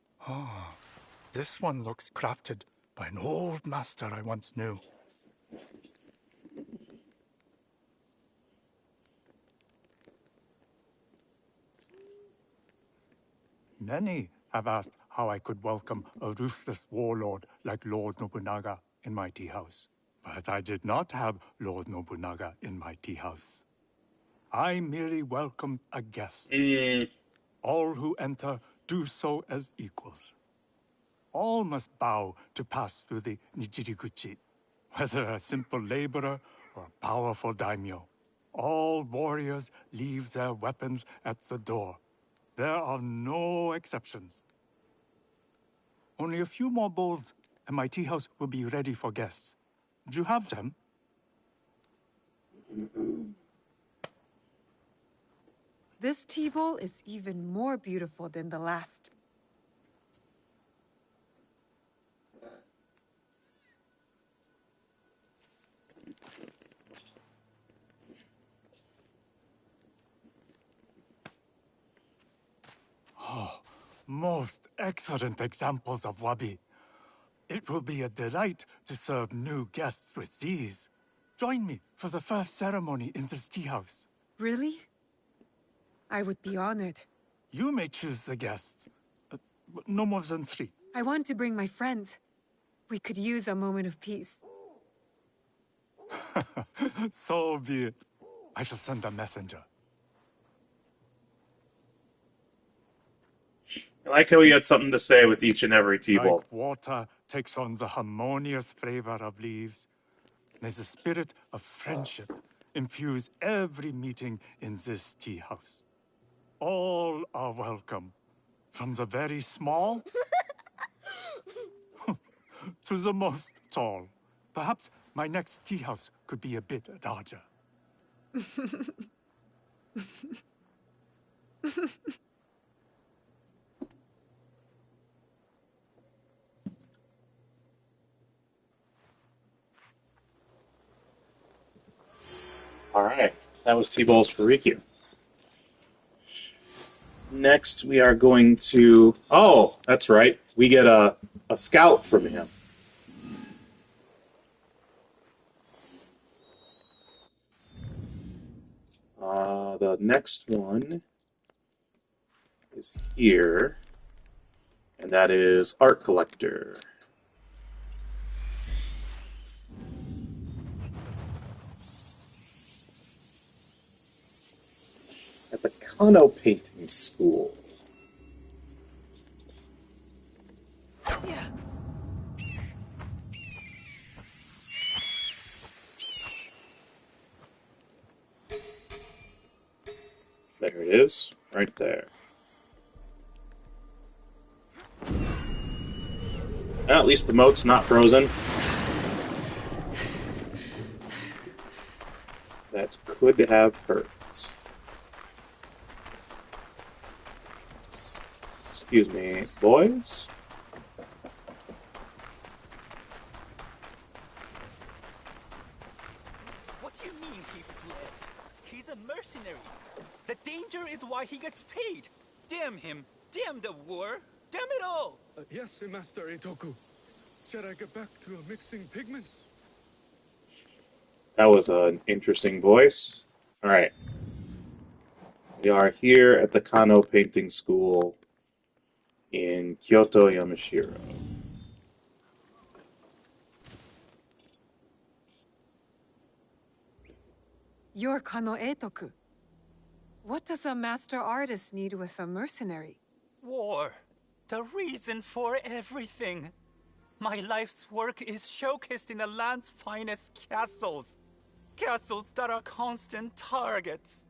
This one looks crafted by an old master I once knew. Many have asked how I could welcome a ruthless warlord like Lord Nobunaga in my tea house. But I did not have Lord Nobunaga in my tea house. I merely welcomed a guest. All who enter do so as equals. All must bow to pass through the Nijiriguchi, whether a simple laborer or a powerful daimyo. All warriors leave their weapons at the door. There are no exceptions. Only a few more bowls, and my tea house will be ready for guests. Do you have them? This tea bowl is even more beautiful than the last. Oh, most excellent examples of wabi. It will be a delight to serve new guests with these. Join me for the first ceremony in this tea house. Really? I would be honored. You may choose the guests. But no more than 3. I want to bring my friends. We could use a moment of peace. So be it. I shall send a messenger. I like how he had something to say with each and every tea bowl. Like water takes on the harmonious flavor of leaves, may the spirit of friendship infuse every meeting in this tea house. All are welcome, from the very small to the most tall. Perhaps my next tea house could be a bit larger. All right, that was tea bowls for Rikyu. Next, we are going to... Oh, that's right. We get a scout from him. The next one is here, and that is Art Collector. At the Kano Painting School. Yeah. There it is, right there. Well, at least the moat's not frozen. That could have hurt. Excuse me, boys? What do you mean he fled? He's a mercenary. The danger is why he gets paid. Damn him. Damn the war. Damn it all. Yes, Master Itoku. Should I get back to mixing pigments? That was an interesting voice. All right. We are here at the Kano Painting School in Kyoto, Yamashiro. You're Kano Eitoku. What does a master artist need with a mercenary? War. The reason for everything. My life's work is showcased in the land's finest castles. Castles that are constant targets.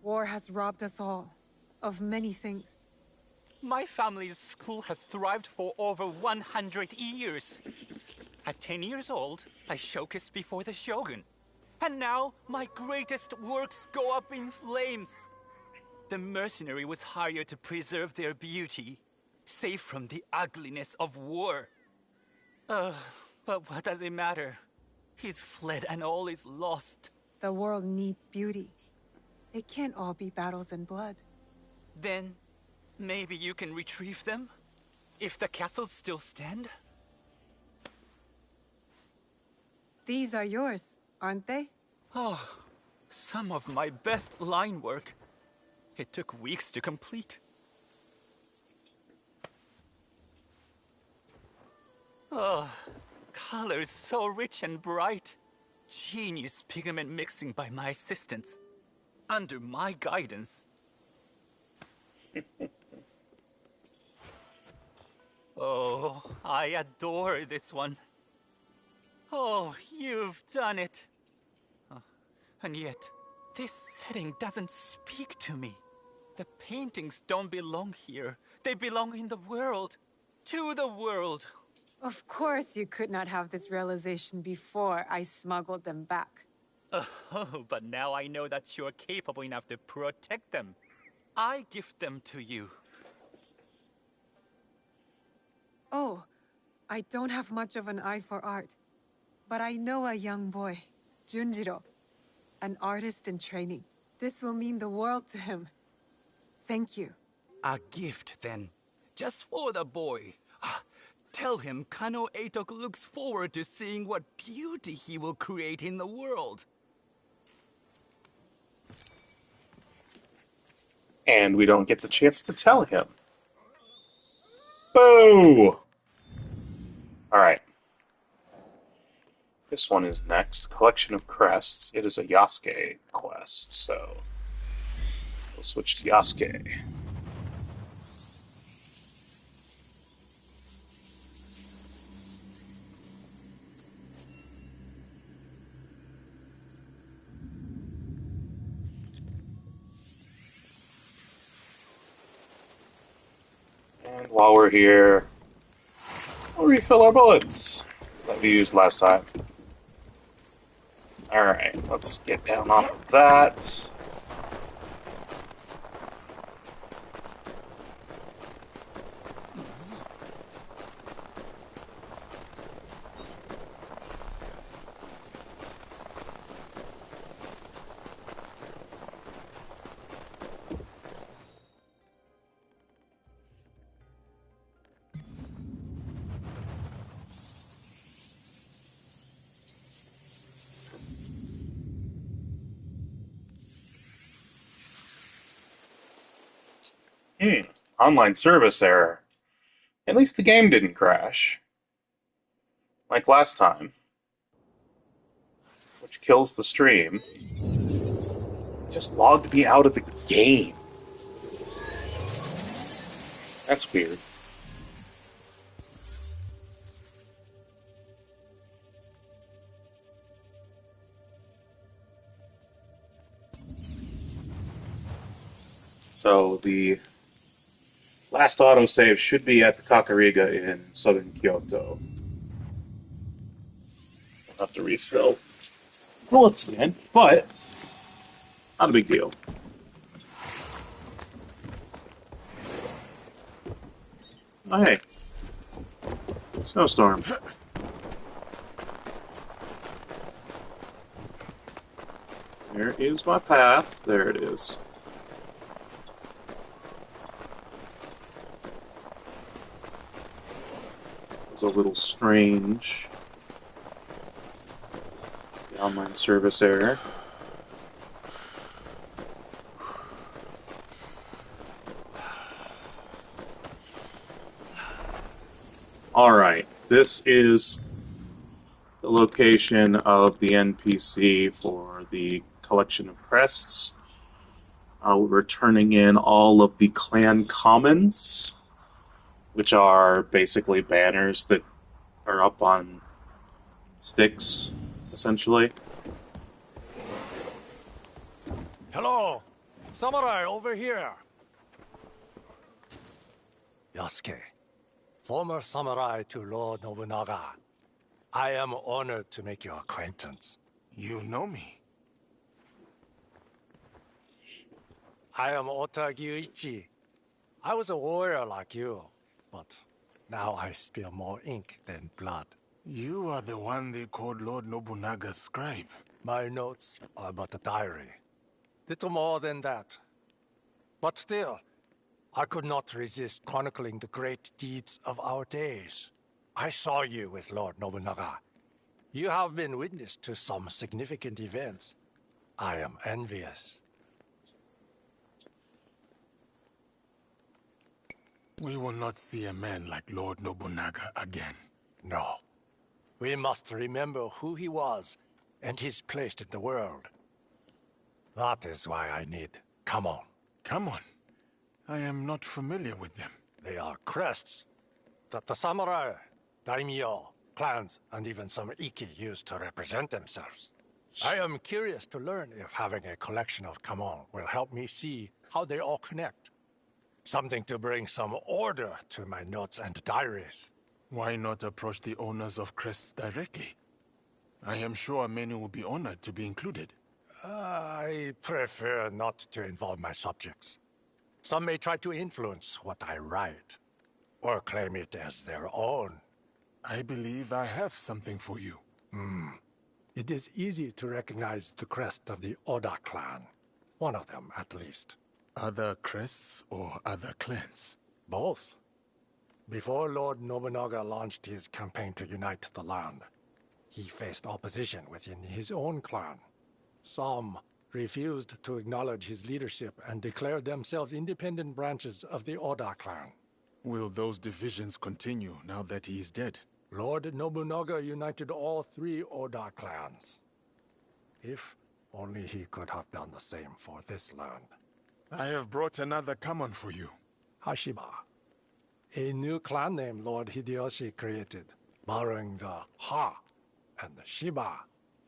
War has robbed us all of many things. My family's school has thrived for over 100 years. At 10 years old, I showcased before the shogun. And now, my greatest works go up in flames. The mercenary was hired to preserve their beauty, safe from the ugliness of war. But what does it matter? He's fled and all is lost. The world needs beauty. It can't all be battles and blood. Then, maybe you can retrieve them? If the castles still stand? These are yours, aren't they? Oh, some of my best line work. It took weeks to complete. Oh, colors so rich and bright. Genius pigment mixing by my assistants. Under my guidance. Oh, I adore this one. Oh, you've done it. And yet, this setting doesn't speak to me. The paintings don't belong here. They belong in the world. To the world. Of course you could not have this realization before I smuggled them back. Oh, but now I know that you're capable enough to protect them. I gift them to you. Oh, I don't have much of an eye for art. But I know a young boy, Junjiro, an artist in training. This will mean the world to him. Thank you. A gift, then. Just for the boy. Tell him Kano Eitoku looks forward to seeing what beauty he will create in the world. And we don't get the chance to tell him. Boo! Alright. This one is next. Collection of Crests. It is a Yasuke quest, so we'll switch to Yasuke. And while we're here, we'll refill our bullets that we used last time. Alright, let's get down off of that. Online service error. At least the game didn't crash. Like last time. Which kills the stream. It just logged me out of the game. That's weird. So the last autosave should be at the Kakurega in southern Kyoto. I'll have to refill bullets again, but not a big deal. Oh, hey. Snowstorm. There is my path. There it is. It's a little strange. The online service error. Alright, this is the location of the NPC for the collection of crests. We're turning in all of the clan commons, which are basically banners that are up on sticks, essentially. Hello! Samurai over here! Yasuke, former samurai to Lord Nobunaga. I am honored to make your acquaintance. You know me? I am Ota Gyuichi. I was a warrior like you, but now I spill more ink than blood. You are the one they called Lord Nobunaga's scribe. My notes are but a diary. Little more than that. But still, I could not resist chronicling the great deeds of our days. I saw you with Lord Nobunaga. You have been witness to some significant events. I am envious. We will not see a man like Lord Nobunaga again. No. We must remember who he was and his place in the world. That is why I need Kamon. Kamon? I am not familiar with them. They are crests that the samurai, daimyo, clans, and even some Iki use to represent themselves. I am curious to learn if having a collection of Kamon will help me see how they all connect. Something to bring some order to my notes and diaries. Why not approach the owners of Crests directly? I am sure many will be honored to be included. I prefer not to involve my subjects. Some may try to influence what I write, or claim it as their own. I believe I have something for you. It is easy to recognize the crest of the Oda clan. One of them, at least. Other crests or other clans? Both. Before Lord Nobunaga launched his campaign to unite the land, he faced opposition within his own clan. Some refused to acknowledge his leadership and declared themselves independent branches of the Oda clan. Will those divisions continue now that he is dead? Lord Nobunaga united all three Oda clans. If only he could have done the same for this land. I have brought another common for you. Hashiba. A new clan name Lord Hideyoshi created, borrowing the Ha and the Shiba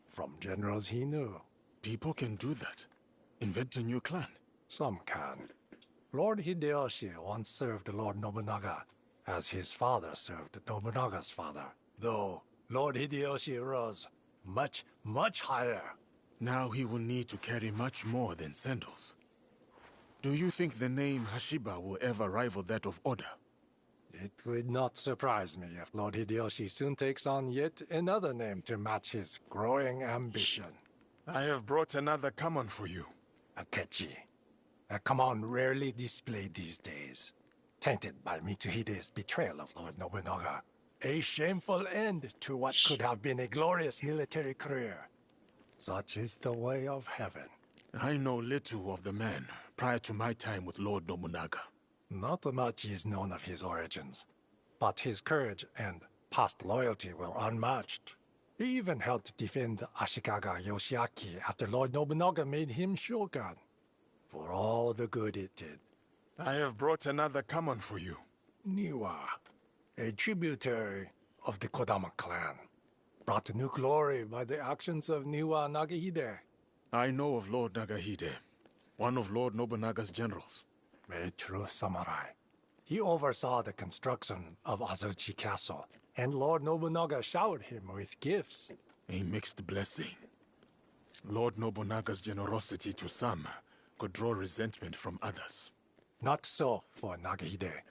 from generals he knew. People can do that. Invent a new clan. Some can. Lord Hideyoshi once served Lord Nobunaga, as his father served Nobunaga's father. Though Lord Hideyoshi rose much, much higher. Now he will need to carry much more than sandals. Do you think the name Hashiba will ever rival that of Oda? It would not surprise me if Lord Hideyoshi soon takes on yet another name to match his growing ambition. I have brought another common for you. Akechi. A common rarely displayed these days. Tainted by Mitsuhide's betrayal of Lord Nobunaga. A shameful end to what could have been a glorious military career. Such is the way of heaven. I know little of the man prior to my time with Lord Nobunaga. Not much is known of his origins, but his courage and past loyalty were unmatched. He even helped defend Ashikaga Yoshiaki after Lord Nobunaga made him shogun. For all the good it did. I have brought another common for you. Niwa, a tributary of the Kodama clan, brought new glory by the actions of Niwa Nagahide. I know of Lord Nagahide, one of Lord Nobunaga's generals. A true samurai. He oversaw the construction of Azuchi Castle, and Lord Nobunaga showered him with gifts. A mixed blessing. Lord Nobunaga's generosity to some could draw resentment from others. Not so for Nagahide.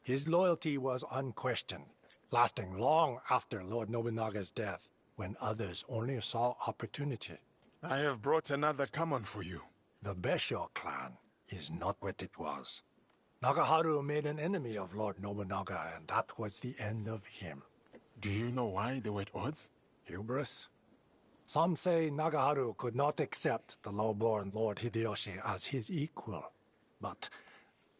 His loyalty was unquestioned, lasting long after Lord Nobunaga's death, when others only saw opportunity. I have brought another common for you. The Besho clan is not what it was. Nagaharu made an enemy of Lord Nobunaga, and that was the end of him. Do you know why they were at odds? Hubris? Some say Nagaharu could not accept the low-born Lord Hideyoshi as his equal. But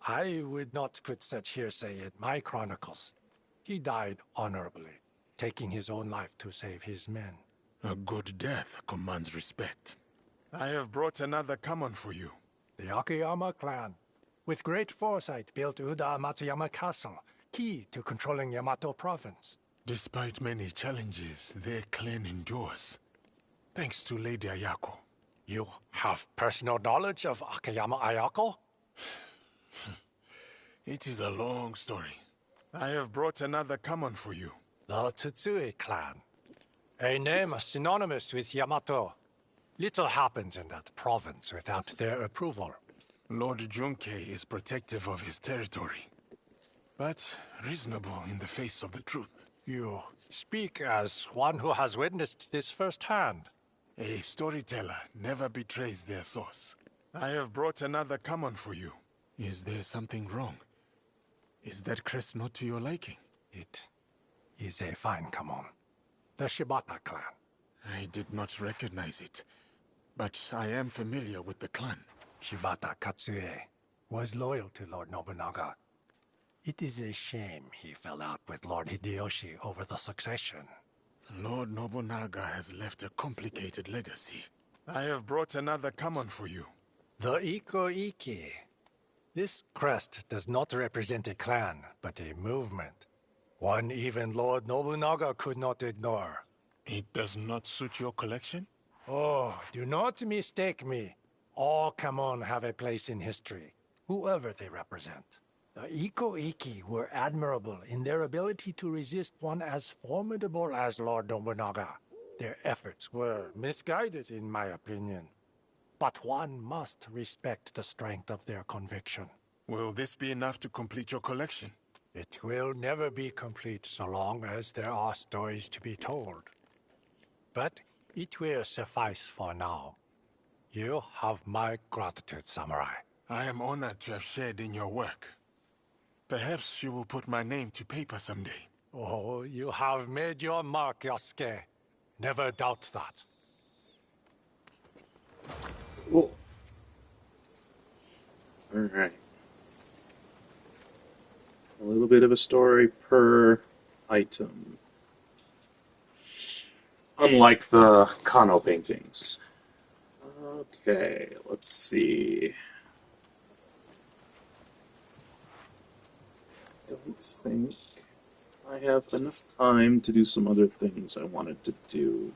I would not put such hearsay in my chronicles. He died honorably, taking his own life to save his men. A good death commands respect. I have brought another common for you. The Akiyama clan, with great foresight, built Uda Matsuyama Castle, key to controlling Yamato Province. Despite many challenges, their clan endures. Thanks to Lady Ayako. You have personal knowledge of Akiyama Ayako? It is a long story. I have brought another common for you. The Tsutsui clan. A name synonymous with Yamato. Little happens in that province without their approval. Lord Junkei is protective of his territory, but reasonable in the face of the truth. You speak as one who has witnessed this firsthand. A storyteller never betrays their source. I have brought another common for you. Is there something wrong? Is that crest not to your liking? It is a fine common. The Shibata clan. I did not recognize it, but I am familiar with the clan. Shibata Katsue was loyal to Lord Nobunaga. It is a shame he fell out with Lord Hideyoshi over the succession. Lord Nobunaga has left a complicated legacy. I have brought another common for you. The Iko-Iki. This crest does not represent a clan, but a movement. One even Lord Nobunaga could not ignore. It does not suit your collection? Oh, do not mistake me. All Kamon have a place in history, whoever they represent. The Iko-Iki were admirable in their ability to resist one as formidable as Lord Nobunaga. Their efforts were misguided, in my opinion. But one must respect the strength of their conviction. Will this be enough to complete your collection? It will never be complete so long as there are stories to be told. But it will suffice for now. You have my gratitude, Samurai. I am honored to have shared in your work. Perhaps she will put my name to paper someday. Oh, you have made your mark, Yasuke. Never doubt that. Cool. Alright. A little bit of a story per item. Unlike the Kano paintings. Okay, let's see. I don't think I have enough time to do some other things I wanted to do.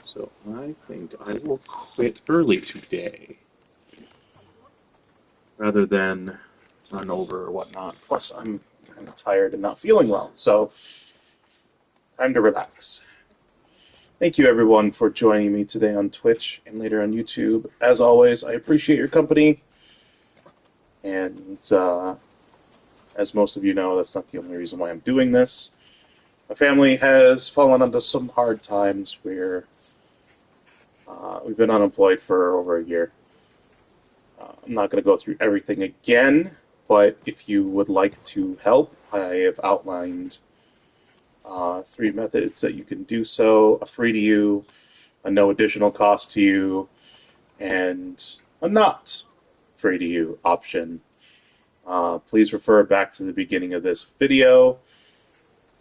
So I think I will quit early today, rather than run over or whatnot. Plus, I'm kind of tired and not feeling well, so time to relax. Thank you, everyone, for joining me today on Twitch and later on YouTube. As always, I appreciate your company, and as most of you know, that's not the only reason why I'm doing this. My family has fallen into some hard times where we've been unemployed for over a year. I'm not going to go through everything again, but if you would like to help, I have outlined 3 methods that you can do so: a free to you, a no additional cost to you, and a not free to you option. Please refer back to the beginning of this video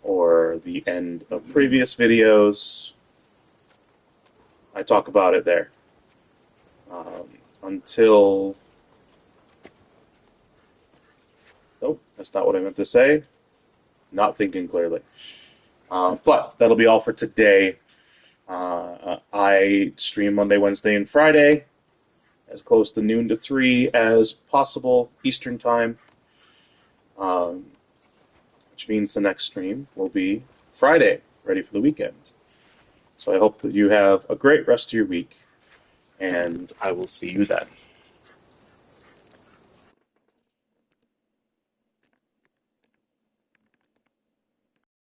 or the end of previous videos. I talk about it there. Until... Nope, that's not what I meant to say. Not thinking clearly. But that'll be all for today. I stream Monday, Wednesday, and Friday, as close to noon to 3 as possible Eastern Time, which means the next stream will be Friday, ready for the weekend. So I hope that you have a great rest of your week, and I will see you then.